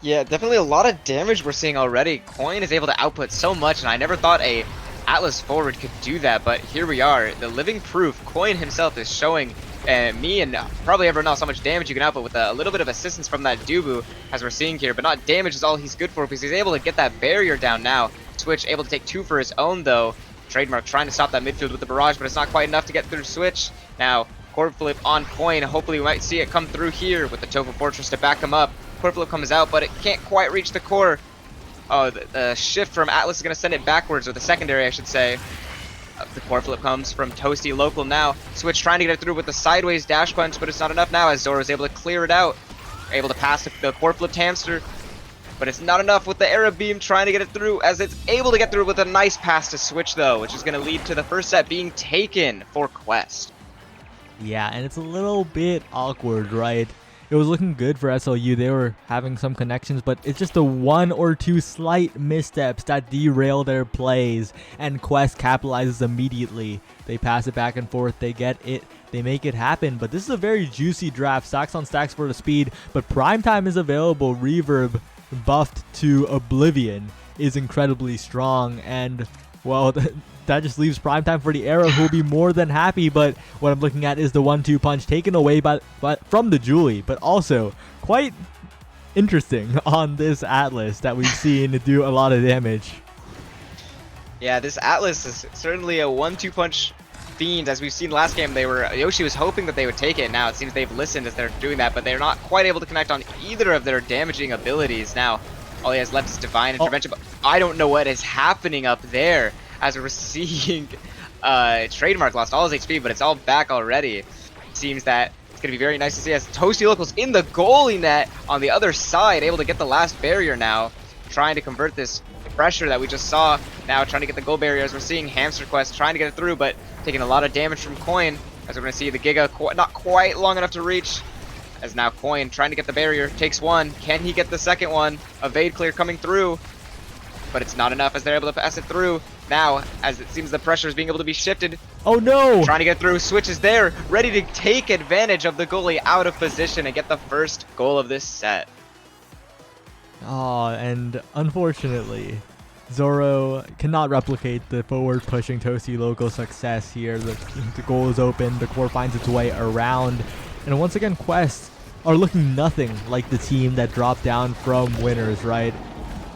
Yeah, definitely a lot of damage we're seeing already. Coin is able to output so much, and I never thought a Atlas forward could do that, but here we are. The living proof. Coin himself is showing me and probably everyone else how much damage you can output with a little bit of assistance from that Dubu, as we're seeing here, but not damage is all he's good for, because he's able to get that barrier down now. Switch able to take two for his own though. Trademark trying to stop that midfield with the barrage, but it's not quite enough to get through Switch. Now, Core Flip on Coin. Hopefully we might see it come through here with the Tofu Fortress to back him up. Core Flip comes out, but it can't quite reach the core. Oh, the shift from Atlas is going to send it backwards, or the secondary, I should say. The Core Flip comes from Toasty Local now. Switch trying to get it through with the sideways dash punch, but it's not enough now, as Zoro is able to clear it out. Able to pass the Core Flipped Hamster, but it's not enough with the Arrow Beam trying to get it through, as it's able to get through with a nice pass to Switch though, which is going to lead to the first set being taken for Quest. Yeah, and it's a little bit awkward, right? It was looking good for SLU. They were having some connections, but it's just the one or two slight missteps that derail their plays, and Quest capitalizes immediately. They pass it back and forth. They get it. They make it happen. But this is a very juicy draft. Stacks on stacks for the speed, but Primetime is available. Reverb buffed to Oblivion is incredibly strong, and well, that just leaves Primetime for the Arrow, who will be more than happy. But what I'm looking at is the 1-2 punch taken away from the Julie, but also quite interesting on this Atlas that we've seen do a lot of damage. Yeah, this Atlas is certainly a 1-2 punch fiend. As we've seen last game, Yoshi was hoping that they would take it. Now it seems they've listened as they're doing that, but they're not quite able to connect on either of their damaging abilities. Now, all he has left is Divine Intervention, but I don't know what is happening up there as we're seeing Trademark lost all his HP, but it's all back already. It seems that it's going to be very nice to see as Toasty Locals in the goalie net on the other side, able to get the last barrier now, trying to convert this pressure that we just saw. Now trying to get the goal barrier as we're seeing Hamster Quest trying to get it through, but taking a lot of damage from Coin, as we're going to see the Giga not quite long enough to reach, as now Coin trying to get the barrier, takes one. Can he get the second one? Evade clear coming through, but it's not enough as they're able to pass it through. Now, as it seems the pressure is being able to be shifted. Oh no! Trying to get through, Switch is there, ready to take advantage of the goalie out of position and get the first goal of this set. Oh, and unfortunately, Zoro cannot replicate the forward pushing Toasty Local success here. The goal is open, the core finds its way around, and once again Quest are looking nothing like the team that dropped down from winners, right?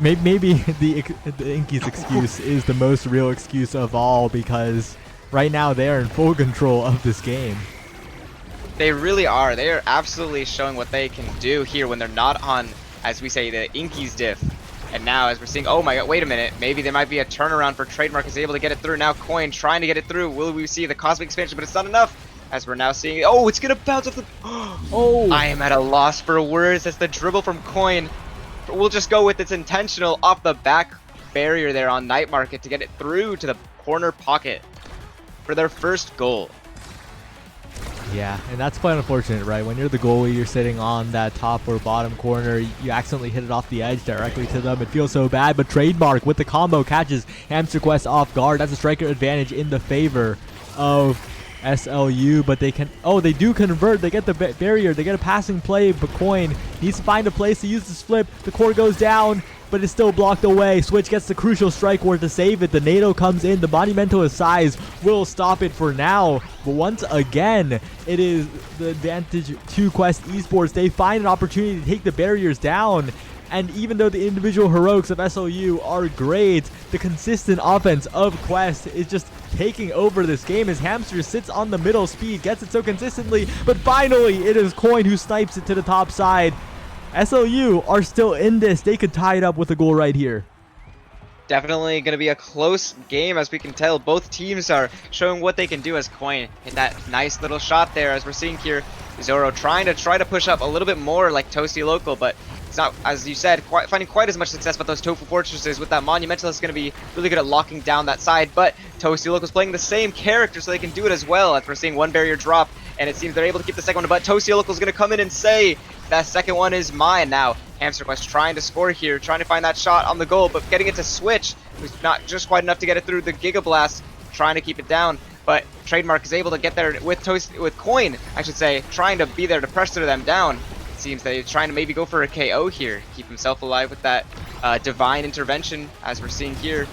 Maybe the Inky's excuse is the most real excuse of all, because right now they are in full control of this game. They really are. They are absolutely showing what they can do here when they're not on, as we say, the Inky's diff. And now as we're seeing, oh my god, wait a minute, maybe there might be a turnaround for Trademark is able to get it through. Now Coin trying to get it through. Will we see the Cosmic Expansion? But it's not enough. As we're now seeing, oh, it's going to bounce off the... Oh! I am at a loss for words as the dribble from Coin. We'll just go with its intentional off the back barrier there on Night Market to get it through to the corner pocket for their first goal. Yeah, and that's quite unfortunate, right? When you're the goalie, you're sitting on that top or bottom corner, you accidentally hit it off the edge directly to them. It feels so bad, but Trademark with the combo catches Hamster Quest off guard. That's a striker advantage in the favor of SLU, but they do convert. They get the barrier, they get a passing play, but Coin needs to find a place to use this flip. The core goes down, but it's still blocked away. Switch gets the crucial strike ward to save it. The NATO comes in. The Monumental size will stop it for now. But once again, it is the advantage to Quest Esports. They find an opportunity to take the barriers down. And even though the individual heroics of SLU are great, the consistent offense of Quest is just taking over this game as Hamster sits on the middle speed, gets it so consistently, but finally it is Coin who snipes it to the top side. SLU are still in this. They could tie it up with a goal right here. Definitely going to be a close game, as we can tell. Both teams are showing what they can do as Coin hit that nice little shot there, as we're seeing here. Zoro trying to push up a little bit more like Toasty Local, but it's not, as you said, finding quite as much success. But those Tofu Fortresses with that Monumental is going to be really good at locking down that side. But Toasty Local is playing the same character, so they can do it as well. As we're seeing one barrier drop, and it seems they're able to keep the second one. But Toasty Local is going to come in and say, that second one is mine. Now Hamster Quest trying to score here, trying to find that shot on the goal, but getting it to Switch, who's not just quite enough to get it through the Giga Blast, trying to keep it down. But Trademark is able to get there with Coin, I should say, trying to be there to pressure them down. It seems that he's trying to maybe go for a KO here, keep himself alive with that Divine Intervention, as we're seeing here.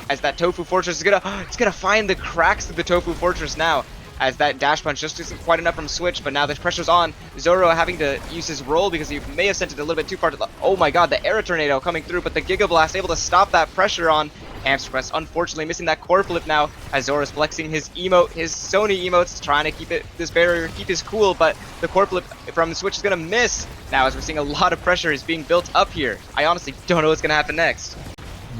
As that Tofu Fortress is gonna find the cracks of the Tofu Fortress now, as that dash punch just isn't quite enough from Switch, but now the pressure's on. Zoro having to use his roll because he may have sent it a little bit too far to the... Oh my god, the Air Tornado coming through, but the Giga Blast able to stop that pressure on Hamster Quest. Unfortunately missing that core flip now, as Zoro's flexing his emote, his Sony emotes, trying to keep this barrier, keep his cool, but the core flip from the Switch is gonna miss. Now, as we're seeing a lot of pressure is being built up here. I honestly don't know what's gonna happen next.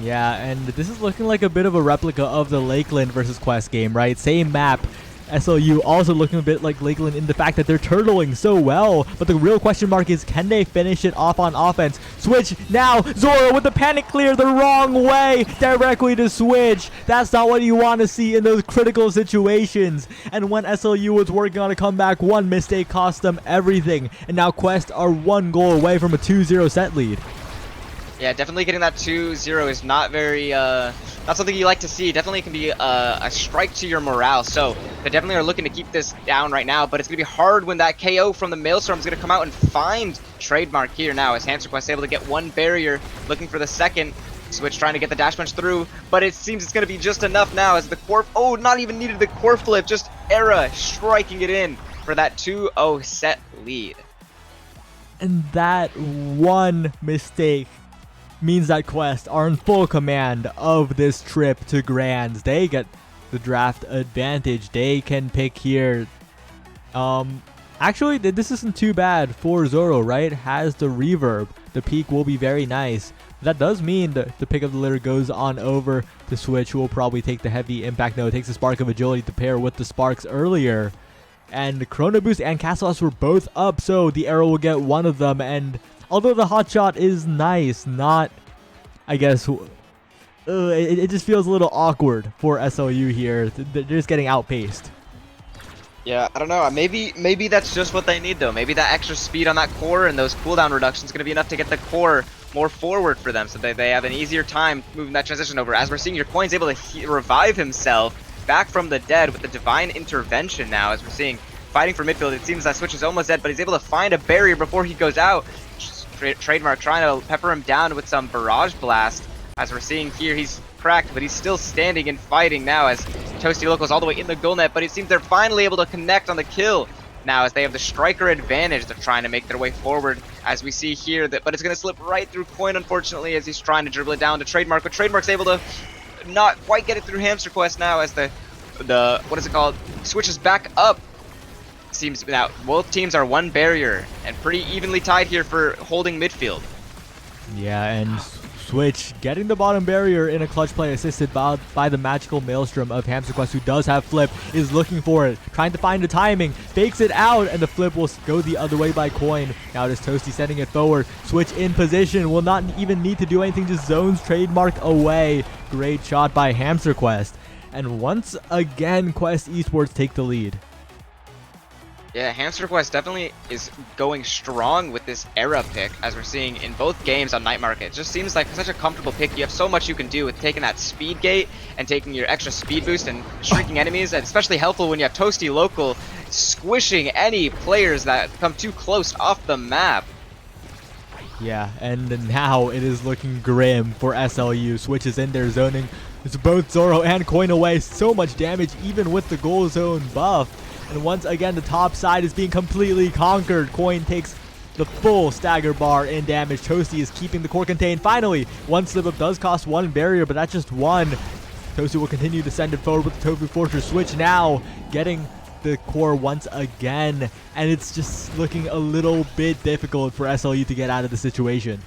Yeah, and this is looking like a bit of a replica of the Lakeland versus Quest game, right? Same map. SLU also looking a bit like Lakeland in the fact that they're turtling so well, but the real question mark is, can they finish it off on offense? Switch now, Zoro with the panic clear the wrong way, directly to Switch. That's not what you want to see in those critical situations. And when SLU was working on a comeback, one mistake cost them everything, and now Quest are one goal away from a 2-0 set lead. Yeah, definitely getting that 2-0 is not very, not something you like to see. Definitely can be a strike to your morale. So they definitely are looking to keep this down right now, but it's going to be hard when that KO from the Maelstrom is going to come out and find Trademark here now, as Hamster Quest able to get one barrier, looking for the second. Switch trying to get the dash punch through, but it seems it's going to be just enough now as the core... Oh, not even needed the core flip, just Era striking it in for that 2-0 set lead. And that one mistake means that Quest are in full command of this trip to Grands. They get the draft advantage. They can pick here. Actually, this isn't too bad for Zoro, right? Has the reverb. The peak will be very nice. That does mean that the pick of the litter goes on over to Switch, who will probably take the heavy impact. No, it takes the Spark of Agility to pair with the Sparks earlier. And the Chrono Boost and Castle House were both up, so the arrow will get one of them. And although the Hot Shot is nice, not, I guess, it just feels a little awkward for SLU here. They're just getting outpaced. Yeah, I don't know. Maybe that's just what they need, though. Maybe that extra speed on that core and those cooldown reductions is going to be enough to get the core more forward for them, so they have an easier time moving that transition over. As we're seeing, your Coin's able to revive himself back from the dead with the Divine Intervention now. As we're seeing, fighting for midfield, it seems that Switch is almost dead, but he's able to find a barrier before he goes out. Trademark trying to pepper him down with some Barrage Blast. As we're seeing here, he's cracked, but he's still standing and fighting now as Toasty Loco's all the way in the goal net, but it seems they're finally able to connect on the kill now as they have the striker advantage. They're trying to make their way forward, as we see here, but it's going to slip right through Coin, unfortunately, as he's trying to dribble it down to Trademark, but Trademark's able to not quite get it through Hamster Quest now as the what is it called, switches back up. Seems now both teams are one barrier and pretty evenly tied here for holding midfield. Yeah, and Switch getting the bottom barrier in a clutch play, assisted by the magical Maelstrom of Hamster Quest, who does have Flip, is looking for it, trying to find the timing, fakes it out, and the Flip will go the other way by Coin. Now it is Toasty sending it forward. Switch in position, will not even need to do anything, just zones Trademark away. Great shot by Hamster Quest. And once again, Quest Esports take the lead. Yeah, Hamster Quest definitely is going strong with this era pick, as we're seeing in both games on Night Market. It just seems like such a comfortable pick. You have so much you can do with taking that speed gate and taking your extra speed boost and shrinking enemies, and especially helpful when you have Toasty Local squishing any players that come too close off the map. Yeah, and now it is looking grim for SLU. Switch is in there zoning. It's both Zoro and Coin away. So much damage even with the goal zone buff. And once again, the top side is being completely conquered. Coin takes the full stagger bar in damage. Toasty is keeping the core contained. Finally, one slip up does cost one barrier, but that's just one. Toasty will continue to send it forward with the Tofu Fortress. Switch now getting the core once again. And it's just looking a little bit difficult for SLU to get out of the situation.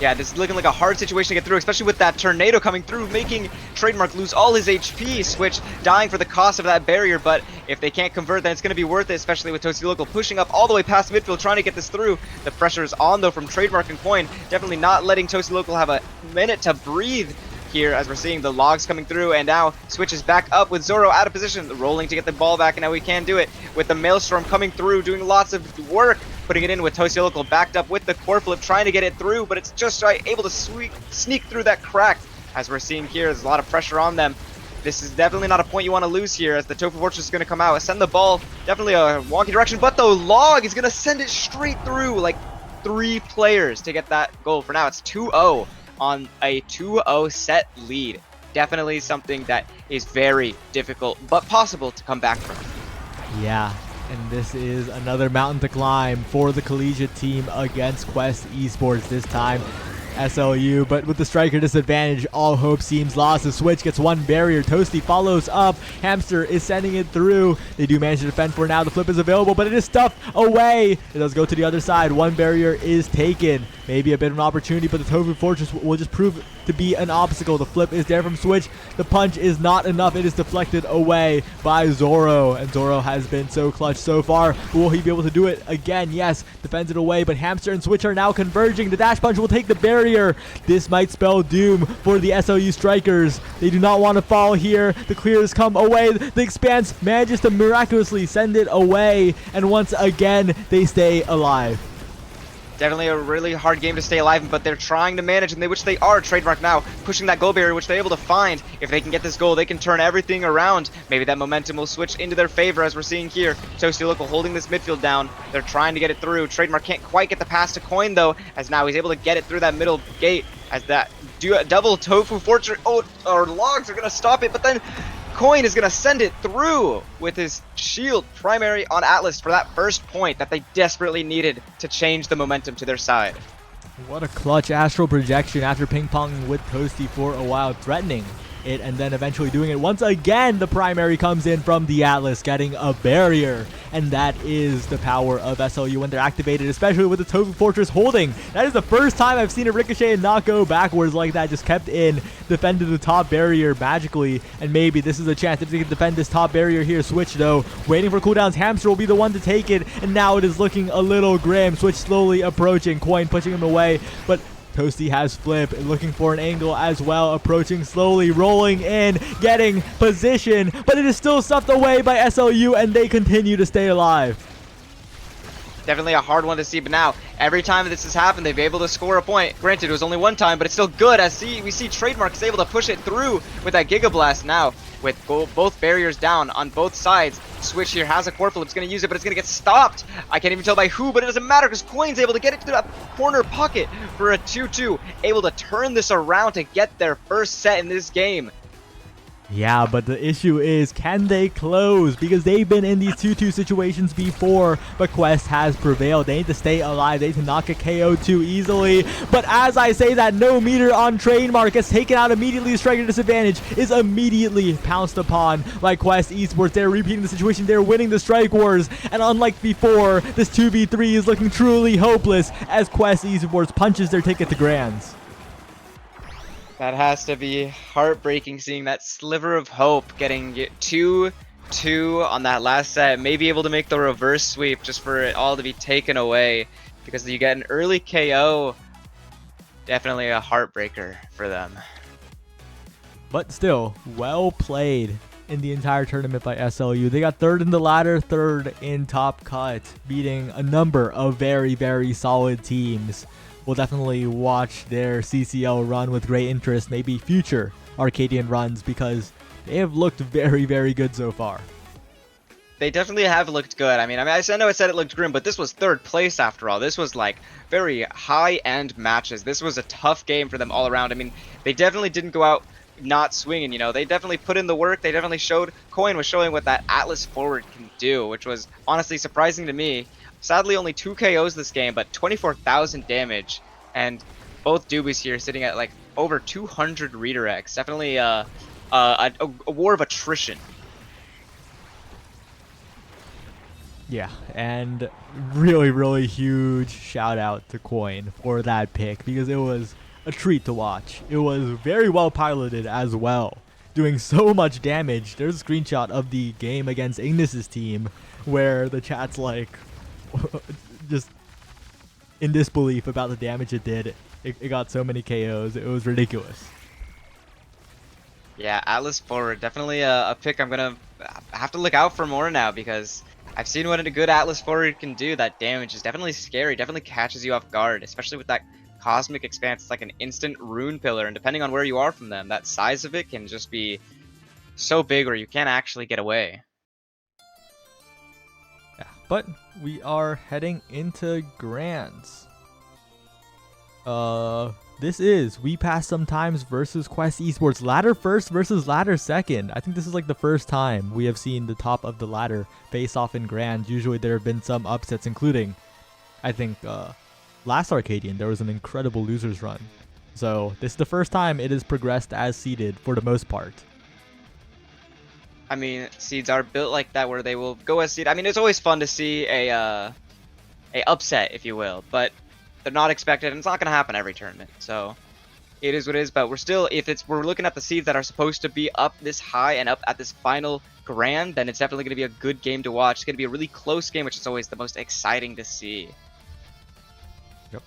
Yeah, this is looking like a hard situation to get through, especially with that tornado coming through, making Trademark lose all his HP. Switch dying for the cost of that barrier, but if they can't convert, then it's going to be worth it, especially with Toasty Local pushing up all the way past midfield, trying to get this through. The pressure is on, though, from Trademark and Coin. Definitely not letting Toasty Local have a minute to breathe here, as we're seeing the logs coming through, and now Switch is back up with Zoro out of position, rolling to get the ball back, and now we can do it with the Maelstrom coming through, doing lots of work, putting it in with Toasty Local backed up with the core flip, trying to get it through, but it's just able to sneak through that crack. As we're seeing here, there's a lot of pressure on them. This is definitely not a point you want to lose here, as the Tofu Fortress is going to come out, send the ball, definitely a wonky direction, but the log is going to send it straight through, like 3 players to get that goal. For now, it's 2-0 on a 2-0 set lead. Definitely something that is very difficult, but possible to come back from. Yeah. And this is another mountain to climb for the collegiate team against Quest Esports this time. SLU, but with the striker disadvantage, all hope seems lost. The Switch gets one barrier. Toasty follows up. Hamster is sending it through. They do manage to defend for now. The flip is available, but it is stuffed away. It does go to the other side. One barrier is taken. Maybe a bit of an opportunity, but the Tofu Fortress will just prove to be an obstacle. The flip is there from Switch. The punch is not enough. It is deflected away by Zoro, and Zoro has been so clutch so far. Will he be able to do it again? Yes, defends it away, but Hamster and Switch are now converging. The dash punch will take the barrier. This might spell doom for the SLU strikers. They do not want to fall here. The clears come away. The Expanse manages to miraculously send it away, and once again, they stay alive. Definitely a really hard game to stay alive in, but they're trying to manage, and which they are. Trademark now pushing that goal barrier, which they're able to find. If they can get this goal, they can turn everything around. Maybe that momentum will switch into their favor, as we're seeing here. Toasty Local holding this midfield down. They're trying to get it through. Trademark can't quite get the pass to Coin, though, as now he's able to get it through that middle gate, as that double Tofu Fortress, or logs are going to stop it, but then Coin is going to send it through with his shield primary on Atlas for that first point that they desperately needed to change the momentum to their side. What a clutch astral projection after ping-ponging with Toasty for a while, threatening it and then eventually doing it once again. The primary comes in from the Atlas, getting a barrier, and that is the power of SLU when they're activated, especially with the Tofu Fortress holding. That is the first time I've seen a ricochet and not go backwards like that. Just kept in, defended the top barrier magically, and maybe this is a chance if they can defend this top barrier here. Switch though, waiting for cooldowns. Hamster will be the one to take it, and now it is looking a little grim. Switch slowly approaching, Coin pushing him away, but Toasty has Flip, looking for an angle as well, approaching slowly, rolling in, getting position, but it is still stuffed away by SLU, and they continue to stay alive. Definitely a hard one to see, but now, every time this has happened, they've been able to score a point. Granted, it was only one time, but it's still good, as we see Trademark is able to push it through with that Giga Blast now, with both barriers down on both sides. Switch here has a core flip, it's going to use it, but it's going to get stopped. I can't even tell by who, but it doesn't matter because Coin's able to get it to that corner pocket for a 2-2, able to turn this around to get their first set in this game. Yeah, but the issue is, can they close? Because they've been in these 2-2 situations before, but Quest has prevailed. They need to stay alive. They need to knock a KO too easily. But as I say that, no meter on Trademark gets taken out immediately. Striker disadvantage is immediately pounced upon by Quest Esports. They're repeating the situation. They're winning the Strike Wars. And unlike before, this 2v3 is looking truly hopeless as Quest Esports punches their ticket to Grands. That has to be heartbreaking, seeing that sliver of hope, getting 2-2 on that last set, maybe able to make the reverse sweep just for it all to be taken away, because you get an early KO. Definitely a heartbreaker for them. But still, well played in the entire tournament by SLU. They got third in the ladder, third in top cut, beating a number of very, very solid teams. We'll definitely watch their CCL run with great interest, maybe future Arcadian runs, because they have looked very, very good so far. They definitely have looked good. I know I said it looked grim, but this was third place after all. This was like very high-end matches. This was a tough game for them all around. I mean, they definitely didn't go out not swinging, you know. They definitely put in the work. They definitely showed, Coin was showing what that Atlas forward can do, which was honestly surprising to me. Sadly, only 2 KOs this game, but 24,000 damage, and both doobies here sitting at like over 200 redirects. Definitely a war of attrition. Yeah, and really, really huge shout out to Coin for that pick, because it was a treat to watch. It was very well piloted as well, doing so much damage. There's a screenshot of the game against Ignis's team where the chat's like just in disbelief about the damage it did. It got so many KOs. It was ridiculous. Yeah, Atlas forward, definitely a pick I'm gonna have to look out for more now, because I've seen what a good Atlas forward can do. That damage is definitely scary, definitely catches you off guard, especially with that Cosmic Expanse. It's like an instant rune pillar, and depending on where you are from them, that size of it can just be so big where you can't actually get away. Yeah, but we are heading into Grands. This is We Pass Sometimes versus Quest Esports. Ladder first versus ladder second. I think this is like the first time we have seen the top of the ladder face off in Grands. Usually there have been some upsets, including, I think, last Arcadian, there was an incredible losers run. So this is the first time it has progressed as seeded for the most part. I mean, seeds are built like that, where they will go as seed. I mean, it's always fun to see a upset, if you will, but they're not expected, and it's not going to happen every tournament. So it is what it is. But we're still, we're looking at the seeds that are supposed to be up this high and up at this final grand, then it's definitely going to be a good game to watch. It's going to be a really close game, which is always the most exciting to see. Yep.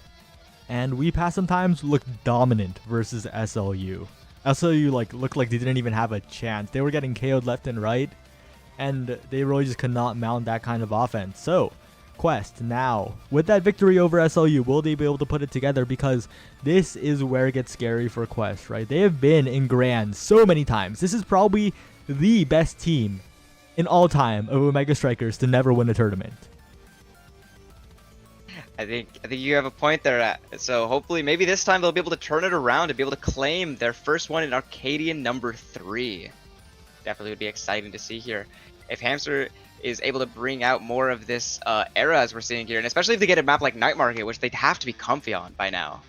And We Pass Sometimes looked dominant versus SLU. SLU looked like they didn't even have a chance. They were getting KO'd left and right, and they really just could not mount that kind of offense. So Quest now, with that victory over SLU, will they be able to put it together? Because this is where it gets scary for Quest, right? They have been in Grands so many times. This is probably the best team in all time of Omega Strikers to never win a tournament. I think you have a point there. So hopefully, maybe this time they'll be able to turn it around and be able to claim their first one in Arcadian number 3. Definitely would be exciting to see here. If Hamster is able to bring out more of this era as we're seeing here, and especially if they get a map like Night Market, which they'd have to be comfy on by now.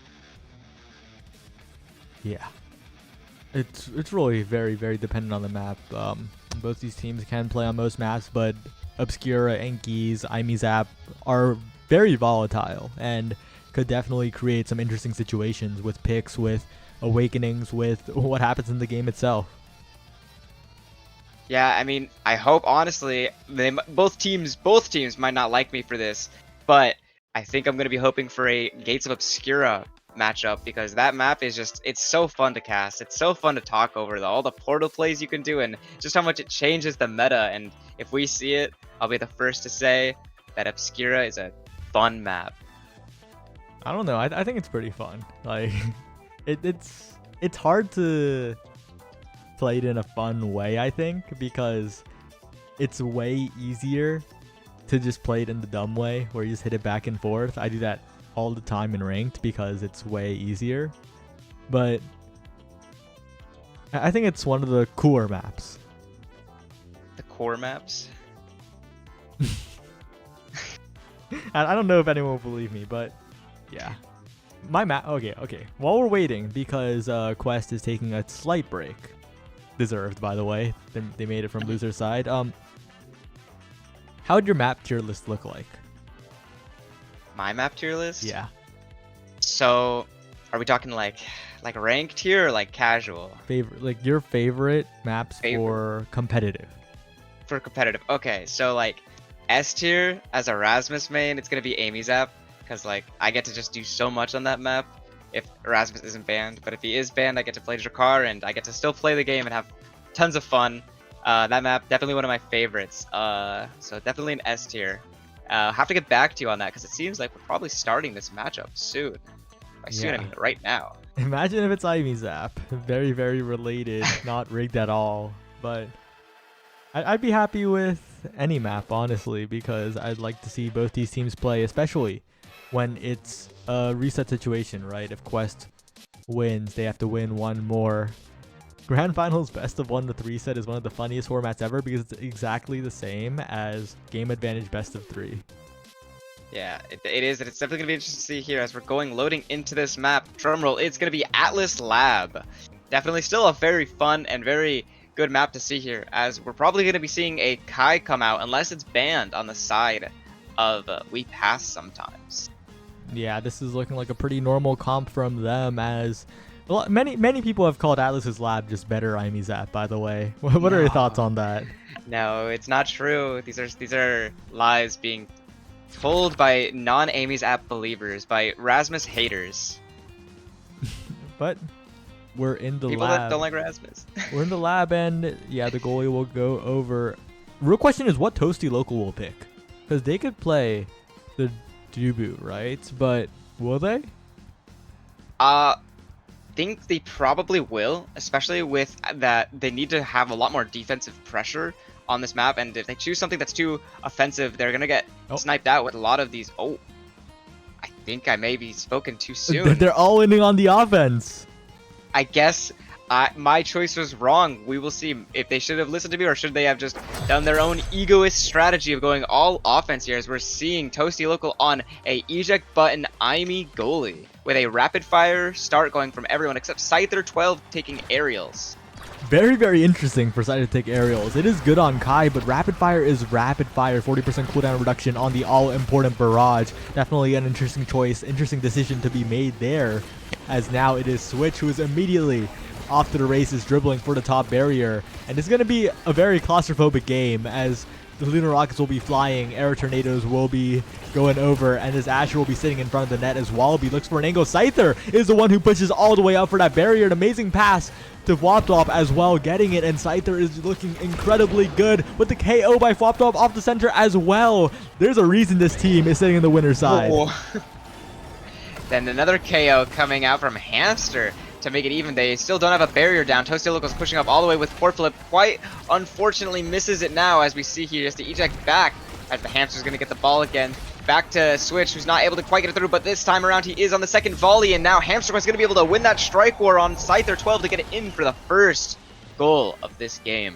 Yeah. It's really very, very dependent on the map. Both these teams can play on most maps, but Obscura, Enki's, IMZAP are very volatile and could definitely create some interesting situations with picks, with awakenings, with what happens in the game itself. Yeah, I mean, I hope honestly both teams might not like me for this, but I think I'm gonna be hoping for a Gates of Obscura matchup, because that map is just, it's so fun to cast, it's so fun to talk over, all the portal plays you can do, and just how much it changes the meta. And if we see it, I'll be the first to say that Obscura is a fun map. I don't know. I think it's pretty fun. Like, it's hard to play it in a fun way, I think, because it's way easier to just play it in the dumb way where you just hit it back and forth. I do that all the time in ranked because it's way easier. But I think it's one of the cooler maps. The core maps? I don't know if anyone will believe me, but yeah. My map. Okay. While we're waiting, because Quest is taking a slight break, deserved by the way. They made it from loser side. How would your map tier list look like? My map tier list? Yeah. So, are we talking like ranked here or like casual? Like your favorite maps for competitive. For competitive. Okay, so like S tier as a Erasmus main, it's gonna be IMZAP, because like I get to just do so much on that map if Erasmus isn't banned. But if he is banned, I get to play Drakkar and I get to still play the game and have tons of fun. That map, definitely one of my favorites. So definitely an S tier. Have to get back to you on that, because it seems like we're probably starting this matchup soon. By soon, I mean right now. Imagine if it's IMZAP. Very, very related, not rigged at all. But I'd be happy with any map, honestly, because I'd like to see both these teams play, especially when it's a reset situation, right? If Quest wins, they have to win one more. Grand Finals best of 1 to 3 set is one of the funniest formats ever, because it's exactly the same as Game Advantage best of 3. Yeah, it is, and it's definitely going to be interesting to see here as we're loading into this map. Drumroll, it's going to be Atlas Lab. Definitely still a very fun and very good map to see here, as we're probably going to be seeing a Kai come out, unless it's banned on the side of We Pass sometimes. Yeah, this is looking like a pretty normal comp from them, as well, many people have called Atlas's Lab just better IMZAP, by the way. What are your thoughts on that? No, it's not true. These are lies being told by non-IMZAP believers, by Rasmus haters. But we're in the People lab. that don't like Rasmus. We're in the lab, and yeah, the goalie will go over. Real question is what Toasty Local will pick, because they could play the Dubu, right? But will they? Think they probably will, especially with that they need to have a lot more defensive pressure on this map, and if they choose something that's too offensive, they're gonna get sniped out with a lot of these. Oh, I think I may be spoken too soon. They're all in on the offense. I guess my choice was wrong. We will see if they should have listened to me, or should they have just done their own egoist strategy of going all offense here, as we're seeing Toasty Local on a eject button IME goalie with a rapid fire start going from everyone except Scyther 12 taking aerials. Very, very interesting for Scyther to take aerials. It is good on Kai, but rapid fire is rapid fire. 40% cooldown reduction on the all-important barrage. Definitely an interesting choice, interesting decision to be made there, as now it is Switch who is immediately off to the races, dribbling for the top barrier. And it's going to be a very claustrophobic game, as the Lunar Rockets will be flying, Air Tornadoes will be going over, and as Asher will be sitting in front of the net as Wallaby looks for an angle. Scyther is the one who pushes all the way up for that barrier. An amazing pass to Floptop as well, getting it, and Scyther is looking incredibly good with the KO by Floptop off the center as well. There's a reason this team is sitting in the winner's side. Then another KO coming out from Hamster to make it even. They still don't have a barrier down. Toasty Local's pushing up all the way with Port Flip. Quite unfortunately misses it now, as we see here. Just to eject back as the Hamster's going to get the ball again. Back to Switch, who's not able to quite get it through, but this time around he is on the second volley, and now Hamster is going to be able to win that strike war on Scyther 12 to get it in for the first goal of this game.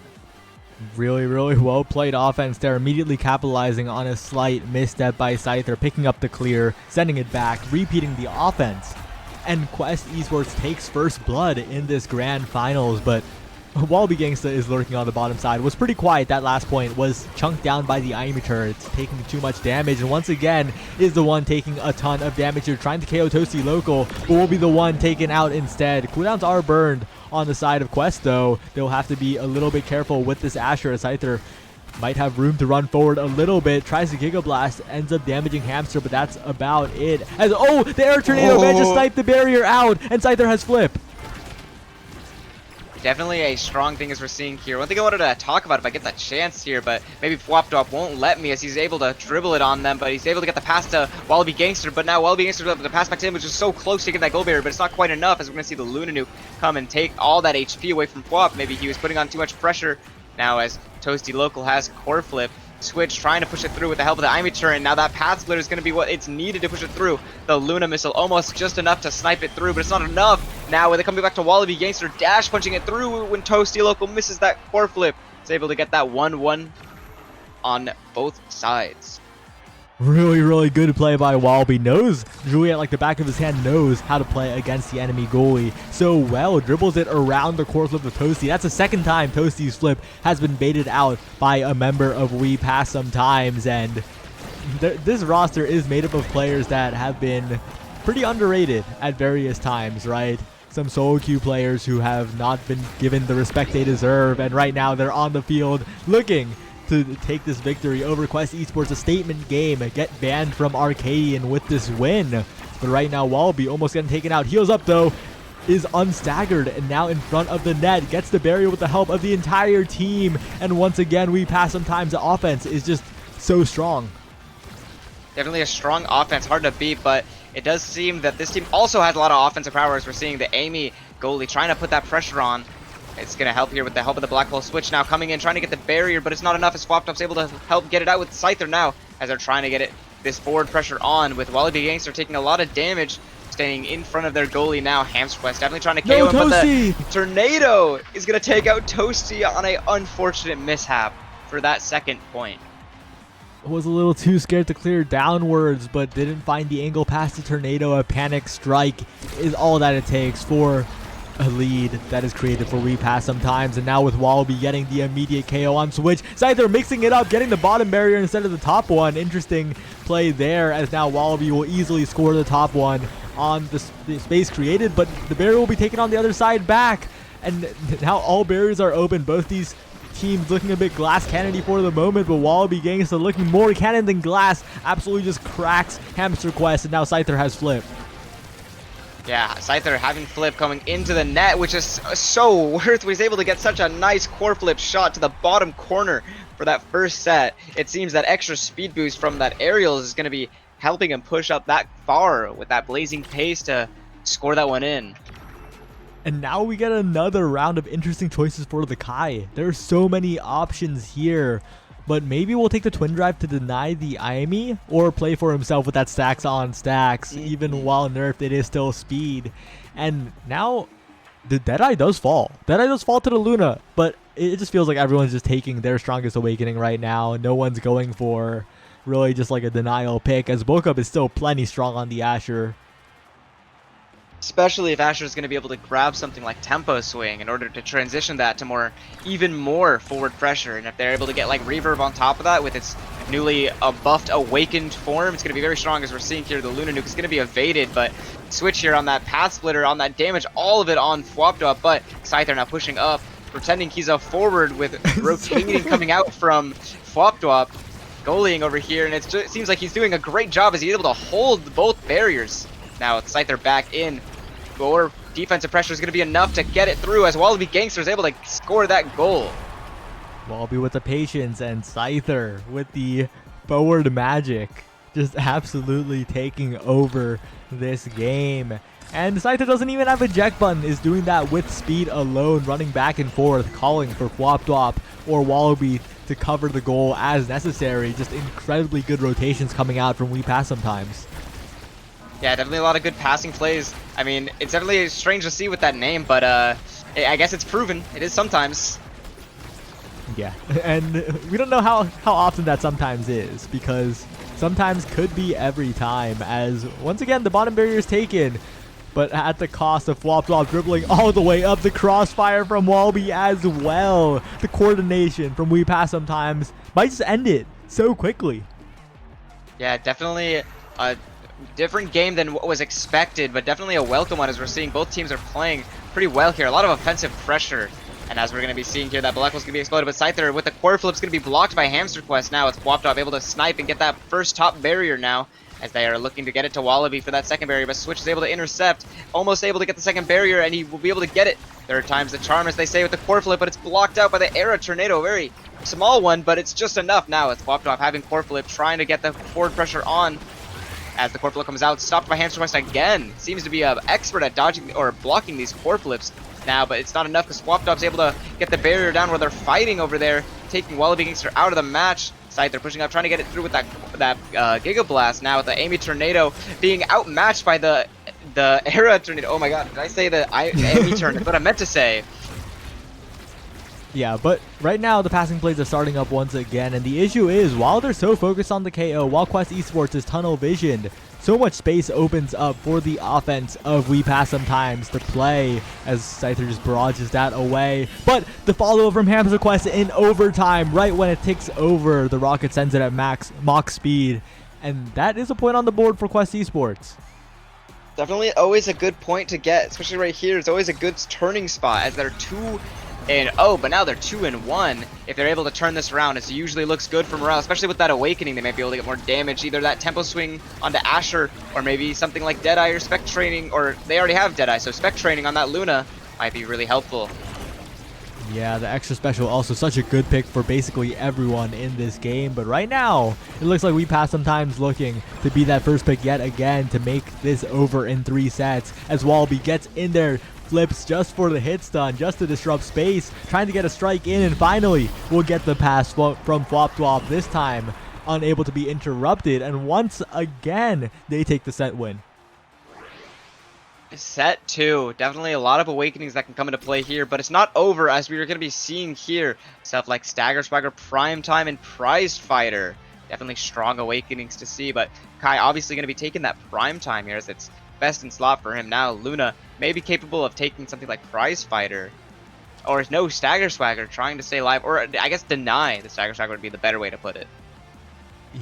Really, really well played offense there, immediately capitalizing on a slight misstep by Scyther, picking up the clear, sending it back, repeating the offense. And Quest Esports takes first blood in this grand finals, but Wallaby Gangsta is lurking on the bottom side. Was pretty quiet that last point, was chunked down by the Aimi turrets, taking too much damage, and once again is the one taking a ton of damage here, trying to KO Toasty Local, but will be the one taken out instead. Cooldowns are burned on the side of Quest though. They'll have to be a little bit careful with this Asher, as Scyther might have room to run forward a little bit, tries to Giga Blast, ends up damaging Hamster, but that's about it. As the Air Tornado managed to snipe the barrier out, and Scyther has Flip. Definitely a strong thing as we're seeing here. One thing I wanted to talk about if I get that chance here, but maybe Flopdrop won't let me as he's able to dribble it on them, but he's able to get the pass to Wallaby Gangster, but now Wallaby Gangster able to pass back to him, which is so close to get that goal barrier, but it's not quite enough as we're going to see the Luna Nuke come and take all that HP away from Flop. Maybe he was putting on too much pressure. Now as Toasty Local has Core Flip, Switch trying to push it through with the help of the Aimi turret, and now that Path Splitter is going to be what it's needed to push it through. The Luna Missile almost just enough to snipe it through, but it's not enough. Now with it coming back to Wallaby Gangster, dash punching it through when Toasty Local misses that Core Flip. It's able to get that 1-1 on both sides. Really, really good play by Wallaby. Knows Juliet like the back of his hand, knows how to play against the enemy goalie so well. Dribbles it around the core flip of Toasty. That's the second time Toasty's flip has been baited out by a member of We Pass Sometimes, and this roster is made up of players that have been pretty underrated at various times, right? Some solo queue players who have not been given the respect they deserve, and right now they're on the field looking to take this victory over Quest Esports, a statement game, get banned from Arcadian with this win. But right now, Wallaby almost getting taken out. Heals up though, is unstaggered, and now in front of the net, gets the barrier with the help of the entire team. And once again, We Pass Sometimes. The offense is just so strong. Definitely a strong offense, hard to beat, but it does seem that this team also has a lot of offensive power as we're seeing the Amy goalie trying to put that pressure on. It's going to help here with the help of the Black Hole Switch now coming in, trying to get the barrier, but it's not enough as Floptop's able to help get it out with Scyther now as they're trying to get this forward pressure on with Wallaby Gangster taking a lot of damage, staying in front of their goalie now. Hamster Quest definitely trying to KO him, but the Tornado is going to take out Toasty on an unfortunate mishap for that second point. Was a little too scared to clear downwards, but didn't find the angle past the Tornado. A panic strike is all that it takes for a lead that is created for We Pass Sometimes. And now with Wallaby getting the immediate KO on Switch, Scyther mixing it up, getting the bottom barrier instead of the top one. Interesting play there, as now Wallaby will easily score the top one on the space created, but the barrier will be taken on the other side back. And now all barriers are open. Both these teams looking a bit glass cannony for the moment, but Wallaby Gangsta looking more cannon than glass. Absolutely just cracks Hamster Quest, and now Scyther has Flip. Yeah, Scyther having Flip coming into the net, which is so worth. He's able to get such a nice core flip shot to the bottom corner for that first set. It seems that extra speed boost from that aerial is going to be helping him push up that far with that blazing pace to score that one in. And now we get another round of interesting choices for the Kai. There are so many options here, but maybe we'll take the Twin Drive to deny the Aimi, or play for himself with that stacks on stacks. Even while nerfed, it is still speed. And now the Deadeye does fall. Deadeye does fall to the Luna, but it just feels like everyone's just taking their strongest awakening right now. No one's going for really just like a denial pick, as Bokup is still plenty strong on the Asher. Especially if Asher is going to be able to grab something like Tempo Swing in order to transition that to even more forward pressure. And if they're able to get like Reverb on top of that with its newly buffed Awakened form, it's going to be very strong. As we're seeing here, the Luna Nuke is going to be evaded, but Switch here on that Path Splitter, on that damage, all of it on Flopdrop, but Scyther now pushing up, pretending he's a forward with rotating coming out from Flopdrop, goalieing over here, and it seems like he's doing a great job as he's able to hold both barriers. Now with Scyther back in, more defensive pressure is going to be enough to get it through as Wallaby Gangster is able to score that goal. Wallaby with the patience, and Scyther with the forward magic, just absolutely taking over this game. And Scyther doesn't even have a eject button, is doing that with speed alone, running back and forth, calling for Flopdrop or Wallaby to cover the goal as necessary. Just incredibly good rotations coming out from We Pass Sometimes. Yeah, definitely a lot of good passing plays. I mean, it's definitely strange to see with that name, but I guess it's proven. It is sometimes. Yeah, and we don't know how often that sometimes is, because sometimes could be every time, as once again the bottom barrier is taken, but at the cost of Flop dribbling all the way up. The crossfire from Walby as well. The coordination from We Pass Sometimes might just end it so quickly. Yeah, definitely a different game than what was expected, but definitely a welcome one, as we're seeing both teams are playing pretty well here. A lot of offensive pressure. And as we're going to be seeing here, that Black Hole's going to be exploded, but Scyther with the core flip's going to be blocked by Hamster Quest now. It's Flop able to snipe and get that first top barrier now, as they are looking to get it to Wallaby for that second barrier, but Switch is able to intercept, almost able to get the second barrier, and he will be able to get it. Third time's the charm, as they say, with the core flip, but it's blocked out by the Era Tornado. Very small one, but it's just enough now. It's Flop having core flip, trying to get the forward pressure on. As the core flip comes out, stopped by Hamster Quest again. Seems to be an expert at dodging or blocking these core flips now, but it's not enough because Swapdog's able to get the barrier down where they're fighting over there, taking Wallaby Gangster out of the match. Scyther pushing up, trying to get it through with that Giga Blast now, with the Amy Tornado being outmatched by the Era Tornado. Oh my god, did I say the Amy Tornado? That's what I meant to say. Yeah, but right now the passing plays are starting up once again, and the issue is, while they're so focused on the KO, while Quest Esports is tunnel visioned, so much space opens up for the offense of We Pass Sometimes to play, as Scyther just barrages that away. But the follow from Hamster Quest in overtime, right when it ticks over, the Rocket sends it at Mach speed, and that is a point on the board for Quest Esports. Definitely always a good point to get, especially right here. It's always a good turning spot, as they're 2-0, but now they're 2-1. If they're able to turn this around, it usually looks good for morale, especially with that awakening. They might be able to get more damage, either that tempo swing onto Asher, or maybe something like Deadeye or Spec Training, or they already have Deadeye, so Spec Training on that Luna might be really helpful. Yeah, the extra special also such a good pick for basically everyone in this game, but right now it looks like We Pass Sometimes looking to be that first pick yet again to make this over in 3 sets, as Wallaby gets in there, flips just for the hit stun, just to disrupt space, trying to get a strike in, and finally we'll get the pass from Flop, this time unable to be interrupted, and once again they take the set win. Set 2, definitely a lot of awakenings that can come into play here, but it's not over, as we are going to be seeing here stuff like Stagger Swagger, Prime Time, and Prize Fighter. Definitely strong awakenings to see, but Kai obviously going to be taking that Prime Time here, as it's best in slot for him now. Luna may be capable of taking something like Prize Fighter, or no Stagger Swagger, trying to stay alive, or I guess deny the Stagger Swagger would be the better way to put it.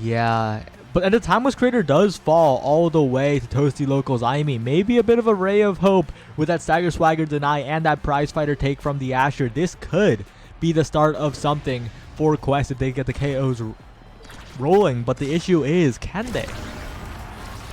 Yeah, but at the Timeless Creator does fall all the way to Toasty Local's Aimi. Maybe a bit of a ray of hope with that Stagger Swagger deny and that Prize Fighter take from the Asher. This could be the start of something for Quest if they get the KOs rolling, but the issue is, can they?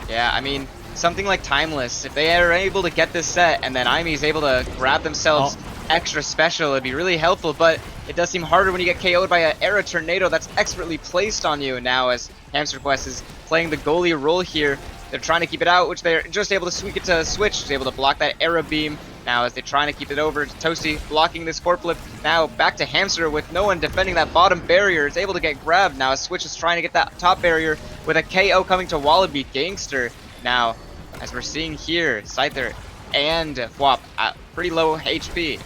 Yeah, I mean, something like Timeless, if they are able to get this set and then Aimi is able to grab themselves extra special, it'd be really helpful, but it does seem harder when you get KO'd by an Era Tornado that's expertly placed on you now, as Hamster Quest is playing the goalie role here. They're trying to keep it out, which they're just able to sweep it to Switch, is able to block that Era Beam now as they're trying to keep it over. Toasty blocking this core flip. Now back to Hamster with no one defending that bottom barrier. It's able to get grabbed now as Switch is trying to get that top barrier with a KO coming to Wallaby Gangster. Now, as we're seeing here, Scyther and Fwop at pretty low HP.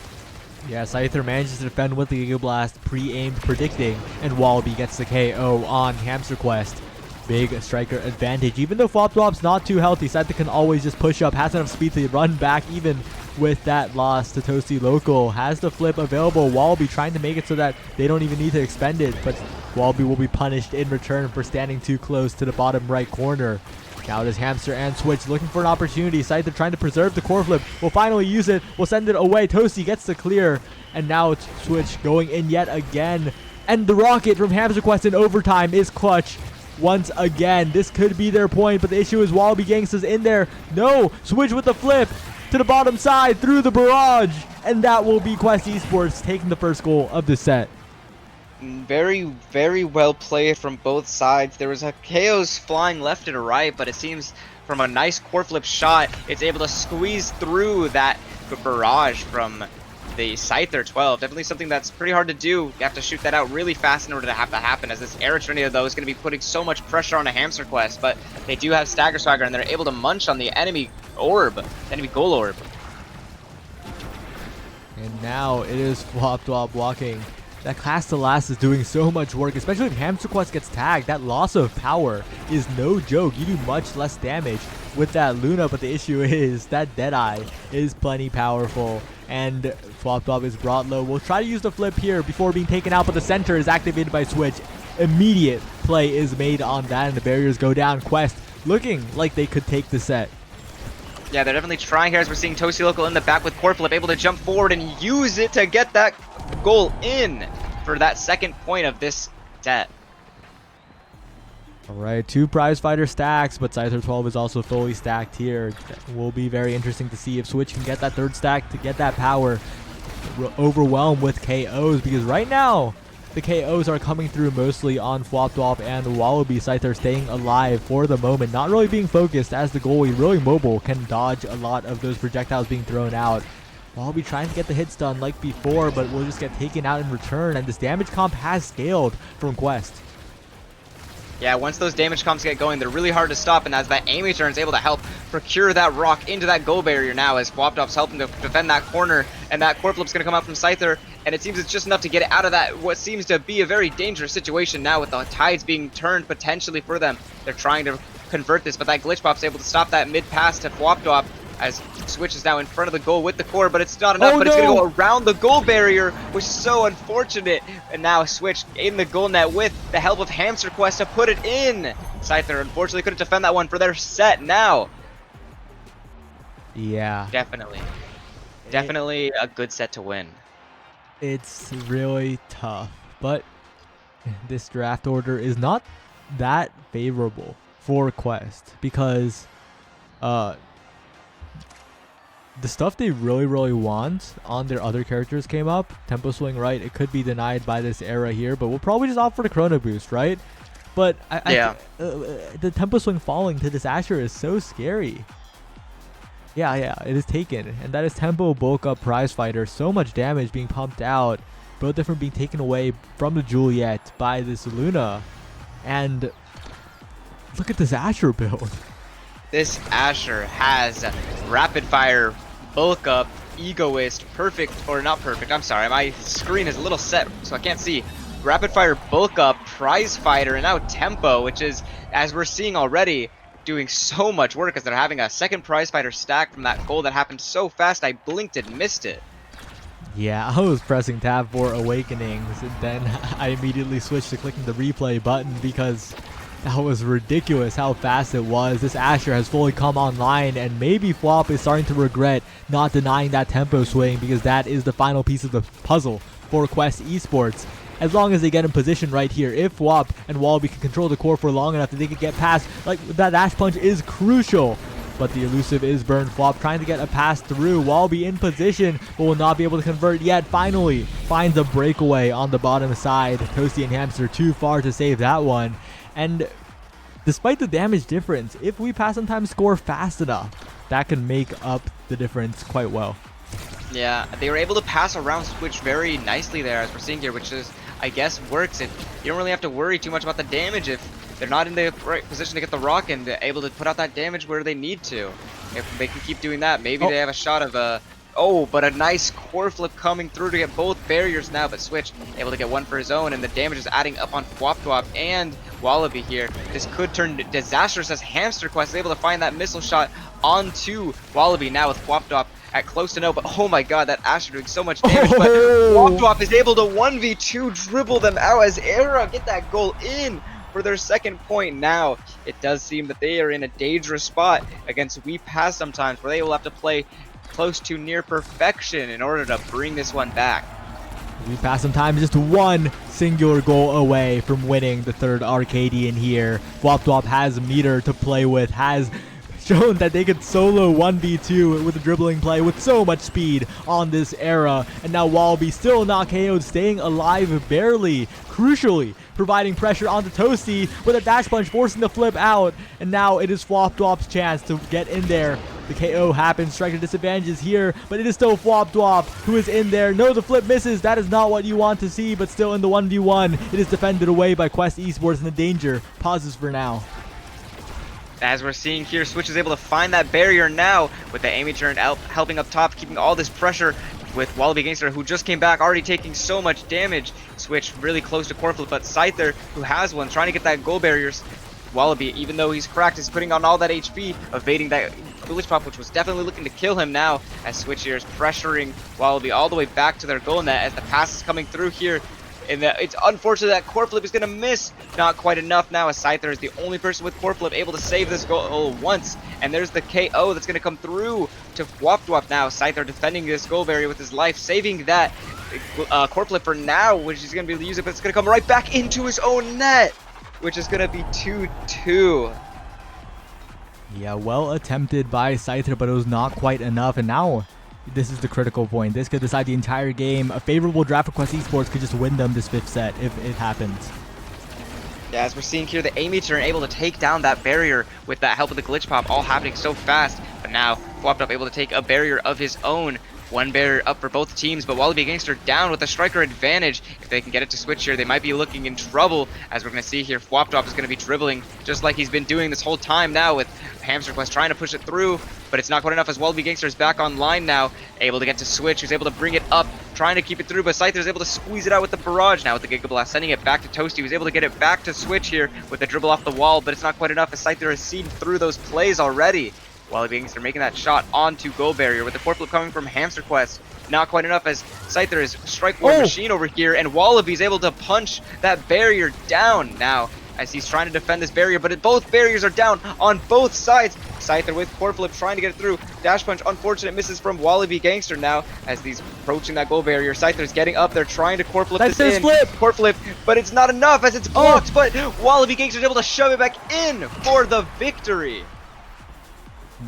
Yeah, Scyther manages to defend with the Giga Blast, pre-aimed predicting, and Wallaby gets the KO on Hamster Quest. Big striker advantage. Even though Flop's not too healthy, Scyther can always just push up, has enough speed to run back even with that loss to Toasty Local. Has the flip available. Wallaby trying to make it so that they don't even need to expend it, but Wallaby will be punished in return for standing too close to the bottom right corner. Now it is Hamster and Switch looking for an opportunity. Scyther trying to preserve the core flip. Will finally use it. Will send it away. Toasty gets the clear. And now it's Switch going in yet again. And the rocket from Hamster Quest in overtime is clutch. Once again, this could be their point, but the issue is Wallaby Gangsta's in there. No, Switch with the flip to the bottom side through the barrage. And that will be Quest Esports taking the first goal of the set. Very, very well played from both sides. There was a KOs flying left and right, but it seems from a nice core flip shot, it's able to squeeze through that barrage from the Scyther 12. Definitely something that's pretty hard to do. You have to shoot that out really fast in order to have that happen, as this Era Tornado, though, is going to be putting so much pressure on a Hamster Quest, but they do have Stagger Swagger, and they're able to munch on the enemy orb, enemy goal orb. And now it is Flop blocking That class to last is doing so much work, especially if Hamster Quest gets tagged. That loss of power is no joke. You do much less damage with that Luna, but the issue is that Deadeye is plenty powerful. And Flop Top is brought low. We'll try to use the flip here before being taken out, but the center is activated by Switch. Immediate play is made on that, and the barriers go down. Quest looking like they could take the set. Yeah, they're definitely trying here as we're seeing Toasty Local in the back with Core Flip able to jump forward and use it to get that goal in for that second point of this set. Alright, 2 prize fighter stacks, but Scyther 12 is also fully stacked here. That will be very interesting to see if Switch can get that third stack to get that power overwhelmed with KOs, because right now the KOs are coming through mostly on Flopdop and Wallaby. Scyther staying alive for the moment, not really being focused as the goalie, really mobile, can dodge a lot of those projectiles being thrown out. Wallaby trying to get the hits done like before, but will just get taken out in return, and this damage comp has scaled from Quest. Yeah, once those damage comps get going, they're really hard to stop, and as that Amy turn is able to help procure that rock into that goal barrier now, as Flopdop's helping to defend that corner, and that core flip's gonna come out from Scyther, and it seems it's just enough to get it out of that, what seems to be a very dangerous situation now with the tides being turned potentially for them. They're trying to convert this, but that glitch pop's able to stop that mid pass to Flopdop, as Switch is now in front of the goal with the core, but it's not enough, but it's going to go around the goal barrier, which is so unfortunate. And now Switch in the goal net with the help of Hamster Quest to put it in. Scyther unfortunately couldn't defend that one for their set now. Yeah. Definitely a good set to win. It's really tough, but this draft order is not that favorable for Quest, because the stuff they really want on their other characters came up. Tempo Swing, right? It could be denied by this era here, but we'll probably just opt for the Chrono Boost, right? But the Tempo Swing falling to this Asher is so scary. Yeah, it is taken, and that is Tempo Bulk Up Prize Fighter. So much damage being pumped out, both different being taken away from the Juliet by this Luna. And look at this Asher build. This Asher has Rapid Fire, Bulk Up, Egoist, Perfect, or not Perfect, I'm sorry, my screen is a little set so I can't see. Rapid Fire, Bulk Up, Prize Fighter, and now Tempo, which is, as we're seeing already, doing so much work as they're having a second Prize Fighter stack from that goal that happened so fast I blinked and missed it. Yeah, I was pressing tab for Awakenings, and then I immediately switched to clicking the replay button because that was ridiculous how fast it was. This Asher has fully come online, and maybe Flop is starting to regret not denying that Tempo Swing, because that is the final piece of the puzzle for Quest Esports. As long as they get in position right here, if Flop and Wallaby can control the core for long enough that they can get past, like that dash punch is crucial. But the elusive is burned. Flop trying to get a pass through. Wallaby in position, but will not be able to convert yet. Finally finds a breakaway on the bottom side. Toasty and Hamster too far to save that one. And despite the damage difference, if we pass on time score fast enough, that can make up the difference quite well. Yeah, they were able to pass around Switch very nicely there, as we're seeing here, which is, I guess, works. You don't really have to worry too much about the damage if they're not in the right position to get the rock and they're able to put out that damage where they need to. If they can keep doing that, maybe they have a shot of a... Oh, but a nice core flip coming through to get both barriers now, but Switch able to get one for his own, and the damage is adding up on Flopdop and Wallaby here. This could turn disastrous as Hamster Quest is able to find that missile shot onto Wallaby now with Flopdop at close to no, but oh my god, that Asher doing so much damage, but Flopdop is able to 1v2 dribble them out as Era get that goal in for their second point. Now it does seem that they are in a dangerous spot against We Pass sometimes, where they will have to play close to near perfection in order to bring this one back. We pass some time, just one singular goal away from winning the third Arcadian here. Flopdop has meter to play with, has shown that they could solo 1v2 with a dribbling play with so much speed on this era. And now Wallaby still not KO'd, staying alive barely, crucially providing pressure onto Toasty with a dash punch, forcing the flip out. And now it is Flopdop's chance to get in there. The KO happens, striker disadvantages here, but it is still Flopdop who is in there. No, the flip misses. That is not what you want to see, but still in the 1v1. It is defended away by Quest Esports, and the danger pauses for now. As we're seeing here, Switch is able to find that barrier now with the Amy turn helping up top, keeping all this pressure with Wallaby Gangster, who just came back, already taking so much damage. Switch really close to Corflip, but Scyther, who has one, trying to get that goal barriers. Wallaby, even though he's cracked, is putting on all that HP, evading that glitch pop, which was definitely looking to kill him now, as Switch here is pressuring Wallaby all the way back to their goal net as the pass is coming through here. And it's unfortunate that Corflip is going to miss. Not quite enough now, as Scyther is the only person with Corflip able to save this goal once. And there's the KO that's going to come through to Wapdwap now. Scyther defending this goal barrier with his life, saving that Corflip for now, which he's going to be able to use it, but it's going to come right back into his own net, which is going to be 2-2. Yeah, well attempted by Scyther, but it was not quite enough. And now this is the critical point. This could decide the entire game. A favorable draft for Quest Esports could just win them this 5th set if it happens. Yeah, as we're seeing here, the Amy turn able to take down that barrier with that help of the glitch pop, all happening so fast. But now, Floptop able to take a barrier of his own. One barrier up for both teams, but Wallaby Gangster down with a striker advantage. If they can get it to switch here, they might be looking in trouble. As we're going to see here, Floptop is going to be dribbling just like he's been doing this whole time now, with Hamster Quest trying to push it through, but it's not quite enough as Wallaby Gangster is back online now, able to get to switch, who's able to bring it up, trying to keep it through, but Scyther is able to squeeze it out with the barrage now with the Giga Blast, sending it back to Toasty, who's able to get it back to switch here with the dribble off the wall, but it's not quite enough as Scyther has seen through those plays already. Wallaby Gangster making that shot onto goal barrier with the Corflip coming from Hamster Quest. Not quite enough as Scyther is strike war machine over here, and Wallaby's able to punch that barrier down now as he's trying to defend this barrier, but both barriers are down on both sides. Scyther with Corflip trying to get it through. Dash punch, unfortunate misses from Wallaby Gangster now as he's approaching that goal barrier. Scyther's getting up there trying to Corflip this in. Corflip, but it's not enough as it's blocked, but Wallaby Gangster's able to shove it back in for the victory.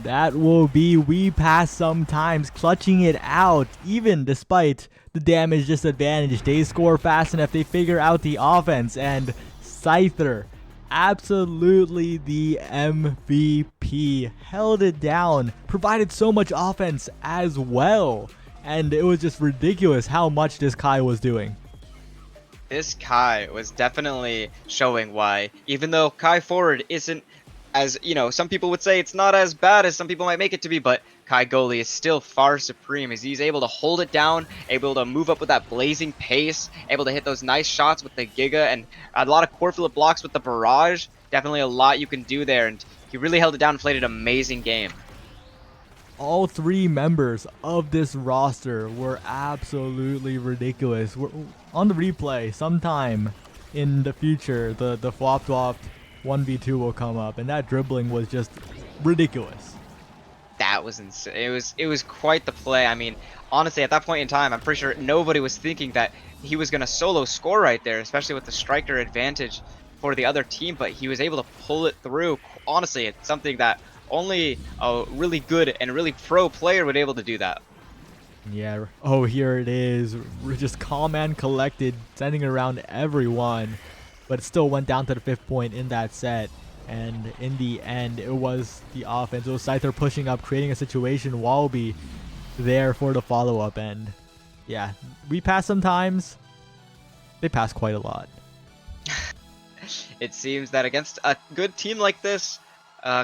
That will be We Pass Sometimes, clutching it out, even despite the damage disadvantage. They score fast enough, they figure out the offense, and Scyther, absolutely the MVP, held it down, provided so much offense as well, and it was just ridiculous how much this Kai was doing. This Kai was definitely showing why, even though Kai forward isn't, as you know, some people would say it's not as bad as some people might make it to be, but Kai goalie is still far supreme as he's able to hold it down, able to move up with that blazing pace, able to hit those nice shots with the Giga, and a lot of Corflip blocks with the barrage. Definitely a lot you can do there, and he really held it down and played an amazing game. All 3 members of this roster were absolutely ridiculous. On the replay, sometime in the future, the Flopdwap 1v2 will come up, and that dribbling was just ridiculous. That was insane. It was quite the play. I mean, honestly, at that point in time, I'm pretty sure nobody was thinking that he was going to solo score right there, especially with the striker advantage for the other team, but he was able to pull it through. Honestly, it's something that only a really good and really pro player would be able to do that. Yeah, oh, here it is. We're just calm and collected, sending around everyone. But it still went down to the 5th point in that set. And in the end, it was the offense. It was Scyther pushing up, creating a situation. Wallaby there for the follow-up. And yeah, we pass sometimes. They pass quite a lot. It seems that against a good team like this,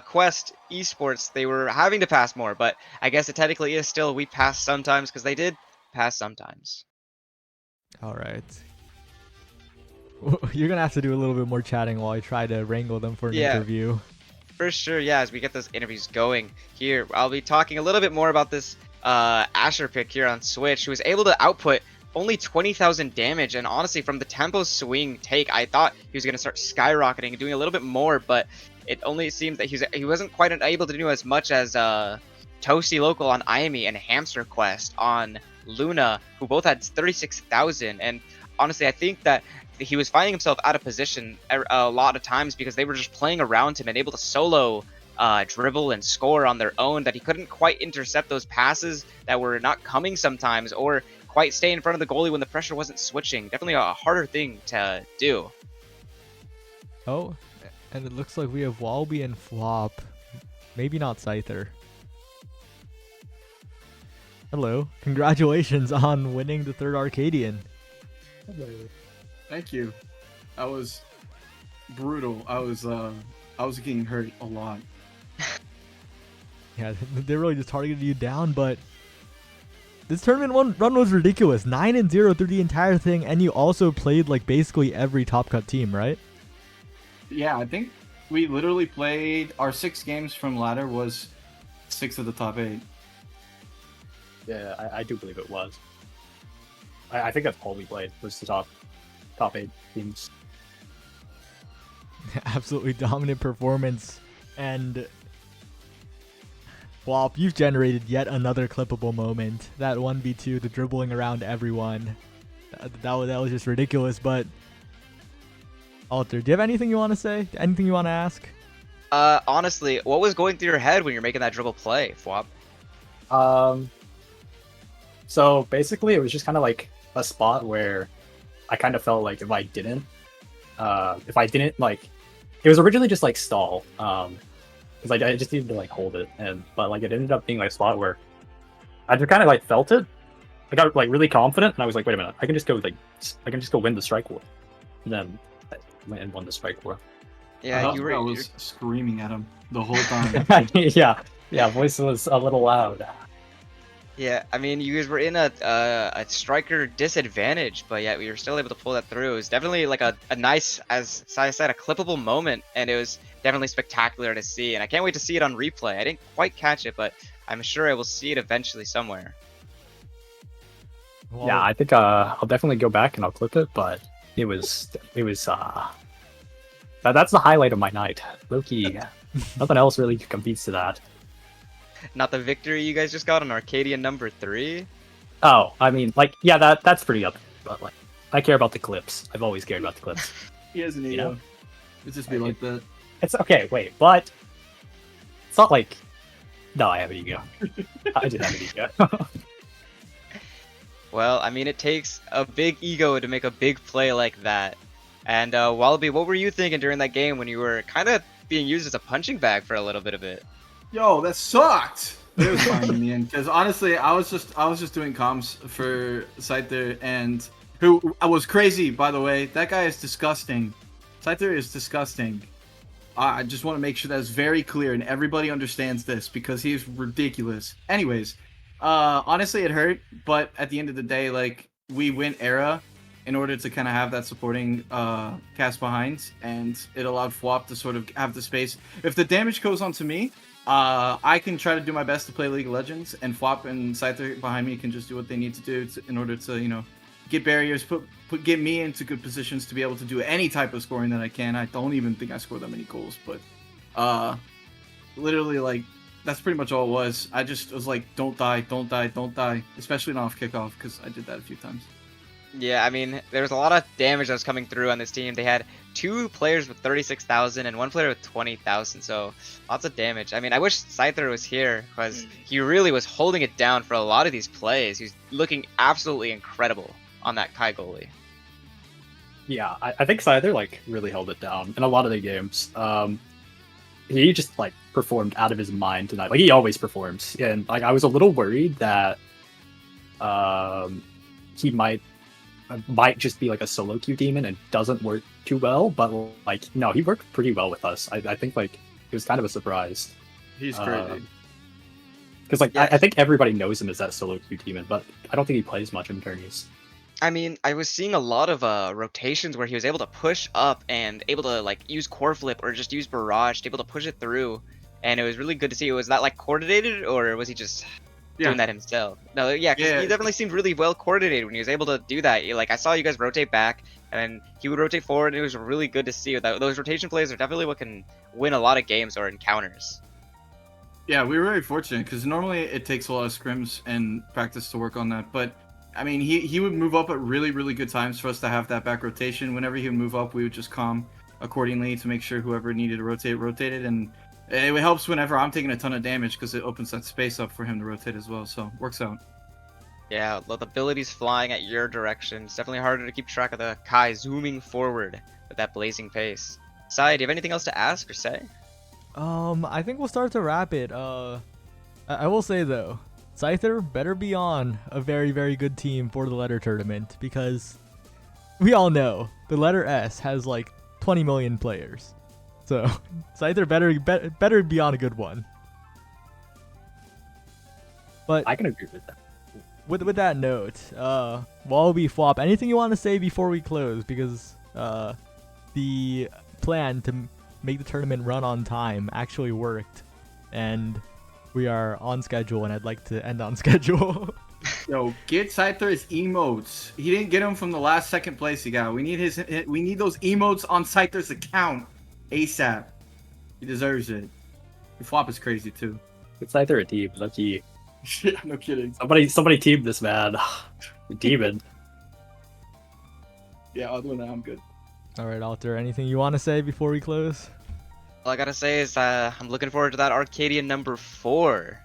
Quest Esports, they were having to pass more. But I guess it technically is still we pass sometimes because they did pass sometimes. All right. You're going to have to do a little bit more chatting while I try to wrangle them for an interview. For sure, yeah, as we get those interviews going here, I'll be talking a little bit more about this Asher pick here on Switch, who was able to output only 20,000 damage, and honestly, from the tempo swing take, I thought he was going to start skyrocketing and doing a little bit more, but it only seems that he wasn't quite able to do as much as Toasty Local on Iami and Hamster Quest on Luna, who both had 36,000, and honestly, I think that he was finding himself out of position a lot of times because they were just playing around him and able to solo dribble and score on their own, that he couldn't quite intercept those passes that were not coming sometimes, or quite stay in front of the goalie when the pressure wasn't switching. Definitely a harder thing to do. Oh, and it looks like we have Wallaby and Flop. Maybe not Scyther. Hello. Congratulations on winning the 3rd Arcadian. Hello. Thank you. I was brutal. I was getting hurt a lot. Yeah, they really just targeted you down, but This tournament run was ridiculous. 9-0 through the entire thing, and you also played like basically every top cut team, right? Yeah, I think we literally played our 6 games from ladder was 6 of the top 8. Yeah, I do believe it was. I think that's all we played was the top 8 teams. Absolutely dominant performance, and Wop, you've generated yet another clippable moment. That 1v2, the dribbling around everyone. That was just ridiculous, but Alter, do you have anything you want to say? Anything you want to ask? Honestly, what was going through your head when you're making that dribble play, Fwop? So basically, it was just kind of like a spot where I kind of felt like if I didn't like, it was originally just like stall, because I just needed to like hold it, but like it ended up being like a spot where I just kind of like felt it. I got like really confident, and I was like, wait a minute, I can just go win the strike war, and then I went and won the strike war. Yeah, I was screaming at him the whole time. yeah, voice was a little loud. Yeah, I mean, you guys were in a striker disadvantage, but yet we were still able to pull that through. It was definitely like a nice, as Sai said, a clippable moment, and it was definitely spectacular to see. And I can't wait to see it on replay. I didn't quite catch it, but I'm sure I will see it eventually somewhere. Well, Yeah, I think I'll definitely go back and I'll clip it, but it was that's the highlight of my night. Low-key, nothing else really competes to that. Not the victory you guys just got on Arcadian number 3. Oh, I mean, like, yeah, that's pretty up, but like, I care about the clips. I've always cared about the clips. He has an ego. You know? It's just be like that. It's okay, wait, but it's not like, no, I have an ego. I did have an ego. Well, I mean, it takes a big ego to make a big play like that. And Wallaby, what were you thinking during that game when you were kind of being used as a punching bag for a little bit of it? Yo, that sucked. But it was fine in the end, because honestly, I was just doing comms for Scyther, and who was crazy, by the way. That guy is disgusting. Scyther is disgusting. I just want to make sure that's very clear and everybody understands this because he's ridiculous. Anyways, honestly, it hurt, but at the end of the day, like, we went era in order to kind of have that supporting cast behind, and it allowed Fwop to sort of have the space. If the damage goes onto me, I can try to do my best to play League of Legends, and Fwop and Scyther behind me can just do what they need to do in order to, you know, get barriers, get me into good positions to be able to do any type of scoring that I can. I don't even think I scored that many goals, but literally, like, that's pretty much all it was. I just was like, don't die, don't die, don't die, especially not off kickoff, because I did that a few times. Yeah, I mean, there was a lot of damage that was coming through on this team. They had 2 players with 36,000 and 1 player with 20,000, so lots of damage. I mean, I wish Scyther was here, because he really was holding it down for a lot of these plays. He's looking absolutely incredible on that Kai goalie. Yeah, I think Scyther like really held it down in a lot of the games. He just like performed out of his mind tonight. Like he always performs, and like I was a little worried that he might just be like a solo queue demon and doesn't work too well. But like no, he worked pretty well with us. I think like it was kind of a surprise. He's crazy. Because like Yeah. I think everybody knows him as that solo queue demon, but I don't think he plays much in tourneys. I mean, I was seeing a lot of rotations where he was able to push up and able to like use core flip or just use barrage to able to push it through, and it was really good to see. Was that like coordinated, or was he just doing that himself? No, yeah, because he definitely seemed really well coordinated when he was able to do that. Like I saw you guys rotate back, and then he would rotate forward, and it was really good to see. That those rotation plays are definitely what can win a lot of games or encounters. Yeah, we were very fortunate because normally it takes a lot of scrims and practice to work on that, but I mean, he would move up at really, really good times for us to have that back rotation. Whenever he would move up, we would just calm accordingly to make sure whoever needed to rotate, rotated. And it helps whenever I'm taking a ton of damage because it opens that space up for him to rotate as well. So, works out. Yeah, the abilities flying at your direction. It's definitely harder to keep track of the Kai zooming forward with that blazing pace. Sai, do you have anything else to ask or say? I think we'll start to wrap it. I will say though, Scyther better be on a very, very good team for the letter tournament, because we all know the letter S has like 20 million players. So Scyther better be on a good one. But I can agree with that. with that note, while we flop, anything you want to say before we close? Because the plan to make the tournament run on time actually worked, and we are on schedule, and I'd like to end on schedule. Yo, get Scyther his emotes. He didn't get them from the last second place he got. We need those emotes on Scyther's account ASAP. He deserves it. The flop is crazy too. It's either a team, lucky. Yeah, no kidding. Somebody teamed this man. Demon. Yeah, other than that, I'm good. All right, Alter, anything you want to say before we close? All I gotta say is I'm looking forward to that Arcadian number 4.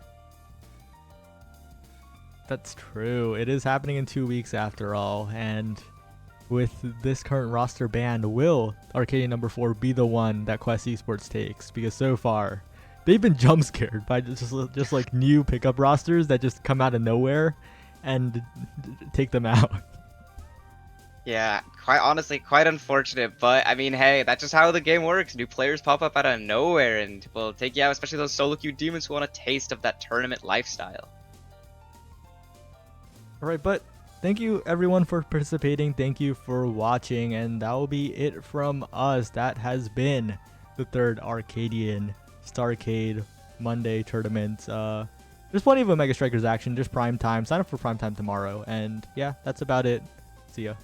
That's true. It is happening in 2 weeks after all, and with this current roster band, will Arcadian number 4 be the one that Quest Esports takes? Because so far, they've been jump scared by just like new pickup rosters that just come out of nowhere and take them out. Yeah, quite honestly, quite unfortunate. But I mean, hey, that's just how the game works. New players pop up out of nowhere and will take you out, especially those solo queue demons who want a taste of that tournament lifestyle. All right, but thank you everyone for participating. Thank you for watching, and that will be it from us. That has been the third Arcadian Starcade Monday tournament. There's plenty of Omega Strikers action, just prime time. Sign up for prime time tomorrow, and yeah, that's about it. See ya.